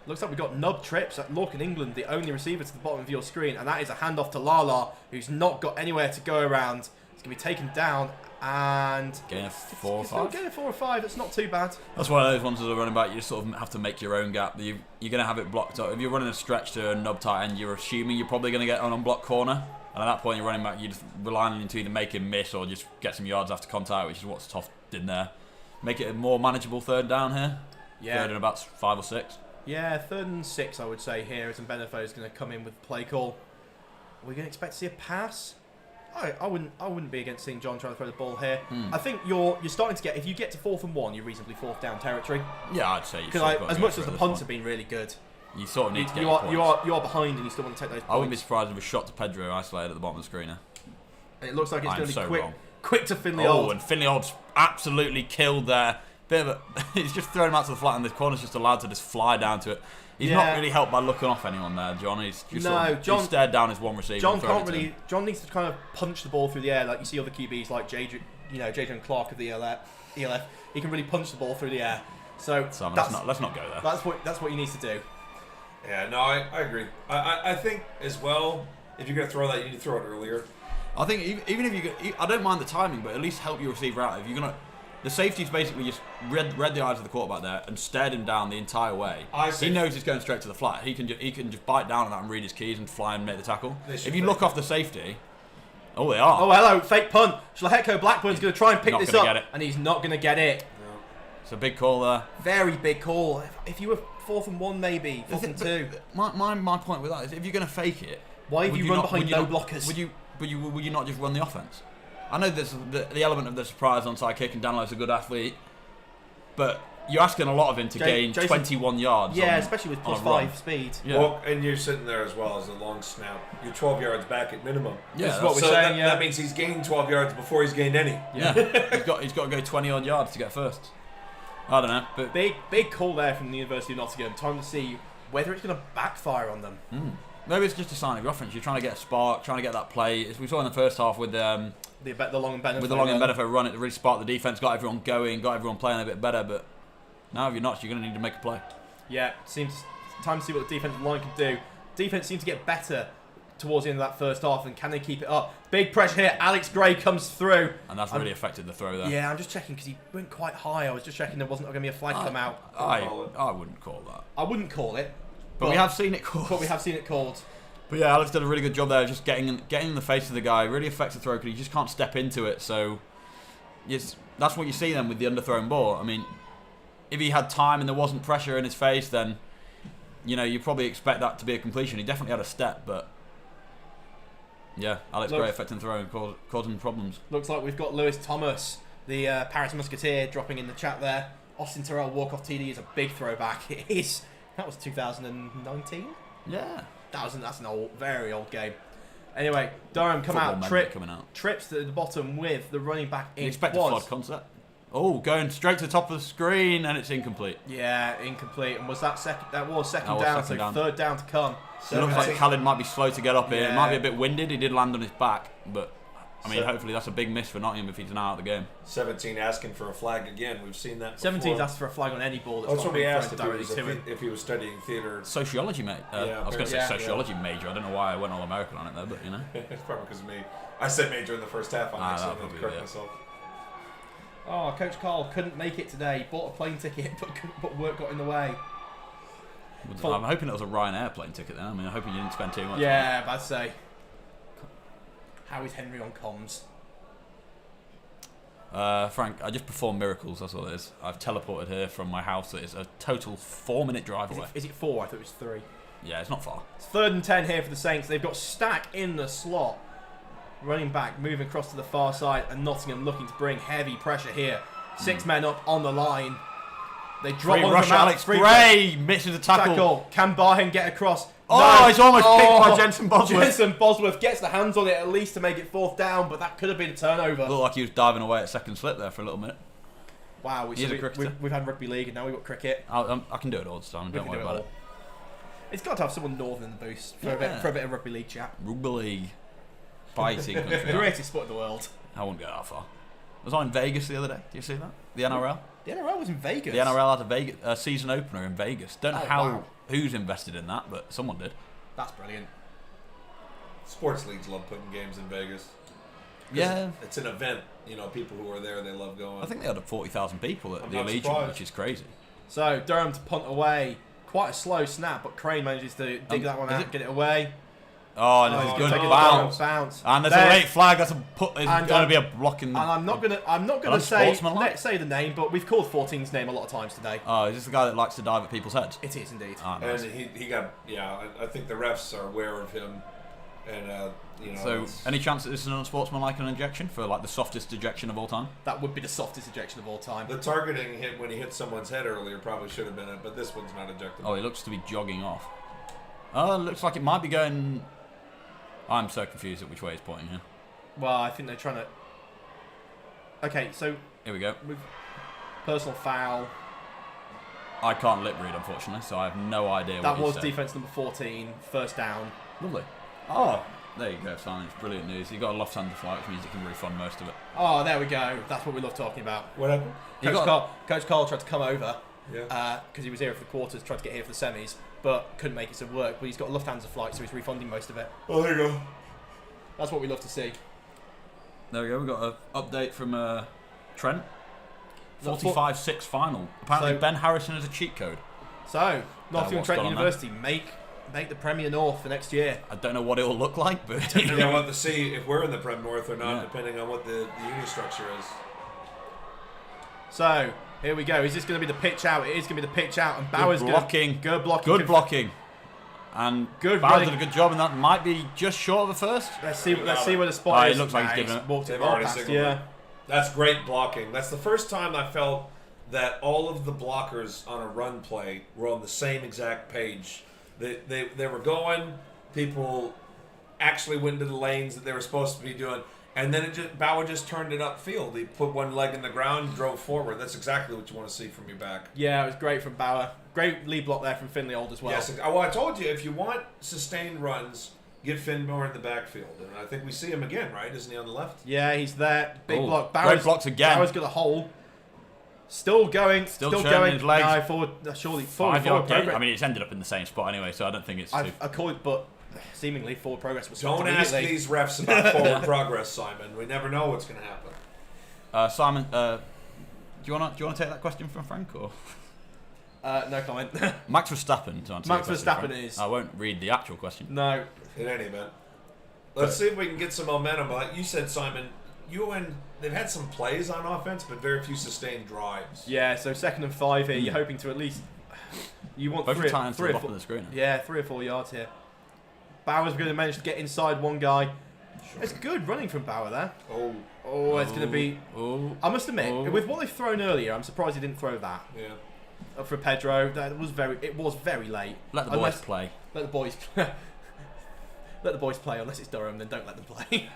S1: Looks like we've got nub trips at Lorcan, England, the only receiver to the bottom of your screen, and that is a handoff to Lala, who's not got anywhere to go around. He's going to be taken down And
S3: Gain of 4 or
S1: still
S3: 5.
S1: getting 4 or 5. That's not too bad.
S3: That's one of those ones as a running back, you just sort of have to make your own gap. You're going to have it blocked up. If you're running a stretch to a nub tight end, you're assuming you're probably going to get an unblocked corner. And at that point, you're running back, you're just relying on him to either make him miss or just get some yards after contact, which is what Toff did there. Make it a more manageable third down here.
S1: Yeah.
S3: Third and about 5 or 6.
S1: Yeah, 3rd and 6, I would say here, as Benefo is going to come in with play call. Are we going to expect to see a pass? I wouldn't be against seeing John trying to throw the ball here. I think you're starting to get, if you get to 4th and 1, you're reasonably 4th down territory.
S3: Yeah, I'd say.
S1: Because as much as the punts have been really good,
S3: you sort of need to get
S1: you are behind and you still want to take those points.
S3: I wouldn't be surprised if a shot to Pedro isolated at the bottom of the screener.
S1: It looks like it's going to be
S3: quick.
S1: Quick to Finley
S3: Oh,
S1: Old.
S3: and Finley Old's absolutely killed there. Bit of a, he's just thrown him out to the flat, and the corner's just allowed to just fly down to it. He's not really helped by looking off anyone there, John. He's just John stared down his one receiver.
S1: John can't really. John needs to kind of punch the ball through the air, like you see other QBs like Jadrian Clark of the ELF. He can really punch the ball through the air. So
S3: let's not go there.
S1: That's what he needs to do.
S2: Yeah, no, I agree. I think as well, if you're going to throw that, you need to throw it earlier.
S3: I think even if I don't mind the timing, but at least help your receiver out. If you're gonna, the safety's basically just read the eyes of the quarterback there and stared him down the entire way. He knows he's going straight to the flat. He can just bite down on that and read his keys and fly and make the tackle. If you look off the safety, oh they are.
S1: Oh hello, fake punt. Shlaheko Blackburn's going to try and pick this up,
S3: get it.
S1: and he's not going to get it.
S2: No.
S3: It's a big call there.
S1: Very big call. If you were 4th and 1, maybe 4th and 2.
S3: My point with that is, if you're going to fake it,
S1: why have you run behind no blockers?
S3: Would you not just run the offense? I know there's the element of the surprise onside kick, and Danilo's a good athlete, but you're asking a lot of him to gain 21 yards.
S1: Yeah, especially with +5 speed.
S2: Yeah. Well, and you're sitting there as well as a long snap. You're 12 yards back at minimum.
S3: Yeah,
S1: that's what we're saying.
S2: That means he's gained 12 yards before he's gained any.
S3: Yeah, he's got to go 20 odd yards to get first. I don't know, but
S1: big call there from the University of Nottingham. Time to see whether it's going to backfire on them.
S3: Maybe it's just a sign of your offense. You're trying to get a spark, trying to get that play. As we saw in the first half with
S1: the long and Benefo.
S3: With the long and Benefo run, it really sparked the defense, got everyone going, got everyone playing a bit better. But now, if you're not, you're going to need to make a play.
S1: Yeah, seems time to see what the defensive line can do. Defense seems to get better towards the end of that first half, and can they keep it up? Big pressure here. Alex Gray comes through,
S3: and that's really affected the throw there.
S1: Yeah, I'm just checking because he went quite high. I was just checking there wasn't going to be a flag come out.
S3: I wouldn't call that.
S1: I wouldn't call it,
S3: but we have seen it called.
S1: But
S3: yeah, Alex did a really good job there, just getting in the face of the guy. Really affects the throw because he just can't step into it. So, yes, that's what you see then with the underthrown ball. I mean, if he had time and there wasn't pressure in his face, then you probably expect that to be a completion. He definitely had a step, but yeah, Alex Gray affecting the throw and causing problems.
S1: Looks like we've got Lewis Thomas, the Paris Musketeer, dropping in the chat there. Austin Terrell walk-off TD is a big throwback. That was 2019.
S3: Yeah.
S1: That's an very old game. Anyway, Durham trips to the bottom with the running back in.
S3: Expect a flood concept. Oh, going straight to the top of the screen, and it's incomplete.
S1: Yeah, incomplete. And was that second? That was second down. Third down to come.
S3: So it looks like Khalid might be slow to get up here. It might be a bit winded. He did land on his back, but I mean, hopefully that's a big miss for Nottingham if he's now out of the game.
S2: 17 asking for a flag again. We've seen that.
S1: 17's asked for a flag on any ball. That's
S2: what we asked if he was studying theater.
S3: Sociology, mate. I was going to say sociology major. I don't know why I went all American on it there, but
S2: it's probably because of me. I said major in the first half. I accidentally correct myself.
S1: Oh, Coach Carl couldn't make it today. Bought a plane ticket, but work got in the way.
S3: I'm hoping it was a Ryanair plane ticket then. I mean, I'm hoping you didn't spend too much.
S1: Yeah, but I'd say. How is Henry on comms?
S3: Frank, I just performed miracles, that's all it is. I've teleported here from my house. It's a total 4-minute drive away.
S1: Is it 4? I thought it was 3.
S3: Yeah, it's not far.
S1: It's 3rd and 10 here for the Saints. They've got Stack in the slot. Running back, moving across to the far side, and Nottingham looking to bring heavy pressure here. 6 men up on the line. They drop one
S3: rush. Alex Gray misses the tackle.
S1: Can Barhen get across?
S3: Oh, he's almost picked by Jensen Bosworth.
S1: Jensen Bosworth gets the hands on it at least to make it 4th down, but that could have been a turnover.
S3: Looked like he was diving away at second slip there for a little minute.
S1: Wow, we've had rugby league and now we've got cricket.
S3: I can do it all the time. Don't worry about it.
S1: It's got to have someone northern in the boost for a bit of rugby league chat.
S3: Rugby league. Fighting country.
S1: The greatest sport in the world.
S3: I wouldn't go that far. I was on in Vegas the other day. Do you see that? The NRL?
S1: The NRL was in Vegas.
S3: The NRL had a season opener in Vegas. Don't know who's invested in that, but someone did.
S1: That's brilliant.
S2: Sports leagues love putting games in Vegas.
S3: Yeah.
S2: It's an event. You know, people who are there, they love going.
S3: I think they had 40,000 people at
S2: I'm
S3: the
S2: not
S3: Allegiant,
S2: surprised.
S3: which is crazy.
S1: So Durham to punt away. Quite a slow snap, but Crane manages to dig that one
S3: is
S1: out,
S3: it?
S1: get it away.
S3: Oh, and it's a good
S1: take it
S3: bounce.
S1: bounce.
S3: And there's
S1: There.
S3: a late flag. That's going
S1: And,
S3: to be a blocking.
S1: And I'm not gonna say the name, but we've called 14's name a lot of times today.
S3: Oh, is this the guy that likes to dive at people's heads?
S1: It is indeed.
S3: Ah, nice.
S2: And he got, I think the refs are aware of him. And,
S3: So, any chance that this is an unsportsmanlike injection for like the softest ejection of all time?
S1: That would be the softest ejection of all time.
S2: the targeting hit when he hit someone's head earlier probably should have been it, but this one's not ejectable.
S3: Oh, he looks to be jogging off. Oh, looks like it might be going. I'm so confused at which way he's pointing here.
S1: Well, I think they're trying to. Okay, so
S3: Here we go.
S1: with personal foul.
S3: I can't lip read, unfortunately, so I have no idea
S1: That
S3: what
S1: was
S3: he said.
S1: defense number 14, first down.
S3: Lovely. Oh, there you go, Simon. It's brilliant news. You got a left-hander flight, which means you can refund most of it.
S1: Oh, there we go. That's what we love talking about.
S2: What happened?
S1: Coach Cole tried to come over
S2: Yeah.
S1: because he was here for the quarters, tried to get here for the semis, but couldn't make it to work. But he's got a Lufthansa flight, so he's refunding most of it.
S2: Oh, there you go.
S1: That's what we love to see.
S3: There we go. We got an update from Trent.
S1: Not
S3: 45-6 final. Apparently,
S1: So-
S3: Ben Harrison has a cheat code.
S1: So, Nottingham
S3: what's
S1: Trent
S3: gone on
S1: University make the Premier North for next year.
S3: I don't know what it will look like, but
S2: Depending on what to see if we're in the Prem North or not,
S3: Yeah.
S2: depending on what the uni structure is.
S1: So, here we go. Is this going to be the pitch out? It is going to be the pitch out, and Bauer's
S3: good
S1: gonna-
S3: blocking.
S1: Good blocking.
S3: Good blocking. And
S1: Good
S3: Bauer
S1: running.
S3: did a good job, and that might be just short of a first.
S1: Let's see where the spot
S3: Oh, it
S1: is.
S3: looks like he's
S1: Nah,
S3: giving it.
S1: walked
S2: They've
S1: well
S2: already
S1: past,
S2: signaled
S1: yeah.
S2: it. That's great blocking. That's the first time I felt that all of the blockers on a run play were on the same exact page. They were going. People actually went into the lanes that they were supposed to be doing. And then Bauer just turned it upfield. He put one leg in the ground, drove forward. That's exactly what you want to see from your back.
S1: Yeah, it was great from Bauer. Great lead block there from Finley Old as well.
S2: Yes, well, I told you, if you want sustained runs, get Finmore in the backfield. And I think we see him again, right? Isn't he on the left?
S1: Yeah, he's there. Big
S3: Oh,
S1: block.
S3: great blocks again.
S1: Bauer's got a hole. Still going.
S3: Still
S1: Still
S3: churning
S1: going.
S3: his legs.
S1: No, forward. Surely forward
S3: 5-yard gain.
S1: progress.
S3: I mean, it's ended up in the same spot anyway, so I don't think it's too.
S1: I call it, but seemingly forward progress was stopped
S2: Don't ask
S1: immediately.
S2: these refs about forward progress, Simon. We never know what's going to happen.
S3: Simon, do you want to take that question from Frank or
S1: No comment.
S3: Max Verstappen? To answer
S1: Max
S3: your question,
S1: Verstappen
S3: Frank.
S1: is-
S3: I won't read the actual question.
S1: No.
S2: In any event, let's see if we can get some momentum. Like you said, Simon, they've had some plays on offense, but very few sustained drives.
S1: Yeah, so 2nd and 5 here. You're hoping to at least. You want
S3: Both
S1: three,
S3: times to
S1: three
S3: the
S1: or
S3: bottom
S1: four,
S3: of the screen.
S1: Yeah, 3 or 4 yards here. Bauer's going to manage to get inside one guy. It's good running from Bauer there.
S2: Oh,
S1: Oh, it's going to be.
S3: Oh,
S1: I must admit,
S3: Oh.
S1: with what they've thrown earlier, I'm surprised he didn't throw that
S2: yeah.
S1: for Pedro. That was it was very late.
S3: let the boys
S1: Unless-
S3: play.
S1: Let the boys. Let the boys play. Unless it's Durham, then don't let them play.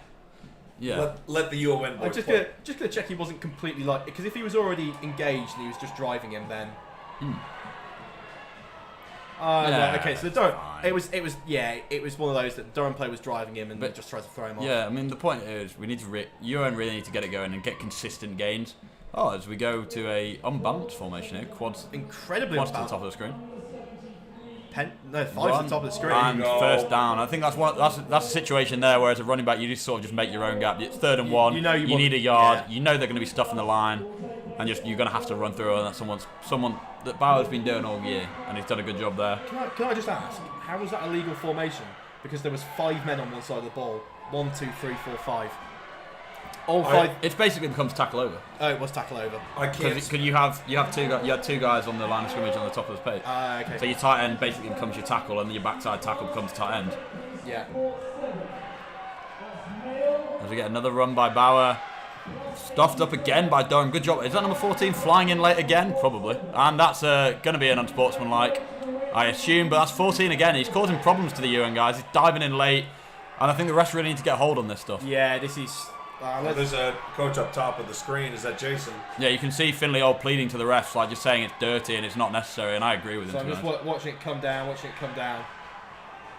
S3: Yeah.
S2: Let the UON
S1: I'm
S2: boys
S1: just
S2: play.
S1: gonna check he wasn't completely like, because if he was already engaged and he was just driving him, then.
S3: Yeah,
S1: No, okay, so Durham.
S3: fine.
S1: It was one of those that Durham player was driving him and
S3: But-
S1: just tried to throw him off.
S3: Yeah, I mean, the point is, we need to UON really need to get it going and get consistent gains. Oh, as we go to a unbalanced formation here, quads
S1: Incredibly
S3: to the
S1: unbalanced.
S3: top of the screen.
S1: Five's
S3: Run,
S1: the top of the screen.
S3: And
S2: Go.
S3: first down. I think that's a situation there where as a running back, you just sort of just make your own gap. It's 3rd and 1.
S1: you know you want-
S3: need a yard.
S1: yeah.
S3: You know they're going to be stuffing the line, and you're going to have to run through. And that's someone that Bauer's been doing all year, and he's done a good job there.
S1: Can I just ask, how was that a legal formation? Because there was 5 men on one side of the ball. 1, 2, 3, 4, 5. All 5.
S3: It basically becomes tackle over.
S1: Oh, it was tackle over.
S2: I can't.
S3: Because you had two guys on the line of scrimmage on the top of the page.
S1: Okay.
S3: So your tight end basically becomes your tackle, and your backside tackle becomes tight end.
S1: Yeah.
S3: As we get another run by Bauer. Stuffed up again by Durham. Good job. Is that number 14 flying in late again? Probably. And that's going to be an unsportsmanlike, I assume. But that's 14 again. He's causing problems to the UN guys. He's diving in late. And I think the rest really need to get a hold on this stuff.
S1: Yeah, this is.
S2: There's a coach up top of the screen. Is that Jason?
S3: Yeah, you can see Finley all pleading to the refs, like just saying it's dirty and it's not necessary. And I agree with him.
S1: So I'm
S3: to
S1: just
S3: be honest.
S1: watching it come down,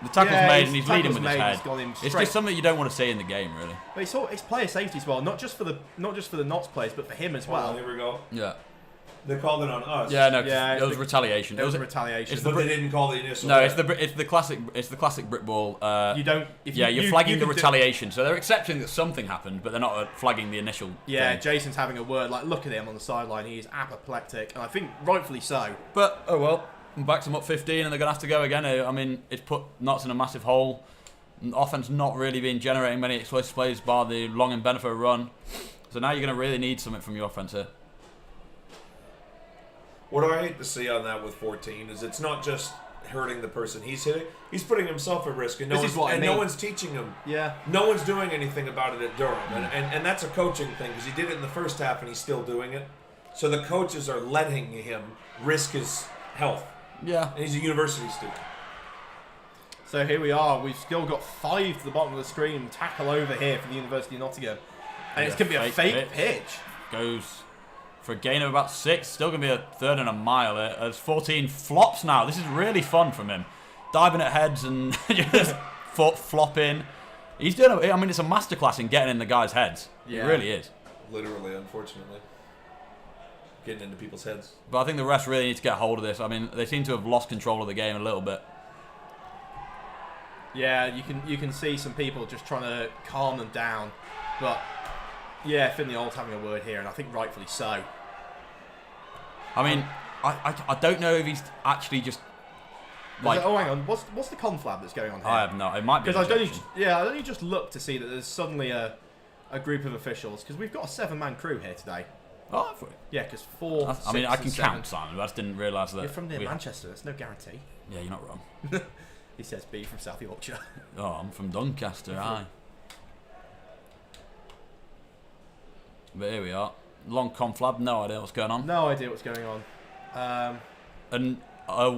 S3: The tackle's
S1: Yeah,
S3: made
S1: his
S3: and he's
S1: tackle's
S3: leading with his
S1: made,
S3: head.
S1: he's got him
S3: It's
S1: straight.
S3: just something you don't want to see in the game, really.
S1: But it's player safety as well, not just for the Knots players, but for him as well.
S2: Here we go.
S3: Yeah.
S2: They called it on us.
S3: Yeah, no,
S1: Yeah,
S3: it was retaliation.
S1: It was a retaliation.
S2: But they didn't call the initial.
S3: No, it's the classic brick ball.
S1: You don't. If
S3: Yeah,
S1: you,
S3: you're flagging
S1: you
S3: the
S1: can
S3: retaliation, so they're accepting that something happened, but they're not flagging the initial.
S1: Yeah,
S3: thing.
S1: Jason's having a word. Like, look at him on the sideline. He is apoplectic, and I think rightfully so.
S3: But oh well, backs them up 15, and they're gonna have to go again. I mean, it's put Notts in a massive hole. Offense not really been generating many explosive plays bar the long and Benefo run. So now you're gonna really need something from your offense here.
S2: What I hate to see on that with 14 is it's not just hurting the person he's hitting; he's putting himself at risk, and no one's teaching him.
S1: Yeah.
S2: No one's doing anything about it at Durham, and that's a coaching thing because he did it in the first half and he's still doing it. So the coaches are letting him risk his health.
S3: Yeah.
S2: And he's a university student.
S1: So here we are. We've still got 5 to the bottom of the screen. Tackle over here for the University of Nottingham, and it's going to be a fake pitch.
S3: Goes for a gain of about 6. Still going to be a third and a mile. As 14 flops now. This is really fun from him. Diving at heads and just flopping. He's doing. I mean, it's a masterclass in getting in the guys' heads.
S1: Yeah.
S3: It really is.
S2: Literally, unfortunately. Getting into people's heads.
S3: But I think the refs really need to get hold of this. I mean, they seem to have lost control of the game a little bit.
S1: Yeah, you can see some people just trying to calm them down, but yeah, Finley Old's having a word here, and I think rightfully so.
S3: I mean, I don't know if he's actually just like.
S1: Oh, hang on, what's the conflab that's going on here?
S3: I have no. It might be
S1: because I only just looked to see that there's suddenly a group of officials because we've got a 7-man crew here today.
S3: Oh,
S1: yeah, because 4.
S3: I mean, I can
S1: and 7.
S3: count, Simon. But I just didn't realise that.
S1: You're from near Manchester. That's no guarantee.
S3: Yeah, you're not wrong.
S1: He says B from South Yorkshire.
S3: Oh, I'm from Doncaster, aye. But here we are. Long conflab, no idea what's going on.
S1: No idea what's going on.
S3: And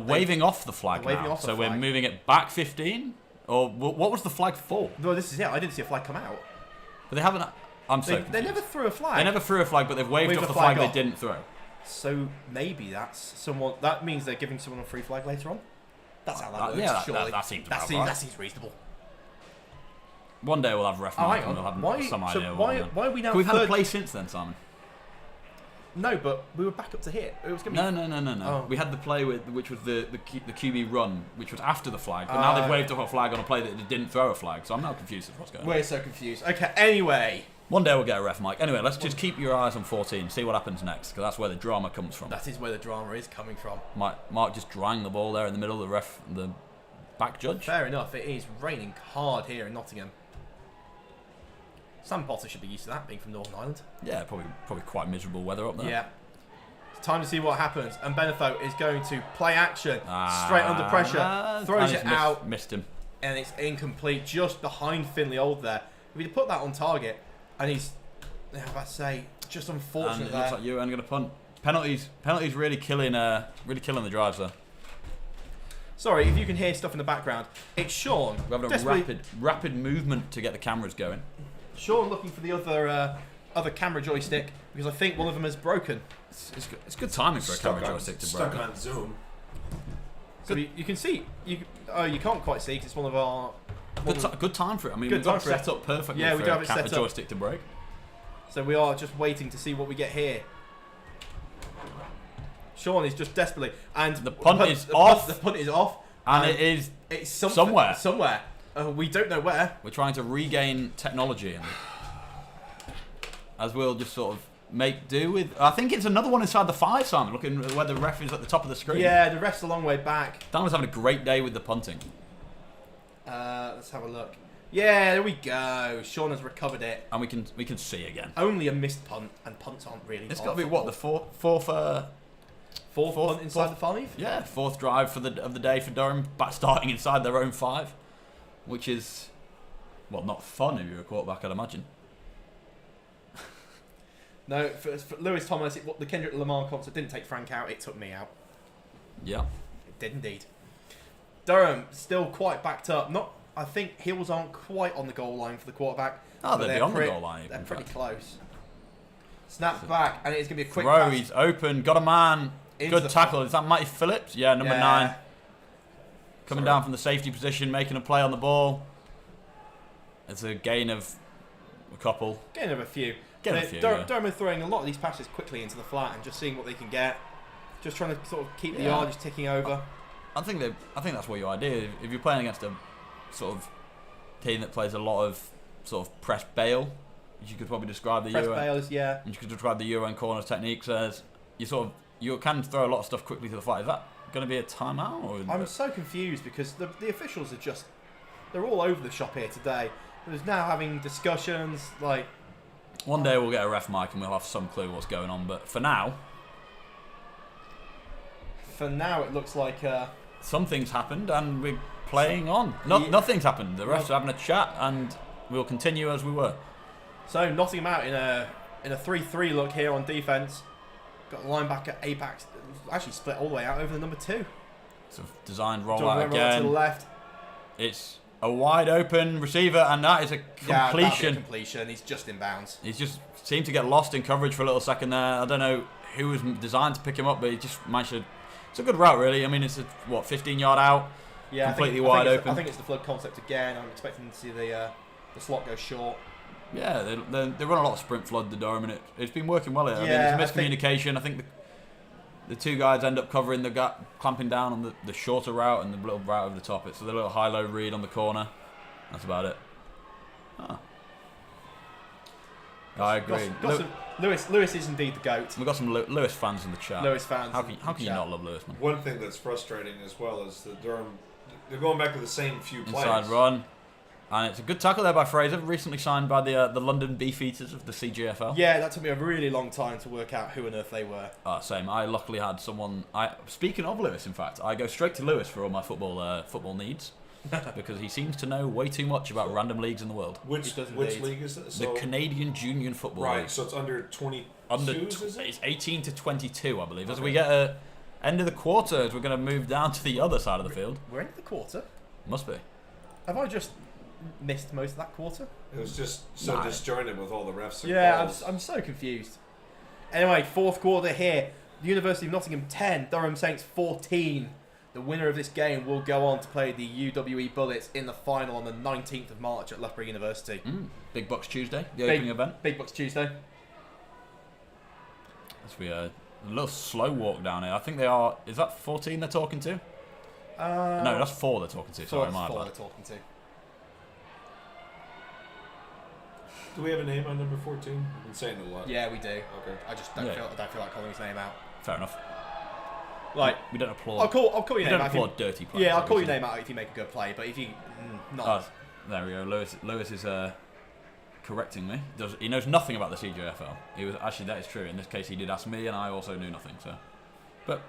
S3: waving off the flag now. So we're moving it back 15? Or what was the flag for?
S1: No, this is it. I didn't see a flag come out.
S3: But they haven't...
S1: They never threw a flag.
S3: They never threw a flag, but they've waved off the flag they didn't throw.
S1: So maybe that's someone... That means they're giving someone a free flag later on? That's how that works,
S3: yeah,
S1: surely.
S3: that seems
S1: right. That seems reasonable.
S3: One day we'll have ref Mike and we'll have some idea.
S1: Why are we now...
S3: We've had a play since then, Simon.
S1: No, but we were back up to here. It was gonna be...
S3: No.
S1: Oh.
S3: We had the play which was the QB run, which was after the flag. But now they've waved off a flag on a play that they didn't throw a flag. So I'm now confused with what's going on.
S1: We're so confused. Okay, anyway.
S3: One day we'll get a ref Mike. Anyway, let's just keep your eyes on 14. See what happens next, because that's where the drama comes from.
S1: That is where the drama is coming from.
S3: Mark just drying the ball there in the middle of the back judge.
S1: Fair enough. It is raining hard here in Nottingham. Sam Potter should be used to that, being from Northern Ireland.
S3: Yeah, probably quite miserable weather up there.
S1: Yeah. It's time to see what happens. And Benefo is going to play action. Straight under pressure. Throws it out.
S3: Missed him.
S1: And it's incomplete. Just behind Finley Old there. If he'd put that on target, and he's, how about to say, just unfortunate
S3: and it
S1: there.
S3: looks like you're going to punt. Penalties really killing the drives there.
S1: Sorry, if you can hear stuff in the background. It's Sean.
S3: We're having a rapid movement to get the cameras going.
S1: Sean looking for the other camera joystick because I think one of them is broken.
S3: It's good timing for a camera joystick to break.
S2: Stuck on Zoom.
S1: So you can see. You can't quite see because it's one of our...
S3: Good time for it. I mean, we've got it set up perfectly for a camera joystick to break.
S1: So we are just waiting to see what we get here. Sean is just desperately... And
S3: the punt is off.
S1: The punt is off.
S3: And it's somewhere.
S1: Somewhere. We don't know where.
S3: We're trying to regain technology. And as we'll just sort of make do with... I think it's another one inside the 5, Simon, looking where the ref is at the top of the screen.
S1: Yeah, the ref's a long way back.
S3: Dan was having a great day with the punting.
S1: Let's have a look. Yeah, there we go. Sean has recovered it.
S3: And we can see again.
S1: Only a missed punt, and punts aren't really...
S3: It's got to be, what, the fourth
S1: punt inside the 5?
S3: Yeah, 4th drive of the day for Durham, starting inside their own 5. Which is, well, not fun if you're a quarterback, I'd imagine.
S1: No, for Lewis Thomas, the Kendrick Lamar concert didn't take Frank out, it took me out.
S3: Yeah.
S1: It did indeed. Durham still quite backed up. I think heels aren't quite on the goal line for the quarterback.
S3: Oh, they're beyond the goal line.
S1: They're pretty close. Snap back, and it's going to be a quick
S3: throw.
S1: pass.
S3: He's open, got a man. Good tackle. Is that Matty Phillips? Yeah, number 9. Coming down from the safety position, making a play on the ball. It's a gain of a couple.
S1: Gain of a few.
S3: Get a few.
S1: Durham are throwing a lot of these passes quickly into the flat and just seeing what they can get. Just trying to sort of keep the yardage ticking over.
S3: I think that's what your idea. If you're playing against a sort of team that plays a lot of sort of press bail, you could probably describe the
S1: Press
S3: Euro.
S1: bails, yeah.
S3: You could describe the Euro and corners techniques as you can throw a lot of stuff quickly to the flat. Is that going to be a timeout? Or
S1: I'm so confused because the officials are they're all over the shop here today. There's now having discussions like.
S3: One day we'll get a ref mic and we'll have some clue what's going on. But for now,
S1: it looks like
S3: something's happened and we're playing on. Nothing's happened. The refs are having a chat and we'll continue as we were.
S1: So Nottingham out in a 3-3 look here on defence. Got the linebacker Apex actually split all the way out over the number 2.
S3: So designed roll
S1: John
S3: out
S1: Wemmer
S3: again.
S1: to the left.
S3: It's a wide open receiver and that is a
S1: Yeah,
S3: completion.
S1: completion. He's just in bounds.
S3: He's just seemed to get lost in coverage for a little second there. I don't know who was designed to pick him up, but he just managed to. It's a good route, really. I mean, it's a 15-yard out,
S1: Yeah,
S3: completely wide open.
S1: I think it's the flood concept again. I'm expecting to see the slot go short.
S3: Yeah, they run a lot of sprint flood, the Durham, and it's been working well here.
S1: Yeah,
S3: I mean, it's miscommunication. I think the two guys end up covering the gap, clamping down on the shorter route and the little route over the top. It's a little high-low read on the corner. That's about it. Oh. I agree.
S1: Lewis is indeed the GOAT.
S3: We've got some Lewis fans in the chat.
S1: Lewis fans.
S3: How can you not love Lewis, man?
S2: One thing that's frustrating as well is that Durham, they're going back to the same few plays.
S3: Inside run. And it's a good tackle there by Fraser, recently signed by the London Beefeaters of the CGFL.
S1: Yeah, that took me a really long time to work out who on earth they were.
S3: Same. I luckily had someone. Speaking of Lewis, in fact, I go straight to Lewis for all my football needs because he seems to know way too much about random leagues in the world.
S2: Which league is it?
S3: The Canadian Junior Football League.
S2: Right, so it's under 22.
S3: It's 18 to 22, I believe. As we get a end of the quarters, we're going to move down to the other side of the field.
S1: We're into the quarter.
S3: Must be.
S1: Have I just missed most of that quarter?
S2: It was just so disjointed with all the refs.
S1: Yeah, I'm so confused. Anyway, fourth quarter here. The University of Nottingham 10, Durham Saints 14. The winner of this game will go on to play the UWE Bullets in the final on the 19th of March at Loughborough University.
S3: Big BUCS Tuesday, the opening event.
S1: Big BUCS Tuesday.
S3: As we a little slow walk down here. I think they are. Is that 14 they're talking to? No, that's 4 they're talking to. Sorry, my bad.
S1: 4 they're talking to.
S2: Do we have a name on number 14? I've been saying it a lot.
S1: Yeah, we do.
S2: Okay.
S1: I just don't feel like calling his name out.
S3: Fair enough.
S1: Like
S3: we don't applaud.
S1: I'll call your
S3: we
S1: name
S3: don't
S1: out.
S3: applaud dirty players.
S1: Yeah, I'll call your name out if you make a good play. But if you not,
S3: there we go. Lewis is correcting me. He knows nothing about the CJFL. He was actually, that is true. In this case, he did ask me, and I also knew nothing. So, but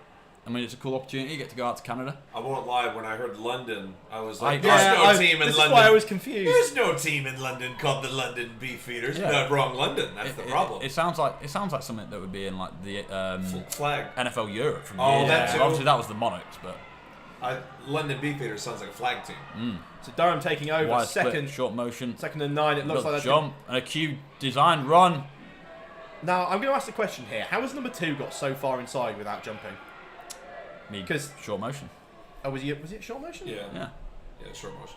S3: I mean, it's a cool opportunity. You get to go out to Canada.
S2: I won't lie. When I heard London, I was like,
S1: "There's no team in London." This is why I was confused.
S2: There's no team in London called the London Beefeaters.
S3: Yeah.
S2: No, wrong London. That's the problem.
S3: It sounds like something that would be in like the
S2: flag
S3: NFL Europe from
S2: years.
S3: That too. Obviously, that was the Monarchs, but
S2: London Beefeaters sounds like a flag team.
S1: So Durham taking over.
S3: Wide
S1: second
S3: split, short motion.
S1: 2nd and 9. It looks like that
S3: jump and a cue design run.
S1: Now I'm going to ask the question here: how has number 2 got so far inside without jumping?
S3: Because short motion.
S1: Oh, was it short motion?
S2: Yeah, short motion.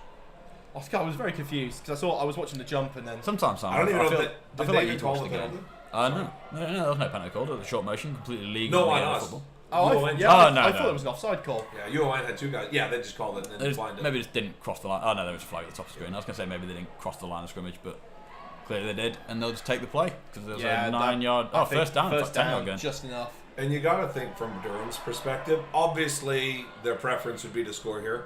S1: I was very confused because I was watching the jump and then
S3: sometimes
S2: I don't even know
S3: if I feel like you
S2: call
S3: watch the
S2: the
S3: game. No, there was no penalty called. It was short motion, completely legal.
S2: No, why not?
S3: Football.
S1: I thought it was an offside call.
S2: Yeah, UON had 2 guys. Yeah, they just called it and then blind it.
S3: Maybe just didn't cross the line. Oh no, there was a flag at the top of the screen. I was going to say maybe they didn't cross the line of scrimmage, but clearly they did, and they'll just take the play because there was a 9-yard. Oh, first down, 10-yard gain.
S1: Just enough.
S2: And you got to think from Durham's perspective. Obviously, their preference would be to score here.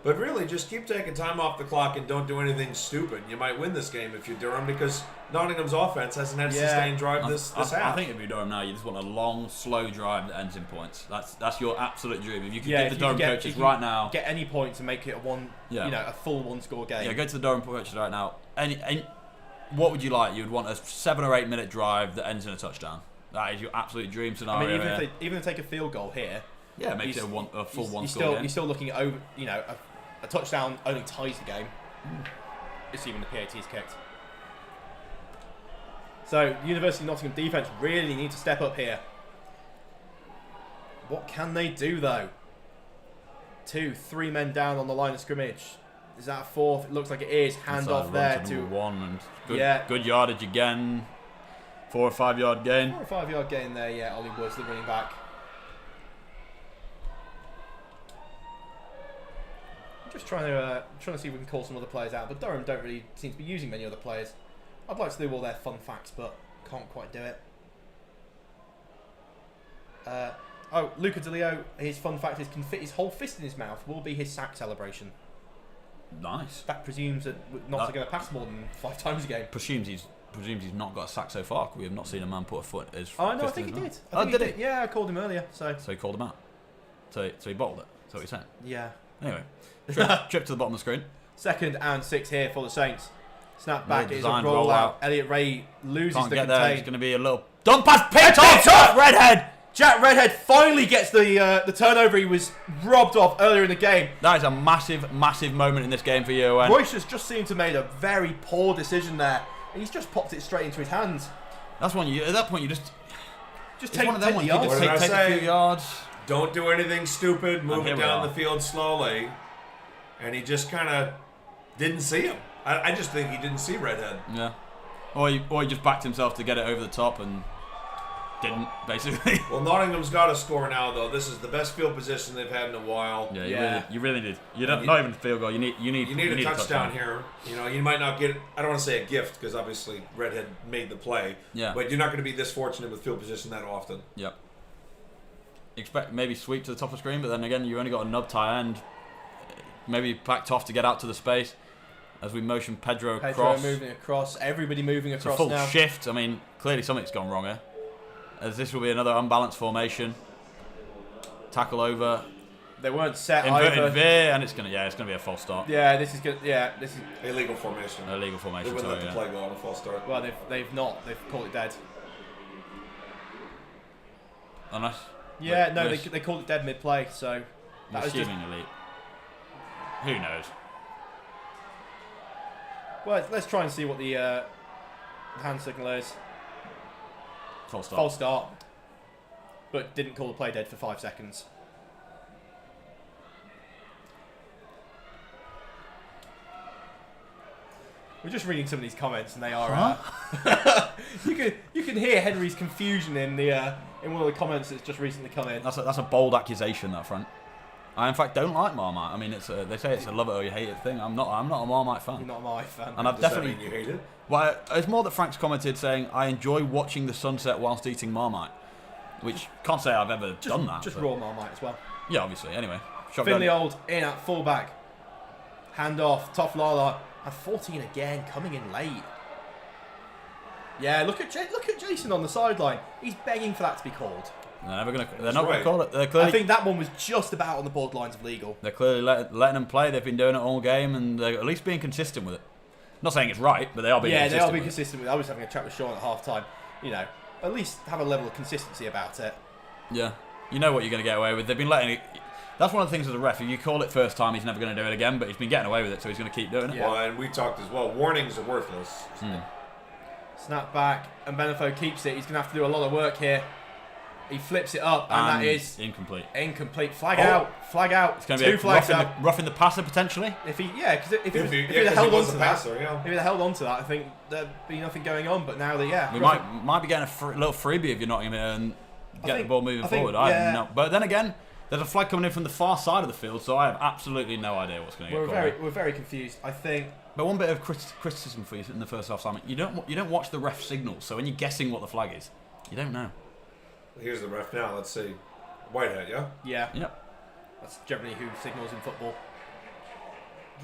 S2: But really, just keep taking time off the clock and don't do anything stupid. You might win this game if you're Durham because Nottingham's offense hasn't had a sustained drive this half.
S3: I think if you're Durham now, you just want a long, slow drive that ends in points. That's your absolute dream. If you could give the Durham coaches right now,
S1: get any point to make it a full 1-score game.
S3: Yeah, go to the Durham coaches right now. What would you like? You'd want a 7 or 8 minute drive that ends in a touchdown. That is your absolute dream scenario.
S1: I mean, even if they take a field goal here,
S3: it makes it a full 1-score game.
S1: You're still looking at over, a touchdown only ties the game. Assuming the PAT is kicked. So, University of Nottingham defence really need to step up here. What can they do though? 2, 3 men down on the line of scrimmage. Is that a 4th? It looks like it is. Hand off there to
S3: 1 and good yardage again. 4 or 5 yard gain.
S1: 4 or 5 yard gain there, yeah. Ollie Woods, the running back. I'm just trying to see if we can call some other players out, but Durham don't really seem to be using many other players. I'd like to do all their fun facts, but can't quite do it. Luca DeLeo, his fun fact is can fit his whole fist in his mouth will be his sack celebration.
S3: Nice.
S1: That presumes that not going to pass more than 5 times a game.
S3: Presumes he's not got a sack so far. We have not seen a man put a foot. His
S1: Oh no, I
S3: fist
S1: think
S3: in
S1: he
S3: his
S1: did.
S3: mouth. Did he?
S1: Yeah, I called him earlier. So
S3: he called him out. So he bottled it. That's what you're saying.
S1: yeah.
S3: Anyway, trip to the bottom of the screen.
S1: 2nd and 6 here for the Saints. Snap back, it is a
S3: Designed
S1: rollout. Elliot Ray loses
S3: Can't
S1: the
S3: get there. It's
S1: contain.
S3: going to be a little dump pass picked off. Redhead.
S1: Jack Redhead finally gets the turnover he was robbed of earlier in the game.
S3: That is a massive, massive moment in this game for you.
S1: Royce has just seemed to have made a very poor decision there. He's just popped it straight into his hands.
S3: That's when you. At that point, you just
S1: Take
S3: one of them
S1: the
S3: ones. You
S1: yards.
S3: just
S2: What did I
S3: take a
S2: say?
S3: few yards.
S2: Don't do anything stupid. Move
S3: here
S2: it
S3: we
S2: down
S3: are.
S2: the field slowly. And he just kind of didn't see him. I just think he didn't see Redhead.
S3: Yeah. Or he just backed himself to get it over the top and didn't, basically.
S2: Well, Nottingham's got to score now, though. This is the best field position they've had in a while.
S3: Yeah, you really did. You don't not even a field goal. You need
S2: a touchdown here. You know, you might not get. I don't want to say a gift because obviously Redhead made the play.
S3: Yeah.
S2: But you're not going to be this fortunate with field position that often.
S3: Yep. Expect maybe sweep to the top of the screen, but then again, you only got a nub tie end. Maybe backed off to get out to the space as we motion Pedro across.
S1: Moving across. Everybody moving
S3: It's a
S1: across
S3: full
S1: now.
S3: shift. I mean, clearly something's gone wrong here. As this will be another unbalanced formation. Tackle over.
S1: They weren't set
S3: Inverted
S1: either.
S3: veer, and it's gonna be a false start.
S1: Yeah, this is good. Yeah, this is.
S2: Illegal formation.
S3: Illegal
S2: They
S3: formation.
S2: wouldn't let
S3: Sorry,
S2: the
S3: yeah.
S2: play go on a false start.
S1: Well, they've not. They've called it dead.
S3: Unless.
S1: Yeah, no,
S3: we're
S1: they called it dead mid-play. So that was just.
S3: assuming elite. Who knows?
S1: Well, let's try and see what the hand signal is.
S3: False start.
S1: False start. But didn't call the play dead for 5 seconds. We're just reading some of these comments, and they are. You can hear Henry's confusion in one of the comments that's just recently come in.
S3: That's a bold accusation, that front. I in fact don't like Marmite. I mean, they say it's a love it or you hate it thing. I'm not a Marmite fan.
S1: You're not my fan.
S3: And I've
S2: Does
S3: definitely.
S2: that mean you hate it?
S3: Well, it's more that Frank's commented saying I enjoy watching the sunset whilst eating Marmite, which can't say I've ever done that.
S1: Just
S3: but-
S1: raw Marmite as well.
S3: Yeah, obviously. Anyway, shotgun.
S1: Finley Old in at fullback. Hand off. Tough Lala. And 14 again, coming in late. Yeah, look at Jason on the sideline. He's begging for that to be called.
S3: They're not going
S2: That's
S3: to
S2: right.
S3: call it. They're
S1: I
S3: clearly,
S1: think that one was just about on the borderlines of legal.
S3: they're clearly letting them play. They've been doing it all game, and they're at least being consistent with it. Not saying it's right, but they are being
S1: Yeah,
S3: consistent.
S1: they are being
S3: with it.
S1: consistent with it. I was having a chat with Sean at half time. You know, at least have a level of consistency about it.
S3: Yeah, you know what you're going to get away with. They've been letting it. That's one of the things as a ref. If you call it first time, he's never going to do it again. But he's been getting away with it, so he's going to keep doing it.
S1: Yeah.
S2: Well, and we talked as well. Warnings are worthless.
S1: Snap back, and Benefo keeps it. He's going to have to do a lot of work here. He flips it up, and that is
S3: incomplete.
S1: incomplete. Flag out.
S3: It's going to be
S1: Two flags out.
S3: roughing the passer potentially.
S1: If he he'd
S2: If
S1: have held on to that,
S2: passer, yeah.
S1: if he'd have held on to that, I think there'd be nothing going on. But now that
S3: We might be getting a little freebie if you're not going to get the ball moving forward. But then again, there's a flag coming in from the far side of the field, so I have absolutely no idea what's going to get called.
S1: We're very confused. I think.
S3: But one bit of criticism for you in the first half, Simon. You don't watch the ref signals, so when you're guessing what the flag is, you don't know.
S2: Here's the ref now. Let's see. Whitehead, yeah?
S1: Yeah.
S3: Yep.
S1: That's generally who signals in football.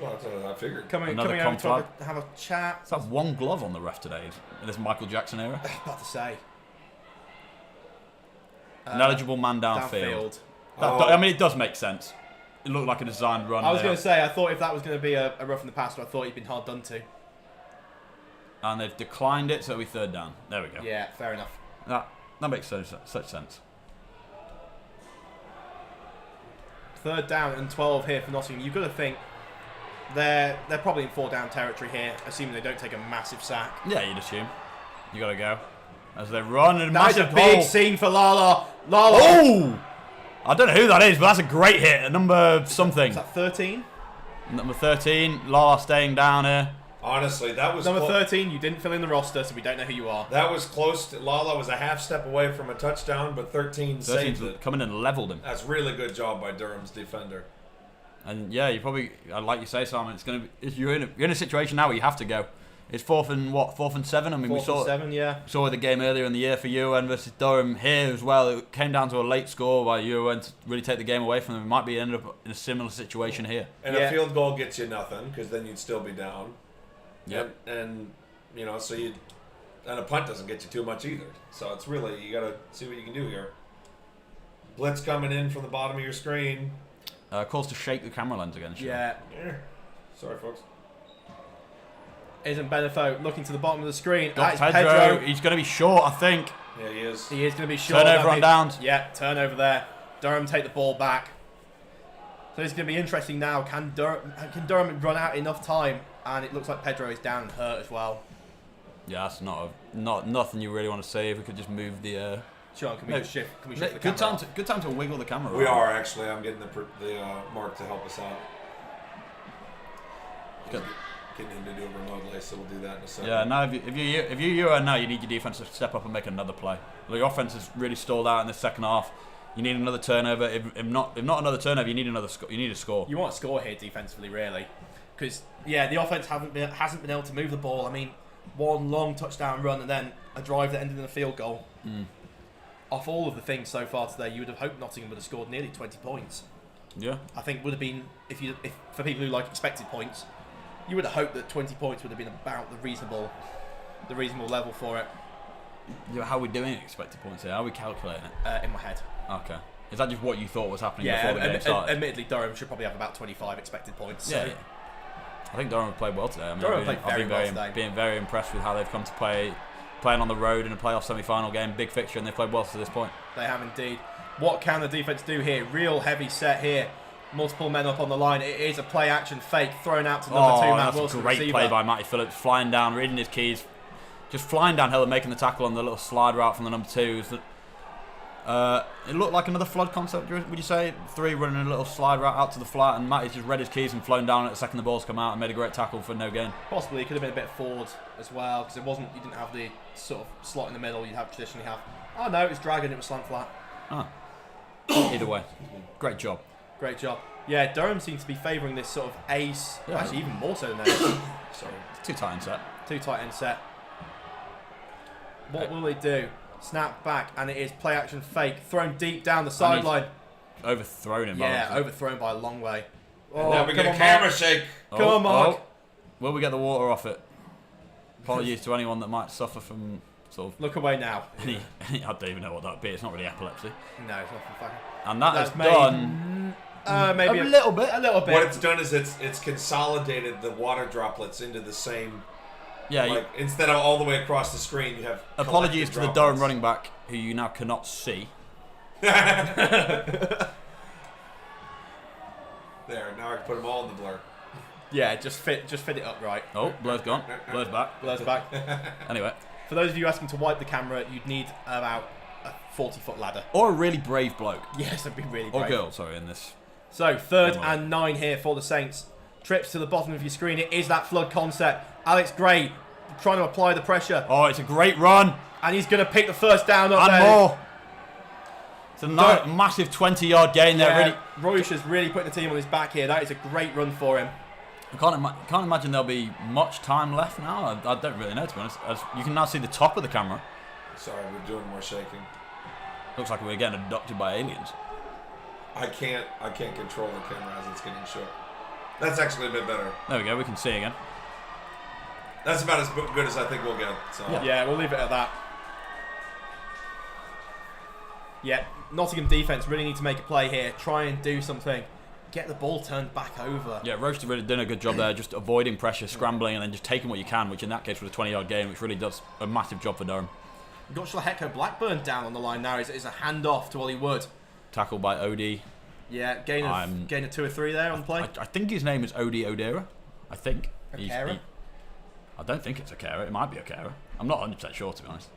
S2: Well, that's what I figured.
S1: Coming
S3: Another
S1: over to
S3: conflag.
S1: have a chat.
S3: It's that one glove on the ref today in this Michael Jackson era.
S1: About to say.
S3: An eligible man downfield. I mean, it does make sense. It looked like a designed run.
S1: I was
S3: there.
S1: going to say, I thought if that was going to be a rough in the past, I thought he'd been hard done to.
S3: And they've declined it, so it'll be third down. There we go.
S1: Yeah, fair enough.
S3: That makes such sense.
S1: Third down and 12 here for Nottingham. You've got to think they're probably in 4-down territory here, assuming they don't take a massive sack.
S3: Yeah, you'd assume. You got to go. As they run and
S1: That's a
S3: massive
S1: big
S3: hole.
S1: scene for Lala. Lala.
S3: Oh! I don't know who that is, but that's a great hit. Number something.
S1: Is that 13?
S3: Number 13. Lala staying down here.
S2: Honestly, that was
S1: Number 13, you didn't fill in the roster, so we don't know who you are.
S2: That was close. Lala was a half step away from a touchdown, but 13 saved it.
S3: Coming in and leveled him.
S2: That's really good job by Durham's defender.
S3: And yeah, you probably, like you say, Simon, it's going to be, you're in a situation now where you have to go. It's 4th and 7. I mean, we saw
S1: 7, yeah.
S3: Saw the game earlier in the year for UN versus Durham here as well. It came down to a late score while you went to really take the game away from them. It might be ended up in a similar situation here.
S2: And a field goal gets you nothing because then you'd still be down.
S3: Yep.
S2: And you know, and a punt doesn't get you too much either. So it's really, you got to see what you can do here. Blitz coming in from the bottom of your screen.
S3: Calls to shake the camera lens again.
S1: Yeah.
S2: Sorry, folks.
S1: Isn't Benefo looking to the bottom of the screen?
S3: Got
S1: That's
S3: Pedro. He's going to be short, I think.
S2: Yeah, he is.
S1: He is going to be short.
S3: Turnover on downs.
S1: Yeah, turnover there. Durham take the ball back. So it's going to be interesting now. Can Durham run out enough time? And it looks like Pedro is down and hurt as well.
S3: Yeah, that's not nothing you really want to say. If we could just move the.
S1: Sean, can we shift? Can we shift the
S3: good
S1: camera?
S3: Good time to wiggle the camera.
S2: We are actually. I'm getting the Mark to help us out.
S3: Good.
S2: Getting him to do it remotely, so we'll do that in a second.
S3: Yeah, now if you now, you need your defense to step up and make another play. Your offense has really stalled out in the second half. You need another turnover. If not another turnover, you need another score. You need a score.
S1: You want to score here defensively, really, because the offense hasn't been able to move the ball. I mean, one long touchdown run and then a drive that ended in a field goal. Off all of the things so far today, you would have hoped Nottingham would have scored nearly 20 points.
S3: Yeah,
S1: I think would have been if for people who like expected points, you would have hoped that 20 points would have been about the reasonable level for it.
S3: Yeah, how are we doing expected points here? How are we calculating it?
S1: In my head.
S3: Okay. Is that just what you thought was happening before the game started?
S1: Admittedly, Durham should probably have about 25 expected points.
S3: Yeah. I think Durham have played well today. I mean,
S1: Durham played very well today.
S3: Being very impressed with how they've come to playing on the road in a playoff semi-final game, big fixture, and they've played well to this point.
S1: They have indeed. What can the defense do here? Real heavy set here. Multiple men up on the line. It is a play action fake thrown out to number 2, Matt Wilson.
S3: That's a great
S1: receiver.
S3: play by Matty Phillips, flying down, reading his keys, just flying downhill and making the tackle on the little slide route from the number 2. It looked like another flood concept, would you say? 3 running a little slide route out to the flat, and Matty's just read his keys and flown down at the second the ball's come out and made a great tackle for no gain.
S1: Possibly, it could have been a bit forward as well, because you didn't have the sort of slot in the middle you'd have traditionally have. Oh no, it was dragging, it was slant flat.
S3: Either way, great job.
S1: Great job. Yeah, Durham seems to be favouring this sort of ace, actually even more so than ace.
S3: Sorry, it's too tight end set.
S1: Too tight end set. What will they do? Snap back, and it is play action fake, thrown deep down the sideline.
S3: Overthrown him.
S1: Yeah, overthrown by a long way.
S2: And now we get a camera shake.
S1: Come on, Mark.
S3: Will we get the water off it? Apologies to anyone that might suffer from sort of.
S1: Look away now.
S3: I don't even know what that would be. It's not really epilepsy.
S1: No, it's not from fucking.
S3: And that's done.
S1: Maybe
S3: a little bit.
S1: A little bit.
S2: What it's done is it's consolidated the water droplets into the same.
S3: Yeah.
S2: Instead of all the way across the screen, you have.
S3: Apologies to the Durham running back who you now cannot see.
S2: There, now I can put them all in the blur.
S1: Yeah, just fit it up right.
S3: Oh, blur's gone. Blur's back.
S1: Blur's back.
S3: Anyway.
S1: For those of you asking to wipe the camera, you'd need about a 40-foot ladder.
S3: Or a really brave bloke.
S1: Yes, that'd be really brave.
S3: Or girl, sorry, in this.
S1: So, 3rd and 9 here for the Saints. Trips to the bottom of your screen. It is that flood concept. Alex Gray trying to apply the pressure.
S3: Oh, it's a great run.
S1: And he's going to pick the first down up
S3: and
S1: there.
S3: More. It's a massive 20-yard gain there.
S1: Yeah, really. Royce has really put the team on his back here. That is a great run for him.
S3: I can't imagine there'll be much time left now. I don't really know, to be honest. As you can now see the top of the camera.
S2: Sorry, we're doing more shaking.
S3: Looks like we're getting abducted by aliens.
S2: I can't control the camera as it's getting shook. That's actually a bit better.
S3: There we go. We can see again.
S2: That's about as good as I think we'll get. So.
S1: Yeah, we'll leave it at that. Yeah, Nottingham defence really need to make a play here. Try and do something. Get the ball turned back over.
S3: Yeah, Roche really done a good job there, just avoiding pressure, scrambling, and then just taking what you can, which in that case was a 20-yard gain, which really does a massive job for Durham.
S1: You've got Shlaheko Blackburn down on the line now. It's a handoff to Ollie Wood.
S3: Tackled by Odie.
S1: Yeah, gain of 2 or 3 there on the play.
S3: I think his name is Odie Odera. I think.
S1: Okera?
S3: I don't think it's Okera. It might be Okera. I'm not 100% sure, to be honest.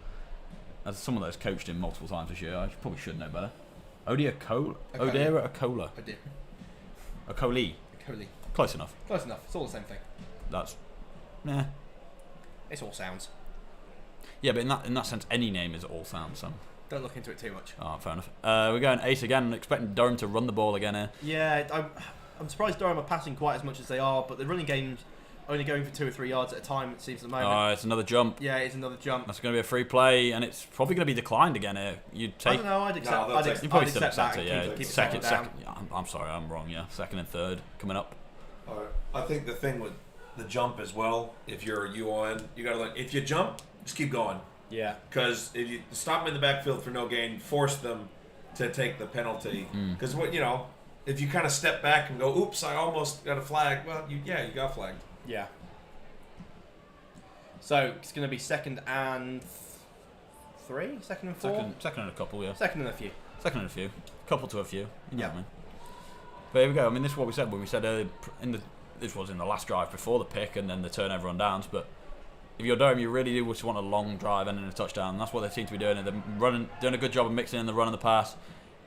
S3: As someone that's coached him multiple times this year, I probably should know better. Odie Okola? Odera Okola? Okoli.
S1: Okoli.
S3: Close enough.
S1: Close enough. It's all the same thing.
S3: That's Nah.
S1: It's all sounds.
S3: Yeah, but in that sense, any name is all sounds. So.
S1: Don't look into it too much.
S3: Oh, fair enough. We're going ace again. Expecting Durham to run the ball again here.
S1: Yeah, I'm surprised Durham are passing quite as much as they are, but the running game's only going for 2 or 3 yards at a time, it seems at the moment.
S3: Oh, it's another jump.
S1: Yeah, it's another jump.
S3: That's going to be a free play, and it's probably going to be declined again here. You'd take.
S1: I don't know. I'd accept.
S3: You probably
S1: I'd
S3: still
S1: accept
S3: accept
S1: that.
S3: it. Yeah,
S1: Keep
S3: second.
S1: it down.
S3: Yeah, I'm sorry, I'm wrong. Yeah, second and third coming up.
S2: I think the thing with the jump as well, if you're a UON, you got to like if you jump, just keep going.
S1: Yeah.
S2: Because if you stop them in the backfield for no gain, force them to take the penalty. Because if you kind of step back and go, "Oops, I almost got a flag." Well, you got flagged.
S1: Yeah. So it's going to be 2nd and 3, 2nd and 4,
S3: Second and a couple, yeah.
S1: 2nd and a few.
S3: Second and a few, couple to a few. You know
S1: Yeah.
S3: what I mean? But here we go. I mean, this is what we said when we said earlier. This was in the last drive before the pick and then the turnover on downs. But if you're Durham, you really do just want a long drive and a touchdown. And that's what they seem to be doing. And they're doing a good job of mixing in the run and the pass,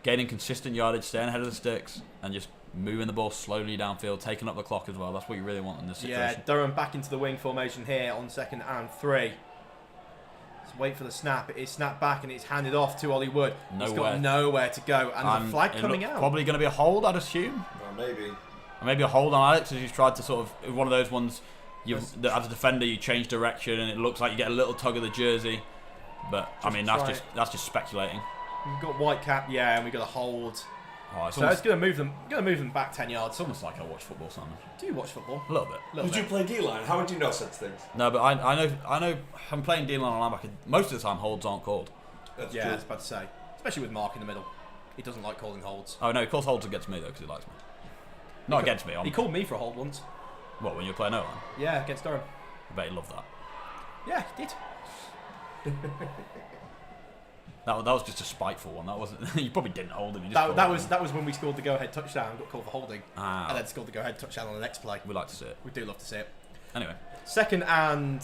S3: gaining consistent yardage, staying ahead of the sticks, and just moving the ball slowly downfield, taking up the clock as well. That's what you really want in this situation.
S1: Yeah, Durham back into the wing formation here on 2nd and 3. Let's wait for the snap. It is snapped back and it's handed off to Ollie Wood. He's got nowhere to go. And the flag coming out.
S3: Probably going to be a hold, I'd assume.
S2: Well, maybe.
S3: Or maybe a hold on Alex as he's tried to sort of... One of those ones, as a defender, you change direction and it looks like you get a little tug of the jersey. But, I mean, that's just speculating.
S1: We've got Whitecap, yeah, and we've got a hold.
S3: Oh,
S1: So it's going to move them back 10 yards.
S3: It's almost like I watch football, Simon.
S1: Do you watch football?
S3: A little bit.
S2: Would you play D-line? How would you know such things?
S3: No, but I know I'm playing D-line on linebacker. Most of the time, holds aren't called.
S2: That's
S1: Yeah,
S2: true.
S1: I was about to say. Especially with Mark in the middle. He doesn't like calling holds.
S3: Oh, no, he calls holds against me, though, because he likes me. Not against me.
S1: He called me for a hold once.
S3: What, when you were playing O-line?
S1: Yeah, against Durham.
S3: I bet he loved that.
S1: Yeah, he did.
S3: That was just a spiteful one. That wasn't. You probably didn't hold him. You just
S1: That was when we scored the go-ahead touchdown and got called for holding.
S3: Ah.
S1: And then scored the go-ahead touchdown on the next play.
S3: We like to see it.
S1: We do love to see it.
S3: Anyway.
S1: 2nd and...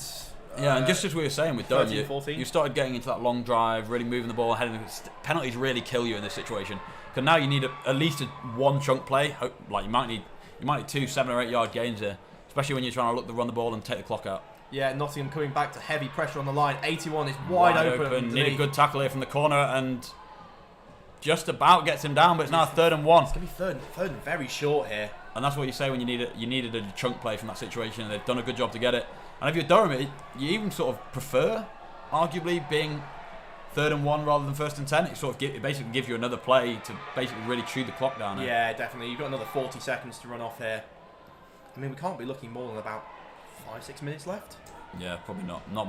S3: Yeah, and just as we were saying with Durham,
S1: 13, 14.
S3: you started getting into that long drive, really moving the ball ahead. Penalties really kill you in this situation because now you need at least one chunk play. Like you might need 2 7 or 8 yard gains here, especially when you're trying to look to run the ball and take the clock out.
S1: Yeah, Nottingham coming back to heavy pressure on the line. 81 is wide open.
S3: Need a good tackle here from the corner and just about gets him down, but it's now 3rd and 1.
S1: It's going to be third and very short here.
S3: And that's what you say when you needed a chunk play from that situation, and they've done a good job to get it. And if you're Durham, you even sort of prefer, arguably, being 3rd and 1 rather than 1st and 10. It basically gives you another play to basically really chew the clock down.
S1: Yeah, definitely. You've got another 40 seconds to run off here. I mean, we can't be looking more than about 5-6 minutes left.
S3: Yeah, probably not. Not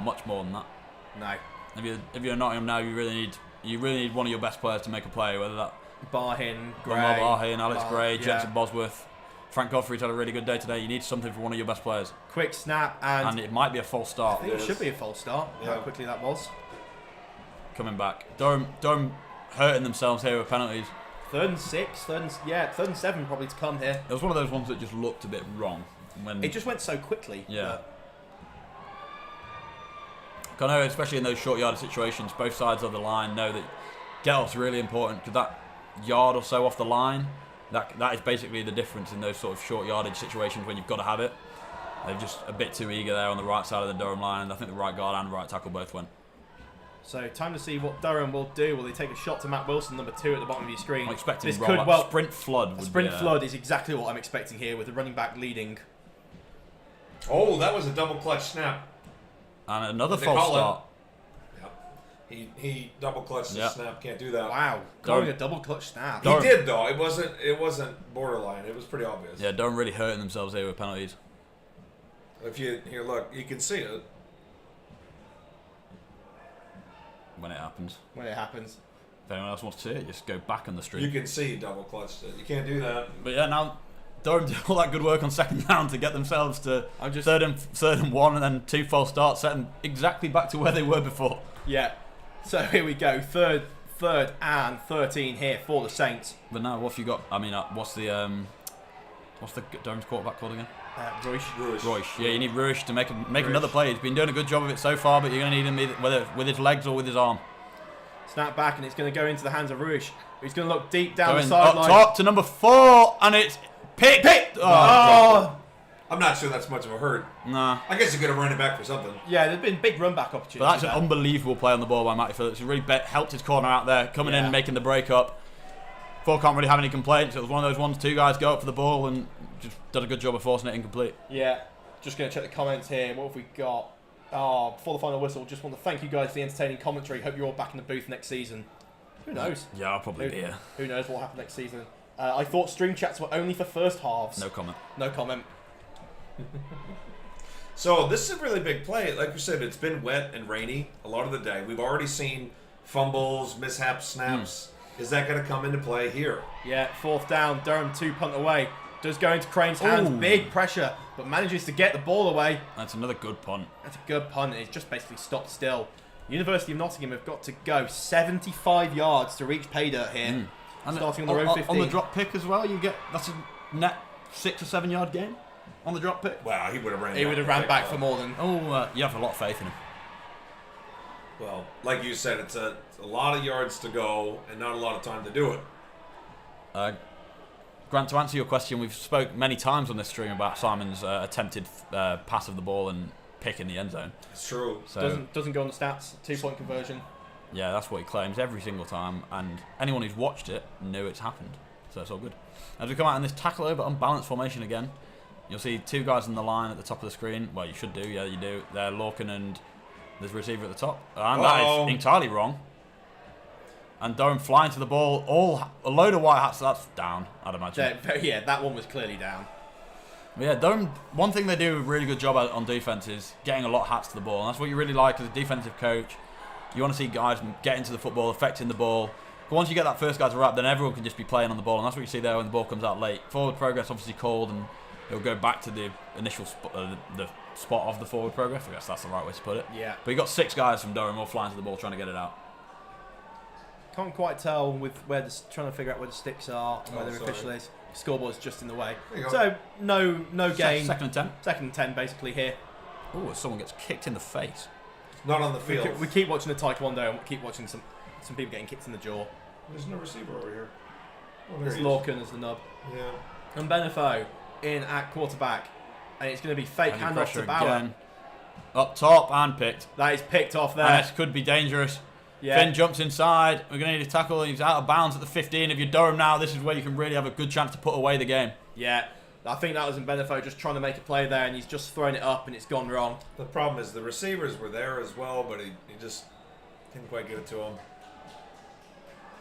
S3: much more than that.
S1: No.
S3: If you're Nottingham now, you really need one of your best players to make a play, whether that
S1: Barhin, Gray,
S3: Barhin, Alex Gray,
S1: yeah.
S3: Jensen Bosworth, Frank Godfrey's had a really good day today. You need something for one of your best players.
S1: Quick snap and
S3: it might be a false start.
S1: I think it should be a false start.
S2: Yeah.
S1: How quickly that was.
S3: Coming back, Durham hurting themselves here with penalties.
S1: 3rd and 6, 3rd and 7 probably to come here.
S3: It was one of those ones that just looked a bit wrong.
S1: It just went so quickly.
S3: Yeah. I know, especially in those short yardage situations, both sides of the line know that get-off's really important because that yard or so off the line, that is basically the difference in those sort of short yardage situations when you've got to have it. They're just a bit too eager there on the right side of the Durham line, and I think the right guard and right tackle both went.
S1: So time to see what Durham will do. Will they take a shot to Matt Wilson, number 2 at the bottom of your screen?
S3: I'm expecting
S1: this
S3: roll
S1: could
S3: up. Sprint flood.
S1: A sprint flood is exactly what I'm expecting here with the running back leading.
S2: Oh, that was a double clutch snap.
S3: And another
S2: They
S3: false
S2: call it.
S3: start.
S2: He double clutched the snap. Can't do that.
S1: Wow, calling a double clutch snap.
S2: He did though. It wasn't borderline. It was pretty obvious.
S3: Yeah, Durham really hurting themselves here with penalties.
S2: If you here, look, you can see it.
S3: When it happens.
S1: When it happens.
S3: If anyone else wants to see it, just go back on the street.
S2: You can see he double clutched it. You can't do that.
S3: But yeah, now Durham did all that good work on 2nd down to get themselves to third and 1, and then 2 false starts, setting exactly back to where they were before.
S1: Yeah. So here we go. Third and 13 here for the Saints.
S3: But now, what have you got? I mean, what's the Durham's quarterback called again?
S1: Ruish.
S3: Yeah, you need Ruish to make another play. He's been doing a good job of it so far, but you're going to need him whether with his legs or with his arm.
S1: Snap back, and it's going to go into the hands of Ruish. He's going to look deep down the
S3: Going
S1: sideline.
S3: up top to number 4, and it's picked.
S1: Oh!
S2: I'm not sure that's much of a hurt.
S3: Nah.
S2: I guess you could have run it back for something.
S1: Yeah, there's been big run back opportunities.
S3: But that's an unbelievable play on the ball by Matty Phillips. He really helped his corner out there, coming in and making the break up. Ford can't really have any complaints. It was one of those ones, two guys go up for the ball and just did a good job of forcing it incomplete.
S1: Yeah, just going to check the comments here. What have we got? Before the final whistle, just want to thank you guys for the entertaining commentary. Hope you're all back in the booth next season. Who knows?
S3: Yeah, I'll probably be here.
S1: Who knows what will happen next season? I thought stream chats were only for first halves.
S3: No comment.
S1: No comment.
S2: So this is a really big play. Like we said, it's been wet and rainy a lot of the day. We've already seen fumbles, mishaps, snaps. Is that going to come into play here?
S1: Yeah, 4th down. Durham 2 punt away. Does go into Crane's hands.
S3: Ooh.
S1: Big pressure, but manages to get the ball away.
S3: That's another good punt.
S1: That's a good punt. It's just basically stopped still. University of Nottingham have got to go 75 yards to reach pay dirt here.
S3: And
S1: starting on the road 15.
S3: On the drop pick as well, that's a net 6 or 7 yard game on the drop pick.
S2: Wow, he would have ran.
S1: He would have ran back for more than.
S3: You have a lot of faith in him.
S2: Well, like you said, it's a lot of yards to go and not a lot of time to do it.
S3: Grant, to answer your question, we've spoke many times on this stream about Simon's attempted pass of the ball and pick in the end zone.
S2: It's true.
S1: So doesn't go on the stats. 2-point conversion.
S3: Yeah, that's what he claims every single time, and anyone who's watched it knew it's happened. So it's all good. As we come out in this tackle over unbalanced formation again, you'll see two guys in the line at the top of the screen. Well, you should do. Yeah, you do. They're Lorcan and there's a receiver at the top. And that is entirely wrong. And Durham flying to the ball, a load of white hats. So that's down, I'd imagine.
S1: Yeah, that one was clearly down.
S3: But yeah, Durham, one thing they do a really good job at on defense is getting a lot of hats to the ball. And that's what you really like as a defensive coach. You want to see guys get into the football, affecting the ball. But once you get that first guy to wrap, then everyone can just be playing on the ball. And that's what you see there when the ball comes out late. Forward progress obviously called, and it'll go back to the initial the spot of the forward progress. I guess that's the right way to put it.
S1: Yeah.
S3: But you got 6 guys from Durham all flying to the ball trying to get it out.
S1: Can't quite tell with trying to figure out where the sticks are and where the official is. Scoreboard's just in the way. So no gain.
S3: Second and 10.
S1: Second and 10 basically here.
S3: Oh, someone gets kicked in the face.
S2: Not on the field.
S1: We keep watching the taekwondo and we keep watching some people getting kicked in the jaw.
S2: There's no receiver over here.
S1: There's Lorcan as the nub.
S2: Yeah.
S1: And Benefo in at quarterback. And it's going to be fake handoff to Bauer.
S3: Again. Up top and picked.
S1: That is picked off there.
S3: And this could be dangerous.
S1: Yeah.
S3: Finn jumps inside. We're going to need a tackle. He's out of bounds at the 15. If you're Durham now, this is where you can really have a good chance to put away the game.
S1: Yeah. I think that was in Benefo just trying to make a play there, and he's just thrown it up and it's gone wrong.
S2: The problem is the receivers were there as well, but he just didn't quite get it to him.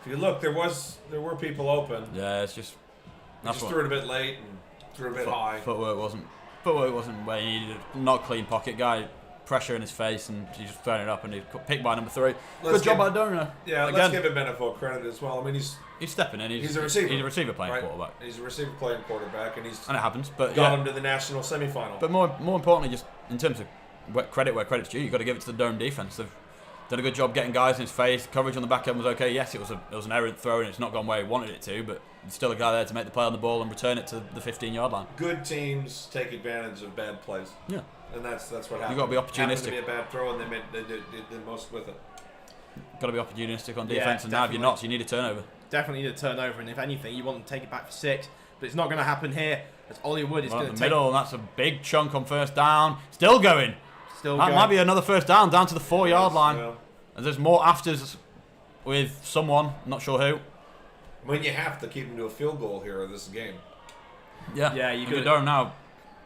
S2: If you look, there were people open.
S3: Yeah, it's just...
S2: He just threw it a bit late and threw it a bit high.
S3: Footwork wasn't where he needed it. Not clean pocket guy. Pressure in his face, and he's just throwing it up, and he's picked by number 3. Good job by Durham.
S2: Yeah, let's give him Benefo credit as well. I mean, he's
S3: stepping in.
S2: He's a receiver.
S3: He's a receiver playing quarterback.
S2: He's a receiver playing quarterback, and
S3: it happens. But
S2: got him to the national semi-final.
S3: But more importantly, just in terms of credit where credit's due, you've got to give it to the Durham defense. They've done a good job getting guys in his face. Coverage on the back end was okay. Yes, it was an errant throw, and it's not gone where he wanted it to, but there's still a guy there to make the play on the ball and return it to the 15-yard line.
S2: Good teams take advantage of bad plays.
S3: Yeah.
S2: And that's what happened.
S3: You've got to be opportunistic.
S2: Happened to be a bad throw, and they did most with it.
S3: Got to be opportunistic on defense, and now if you're not, you need a turnover.
S1: Definitely need a turnover, and if anything, you want to take it back for 6. But it's not going to happen here. As Ollie Wood is going to take
S3: middle, and that's a big chunk on first down. Still going.
S1: That
S3: might be another first down to the 4-yard line.
S2: Yeah.
S3: And there's more afters with someone, not sure who.
S2: I mean, you have to keep him to a field goal here in this game.
S3: Yeah, you could Durham now.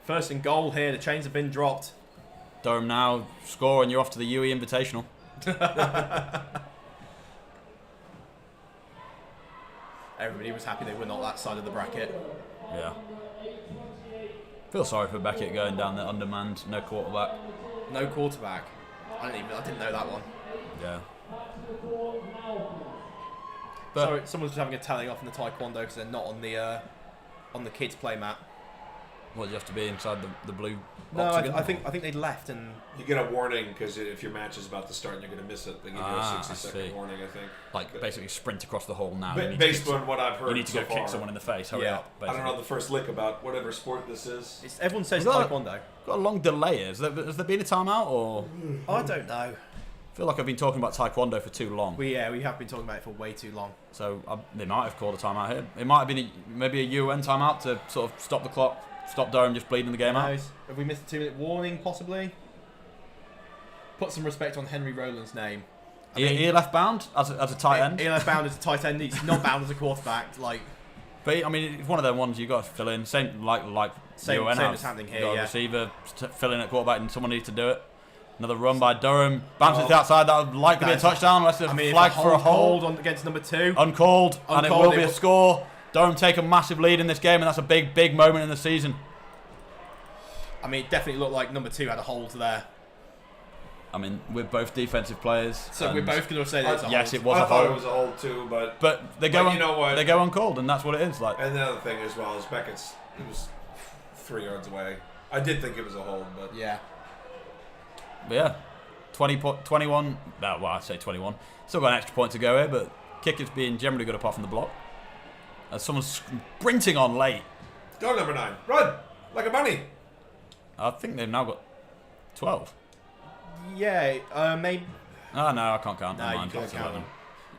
S1: First and goal here. The chains have been dropped.
S3: Durham now score, and you're off to the UE Invitational.
S1: Everybody was happy they were not that side of the bracket.
S3: Yeah. Feel sorry for Beckett going down there undermanned, no quarterback.
S1: No quarterback. I didn't know that one.
S3: Yeah.
S1: But sorry, someone's just having a telling off in the taekwondo because they're not on the kids' play mat.
S3: Well, you have to be inside the blue.
S1: No, I think they left, and
S2: you get a warning because if your match is about to start and you're going to miss it, they give you a 60-second warning. I think.
S3: Like basically sprint across the hole now.
S2: Based on what I've heard,
S3: you need to go kick someone in the face. Hurry up! Basically.
S2: I don't know the first lick about whatever sport this is.
S1: Everyone says taekwondo.
S3: Got a long delay. Has there been a timeout or?
S1: I don't know.
S3: I feel like I've been talking about taekwondo for too long.
S1: We have been talking about it for way too long.
S3: So they might have called a timeout here. It might have been maybe a UN timeout to sort of stop the clock. stop Durham just bleeding the game out.
S1: Have we missed a 2-minute warning, possibly? Put some respect on Henry Rowland's name.
S3: He left bound as a tight end.
S1: He left bound as a tight end. He's not bound as a quarterback.
S3: But I mean, it's one of them ones you got to fill in. Same
S1: as happening here.
S3: You got a
S1: yeah.
S3: receiver fill in at quarterback, and someone needs to do it. Another run by Durham. Bounces to the outside. That would likely be a touchdown. Unless there's a flag for a hold
S1: against number 2.
S3: Uncalled, and it will be a score. Durham take a massive lead in this game, and that's a big moment in the season.
S1: I mean, it definitely looked like number 2 had a hold there.
S3: I mean, we're both defensive players.
S1: So we're both going to say that it's a hold.
S3: Yes, it was a hold.
S2: I thought it was a hold too,
S3: but they go
S2: you know what?
S3: They go uncalled, and that's what it is.
S2: And the other thing as well is Beckett's. It was 3 yards away. I did think it was a hold, but
S1: yeah.
S3: But yeah, 21. Well, I say 21. Still got an extra point to go here, but kickers being generally good apart from the block. As someone's sprinting on late.
S2: Go number 9. Run like a bunny.
S3: I think they've now got 12.
S1: Yeah, maybe.
S3: Oh, no, I can't count.
S1: No, you can't count them.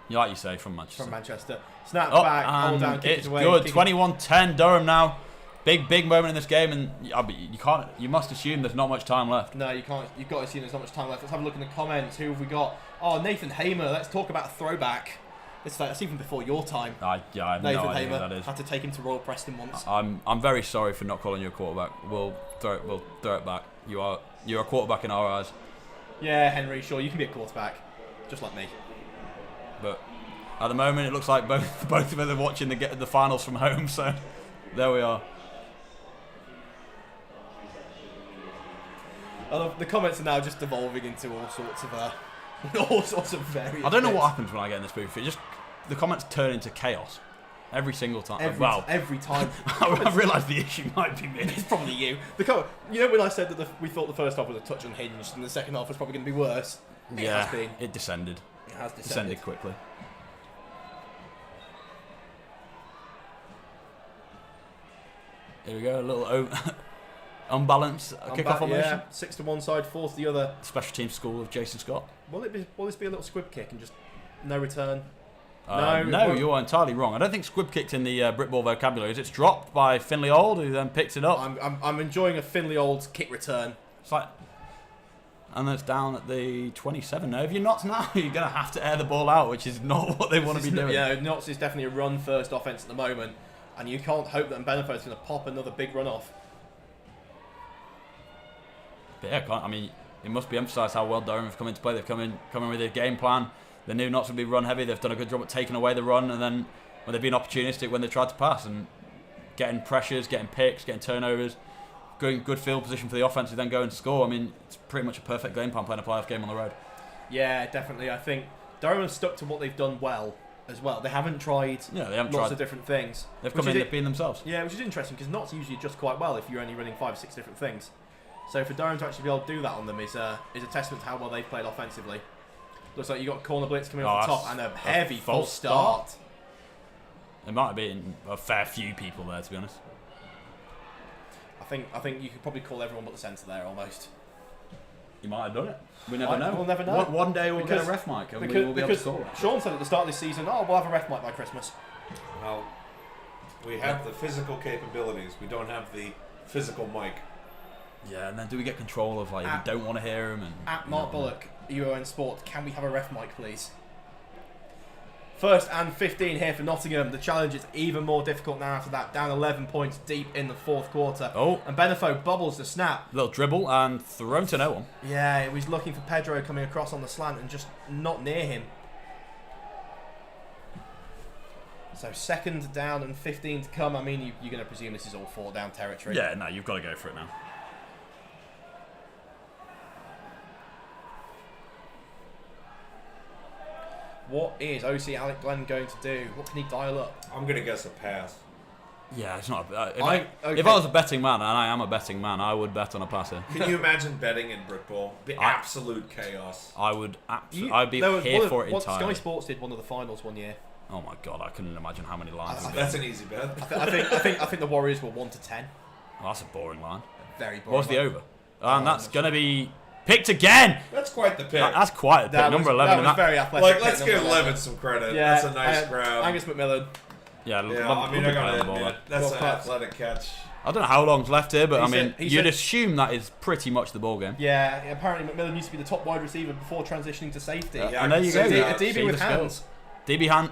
S3: Like you say, from Manchester.
S1: From Manchester. Snap back, hold down, kick
S3: it's
S1: it away.
S3: Good. 21-10 Durham now. Big moment in this game, and you can't. You must assume there's not much time left.
S1: No, you can't. You've got to assume there's not much time left. Let's have a look in the comments. Who have we got? Oh, Nathan Hamer. Let's talk about a throwback. That's even before your time.
S3: I have
S1: Nathan
S3: no idea
S1: Hamer
S3: who that is.
S1: had to take him to Royal Preston once.
S3: I'm very sorry for not calling you a quarterback. We'll throw it back. You're a quarterback in our eyes.
S1: Yeah, Henry. Sure, you can be a quarterback, just like me.
S3: But at the moment, it looks like both of them are watching the finals from home. So there we are.
S1: The comments are now just evolving into all sorts of various.
S3: I don't know
S1: bits.
S3: what happens when I get in this booth. The comments turn into chaos every single time.
S1: Every time.
S3: I've realised the issue might be me.
S1: It's probably you. When I said that we thought the first half was a touch unhinged and the second half was probably going to be worse.
S3: It descended.
S1: It has
S3: descended quickly. Here we go. A little unbalanced kickoff formation.
S1: Yeah, 6 to one side, 4 to the other.
S3: Special team school of Jason Scott.
S1: Will this be a little squib kick and just no return?
S3: No, you're entirely wrong. I don't think squib kick's in the Britball vocabulary. It's dropped by Finley Old, who then picks it up.
S1: I'm enjoying a Finley Old kick return.
S3: It's like, and it's down at the 27. Now, if you're not now, you're going to have to air the ball out, which is not what they want to be doing.
S1: Yeah, Notts is definitely a run-first offence at the moment, and you can't hope that Mbenefo's going to pop another big run-off.
S3: But yeah, I mean, it must be emphasised how well Durham have come into play. They've come in with a game plan. They knew Notts would be run heavy. They've done a good job at taking away the run, and then when they've been opportunistic when they tried to pass and getting pressures, getting picks, getting turnovers, good field position for the offense to then go and score. I mean, it's pretty much a perfect game plan playing a playoff game on the road.
S1: Yeah, definitely. I think Durham have stuck to what they've done well as well. They haven't tried lots of different things.
S3: They've come in, they've been themselves.
S1: Yeah, which is interesting because Notts usually adjust quite well if you're only running 5 or 6 different things. So for Durham to actually be able to do that on them is a testament to how well they've played offensively. Looks like you got corner blitz coming off the top and a heavy false start.
S3: There might have been a fair few people there, to be honest.
S1: I think you could probably call everyone but the centre there almost.
S3: You might have done it. We never know.
S1: We'll never know.
S3: One day we'll get a ref mic and we'll be able to call it.
S1: Sean said at the start of this season, we'll have a ref mic by Christmas.
S2: Well, we have the physical capabilities. We don't have the physical mic.
S3: Yeah, and then do we get control of, like, if we don't want to hear him?
S1: At Mark Bullock, UON Sport, can we have a ref mic, please? First and 15 here for Nottingham. The challenge is even more difficult now after that. Down 11 points deep in the fourth quarter.
S3: Oh.
S1: And Benefo bubbles the snap.
S3: Little dribble and thrown to no one.
S1: Yeah, he was looking for Pedro coming across on the slant and just not near him. So second down and 15 to come. I mean, you're going to presume this is all 4 down territory.
S3: Yeah, no, you've got to go for it now.
S1: What is OC Alec Glenn going to do? What can he dial up?
S2: I'm going to guess a pass.
S3: Yeah, it's not. If I was a betting man, and I am a betting man, I would bet on a passer.
S2: Can you imagine betting in Brickball? The absolute chaos.
S3: I would. I'd be here for it entirely.
S1: Sky Sports did one of the finals one year.
S3: Oh my god, I couldn't imagine how many lines.
S2: That's an easy bet.
S1: I think the Warriors were 1 to 10.
S3: Oh, that's a boring line.
S1: Very boring.
S3: What's the over? And that's going to be picked again.
S2: That's quite the pick.
S3: That's quite a pick. Number 11.
S1: That was very athletic.
S2: Like, let's give 11 some credit.
S1: Yeah,
S2: that's a nice grab.
S1: Angus McMillan.
S3: Yeah,
S2: I mean, I gotta admit, that's an athletic catch.
S3: I don't know how long's left here, but
S1: He
S3: you'd
S1: said-
S3: assume that is pretty much the ball game.
S1: Yeah, apparently McMillan used to be the top wide receiver before transitioning to safety.
S2: Yeah,
S3: and there you go.
S1: A
S3: Yeah.
S1: DB
S3: See
S1: with
S3: the
S1: hands.
S3: skills.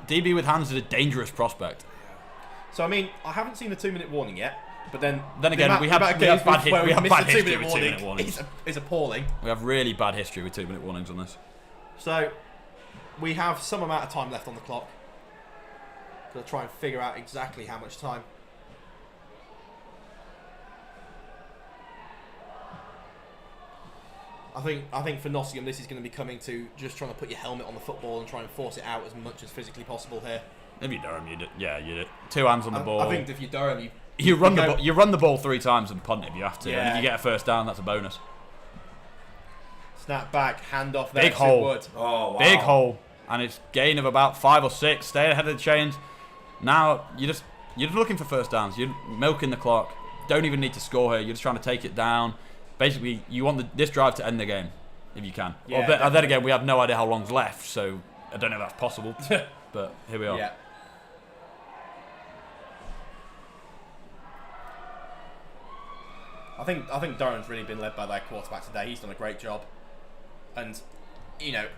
S3: DB with hands is a dangerous prospect.
S1: So I mean, I haven't seen the 2-minute warning yet, but then
S3: again, we have bad history with 2-minute warnings.
S1: Is appalling.
S3: We have really bad history with 2-minute warnings on this.
S1: So we have some amount of time left on the clock. Gonna try and figure out exactly how much time. I think for Nottingham, this is going to be coming to just trying to put your helmet on the football and try and force it out as much as physically possible here.
S3: If you're Durham, you did 2 hands on the ball.
S1: I think if you're Durham,
S3: you run the ball 3 times and punt if you have to.
S1: Yeah.
S3: And if you get a first down, that's a bonus.
S1: snap back, hand off there.
S3: Big
S1: to
S3: hole.
S1: Wood.
S2: Oh, wow.
S3: Big hole, and it's gain of about 5 or 6. Stay ahead of the chains. Now you're just looking for first downs. You're milking the clock. Don't even need to score here. You're just trying to take it down. Basically, you want this drive to end the game if you can.
S1: Yeah,
S3: Then again, we have no idea how long's left, so I don't know if that's possible. But here we are.
S1: Yeah. I think Durham's really been led by their quarterback today. He's done a great job, and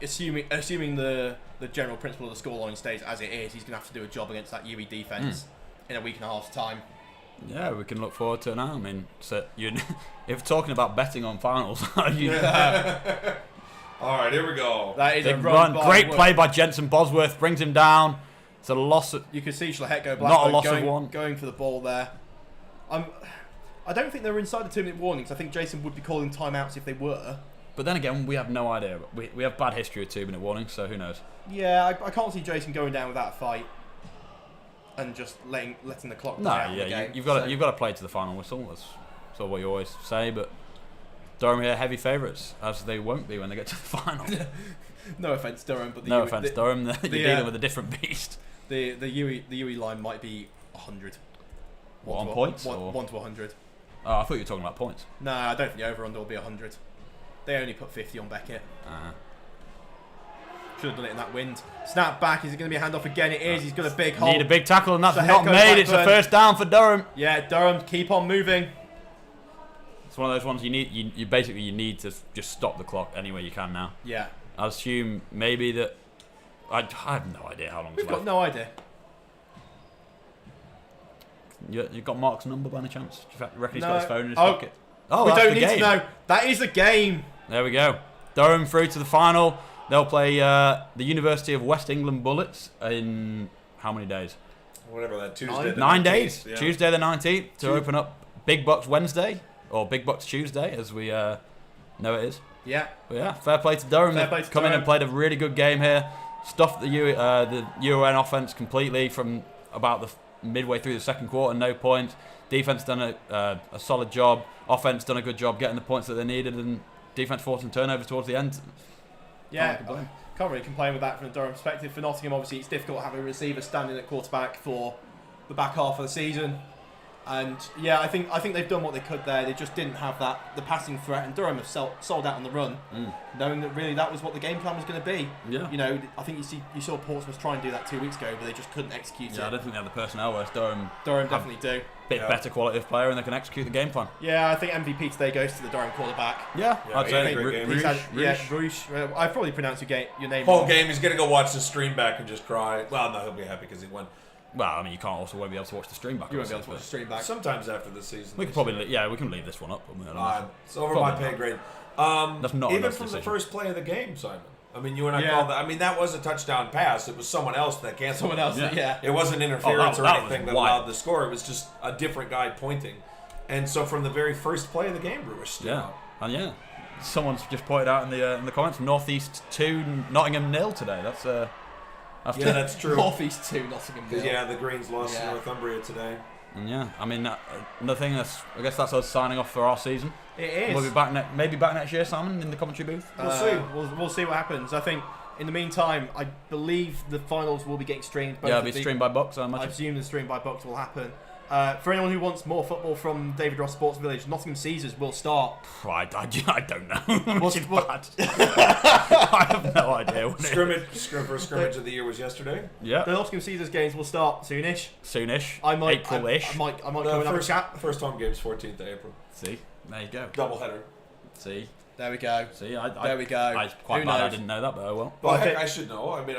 S1: assuming the general principle of the scoreline stays as it is, he's going to have to do a job against that UE defense in a week and a half's time.
S3: Yeah, we can look forward to it now. I mean, if talking about betting on finals,
S2: All right, here we go.
S1: That is a
S3: big
S1: run.
S3: run.
S1: By
S3: Great
S1: Wood.
S3: play by Jensen Bosworth, brings him down. It's a loss.
S1: You could see Schlechett go
S3: Not a loss of one.
S1: going for the ball there. I don't think they were inside the 2-minute warnings. I think Jason would be calling timeouts if they were.
S3: But then again, we have no idea. We have bad history with 2-minute warnings, so who knows?
S1: Yeah, I can't see Jason going down without a fight and just letting the clock
S3: No,
S1: play out the
S3: yeah,
S1: game.
S3: you've got to play to the final whistle. That's sort of what you always say. But Durham here heavy favourites, as they won't be when they get to the final.
S1: No offense, Durham, but
S3: No offense, Durham. You're dealing with a different beast.
S1: The UE line might be 100.
S3: What, on points?
S1: 1 to 100.
S3: Oh, I thought you were talking about points.
S1: No, I don't think the over-under will be 100. They only put 50 on Beckett. Should have done it in that wind. Snap back. Is it going to be a handoff again? It is. He's got a big hole.
S3: Need a big tackle, and that's
S1: So
S3: not
S1: head goes
S3: made. It's a
S1: Blackburn.
S3: first down for Durham.
S1: Yeah, Durham, keep on moving.
S3: It's one of those ones you need. You basically need to just stop the clock any way you can now.
S1: Yeah.
S3: I assume maybe that. I have no idea how long
S1: We've
S3: it's
S1: got
S3: left.
S1: no idea.
S3: You got Mark's number by any chance? Do you reckon he's
S1: No.
S3: got his phone in his
S1: Oh.
S3: pocket? Oh,
S1: We
S3: that's
S1: don't
S3: the
S1: need
S3: game.
S1: to know. That is a game.
S3: There we go. Durham through to the final. They'll play the University of West England Bullets in how many days?
S2: Whatever that Tuesday. the
S3: 9
S2: 19th,
S3: days.
S2: yeah.
S3: Tuesday the 19th to open up Big BUCS Wednesday, or Big BUCS Tuesday as we know it is.
S1: Yeah.
S3: But yeah, fair play to Durham.
S1: Fair play
S3: They've
S1: to
S3: come in
S1: Durham.
S3: and played a really good game here. Stuffed the UON offense completely from about the midway through the second quarter, no points. Defense done a solid job. Offense done a good job getting the points that they needed, and defense forcing turnovers towards the end.
S1: Yeah.
S3: Can't complain.
S1: Can't really complain with that from a Durham perspective. For Nottingham, obviously, it's difficult having a receiver standing at quarterback for the back half of the season. And yeah, I think they've done what they could there. They just didn't have the passing threat, and Durham have sold out on the run, knowing that really that was what the game plan was going to be.
S3: Yeah.
S1: You know, I think you saw Portsmouth try and do that 2 weeks ago, but they just couldn't execute
S3: Yeah, I
S1: it.
S3: don't think they have the personnel, whereas Durham
S1: Definitely do.
S3: bit better quality of player and they can execute the game plan.
S1: Yeah, I think MVP today goes to the Durham quarterback.
S3: Yeah,
S2: Yeah,
S3: I'd
S2: he had a
S3: say
S2: great game.
S1: He's had,
S3: Rouge.
S1: Rouge. I probably pronounced your name
S2: Whole
S1: wrong.
S2: game, he's gonna go watch the stream back and just cry. Well, no, he'll be happy because he won.
S3: Well, I mean, you can't also won't be able to watch the stream back.
S1: You won't be able to
S3: obviously,
S1: watch the stream back.
S2: Sometimes after the season,
S3: but we could probably, we can leave this one up. I don't know.
S2: it's over
S3: Probably
S2: my pay
S3: not.
S2: grade.
S3: That's not
S2: Even
S3: enough
S2: from
S3: decision.
S2: the first play of the game, Simon. I mean, you and I
S1: Yeah.
S2: called that. I mean, that was a touchdown pass. It was someone else that canceled.
S1: Someone else,
S3: Yeah.
S1: yeah.
S2: It wasn't interference
S3: that
S2: or
S3: was
S2: anything that
S3: wild.
S2: allowed the score. It was just a different guy pointing. And so from the very first play of the game, Brewers stood
S3: Yeah,
S2: out.
S3: and yeah, someone's just pointed out in the comments, Northeast 2, Nottingham 0 today. That's
S2: Yeah, that's true.
S1: Northeast 2, Nottingham 0.
S2: Yeah, the Greens lost
S1: Yeah.
S2: to Northumbria today.
S3: And yeah, I mean, another thing I guess that's us signing off for our season.
S1: It is.
S3: We'll be back maybe back next year, Simon, in the commentary booth.
S2: We'll see.
S1: We'll see what happens. I think in the meantime, I believe the finals will be getting streamed. Both
S3: Yeah,
S1: of
S3: it'll be
S1: the-
S3: streamed by BUCS, I
S1: I
S3: imagine.
S1: presume the stream by BUCS will happen. For anyone who wants more football from David Ross Sports Village, Nottingham Caesars will start.
S3: I don't know.
S1: What's-
S3: Which is
S1: what-
S3: bad. I have no idea. What
S2: First scrimmage of the year was yesterday.
S3: Yeah.
S1: The Nottingham Caesars games will start soonish.
S3: Soonish.
S1: I might
S3: April-ish.
S1: I might come and have a chat.
S2: First home game's 14th of April.
S3: See, there you go.
S2: Doubleheader.
S3: See,
S1: There we go.
S3: there
S1: we go.
S3: I quite
S1: Who
S3: bad. I
S1: knows?
S3: didn't know that, but oh well.
S2: Well,
S1: Well,
S2: heck,
S1: okay.
S2: I should know. I mean,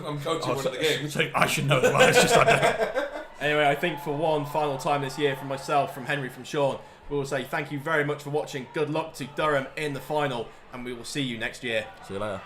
S2: I'm coaching one of the games.
S3: So I should know as well. It's just I don't.
S1: Anyway, I think for one final time this year, from myself, from Henry, from Sean, we will say thank you very much for watching. Good luck to Durham in the final, and we will see you next year.
S3: See you later.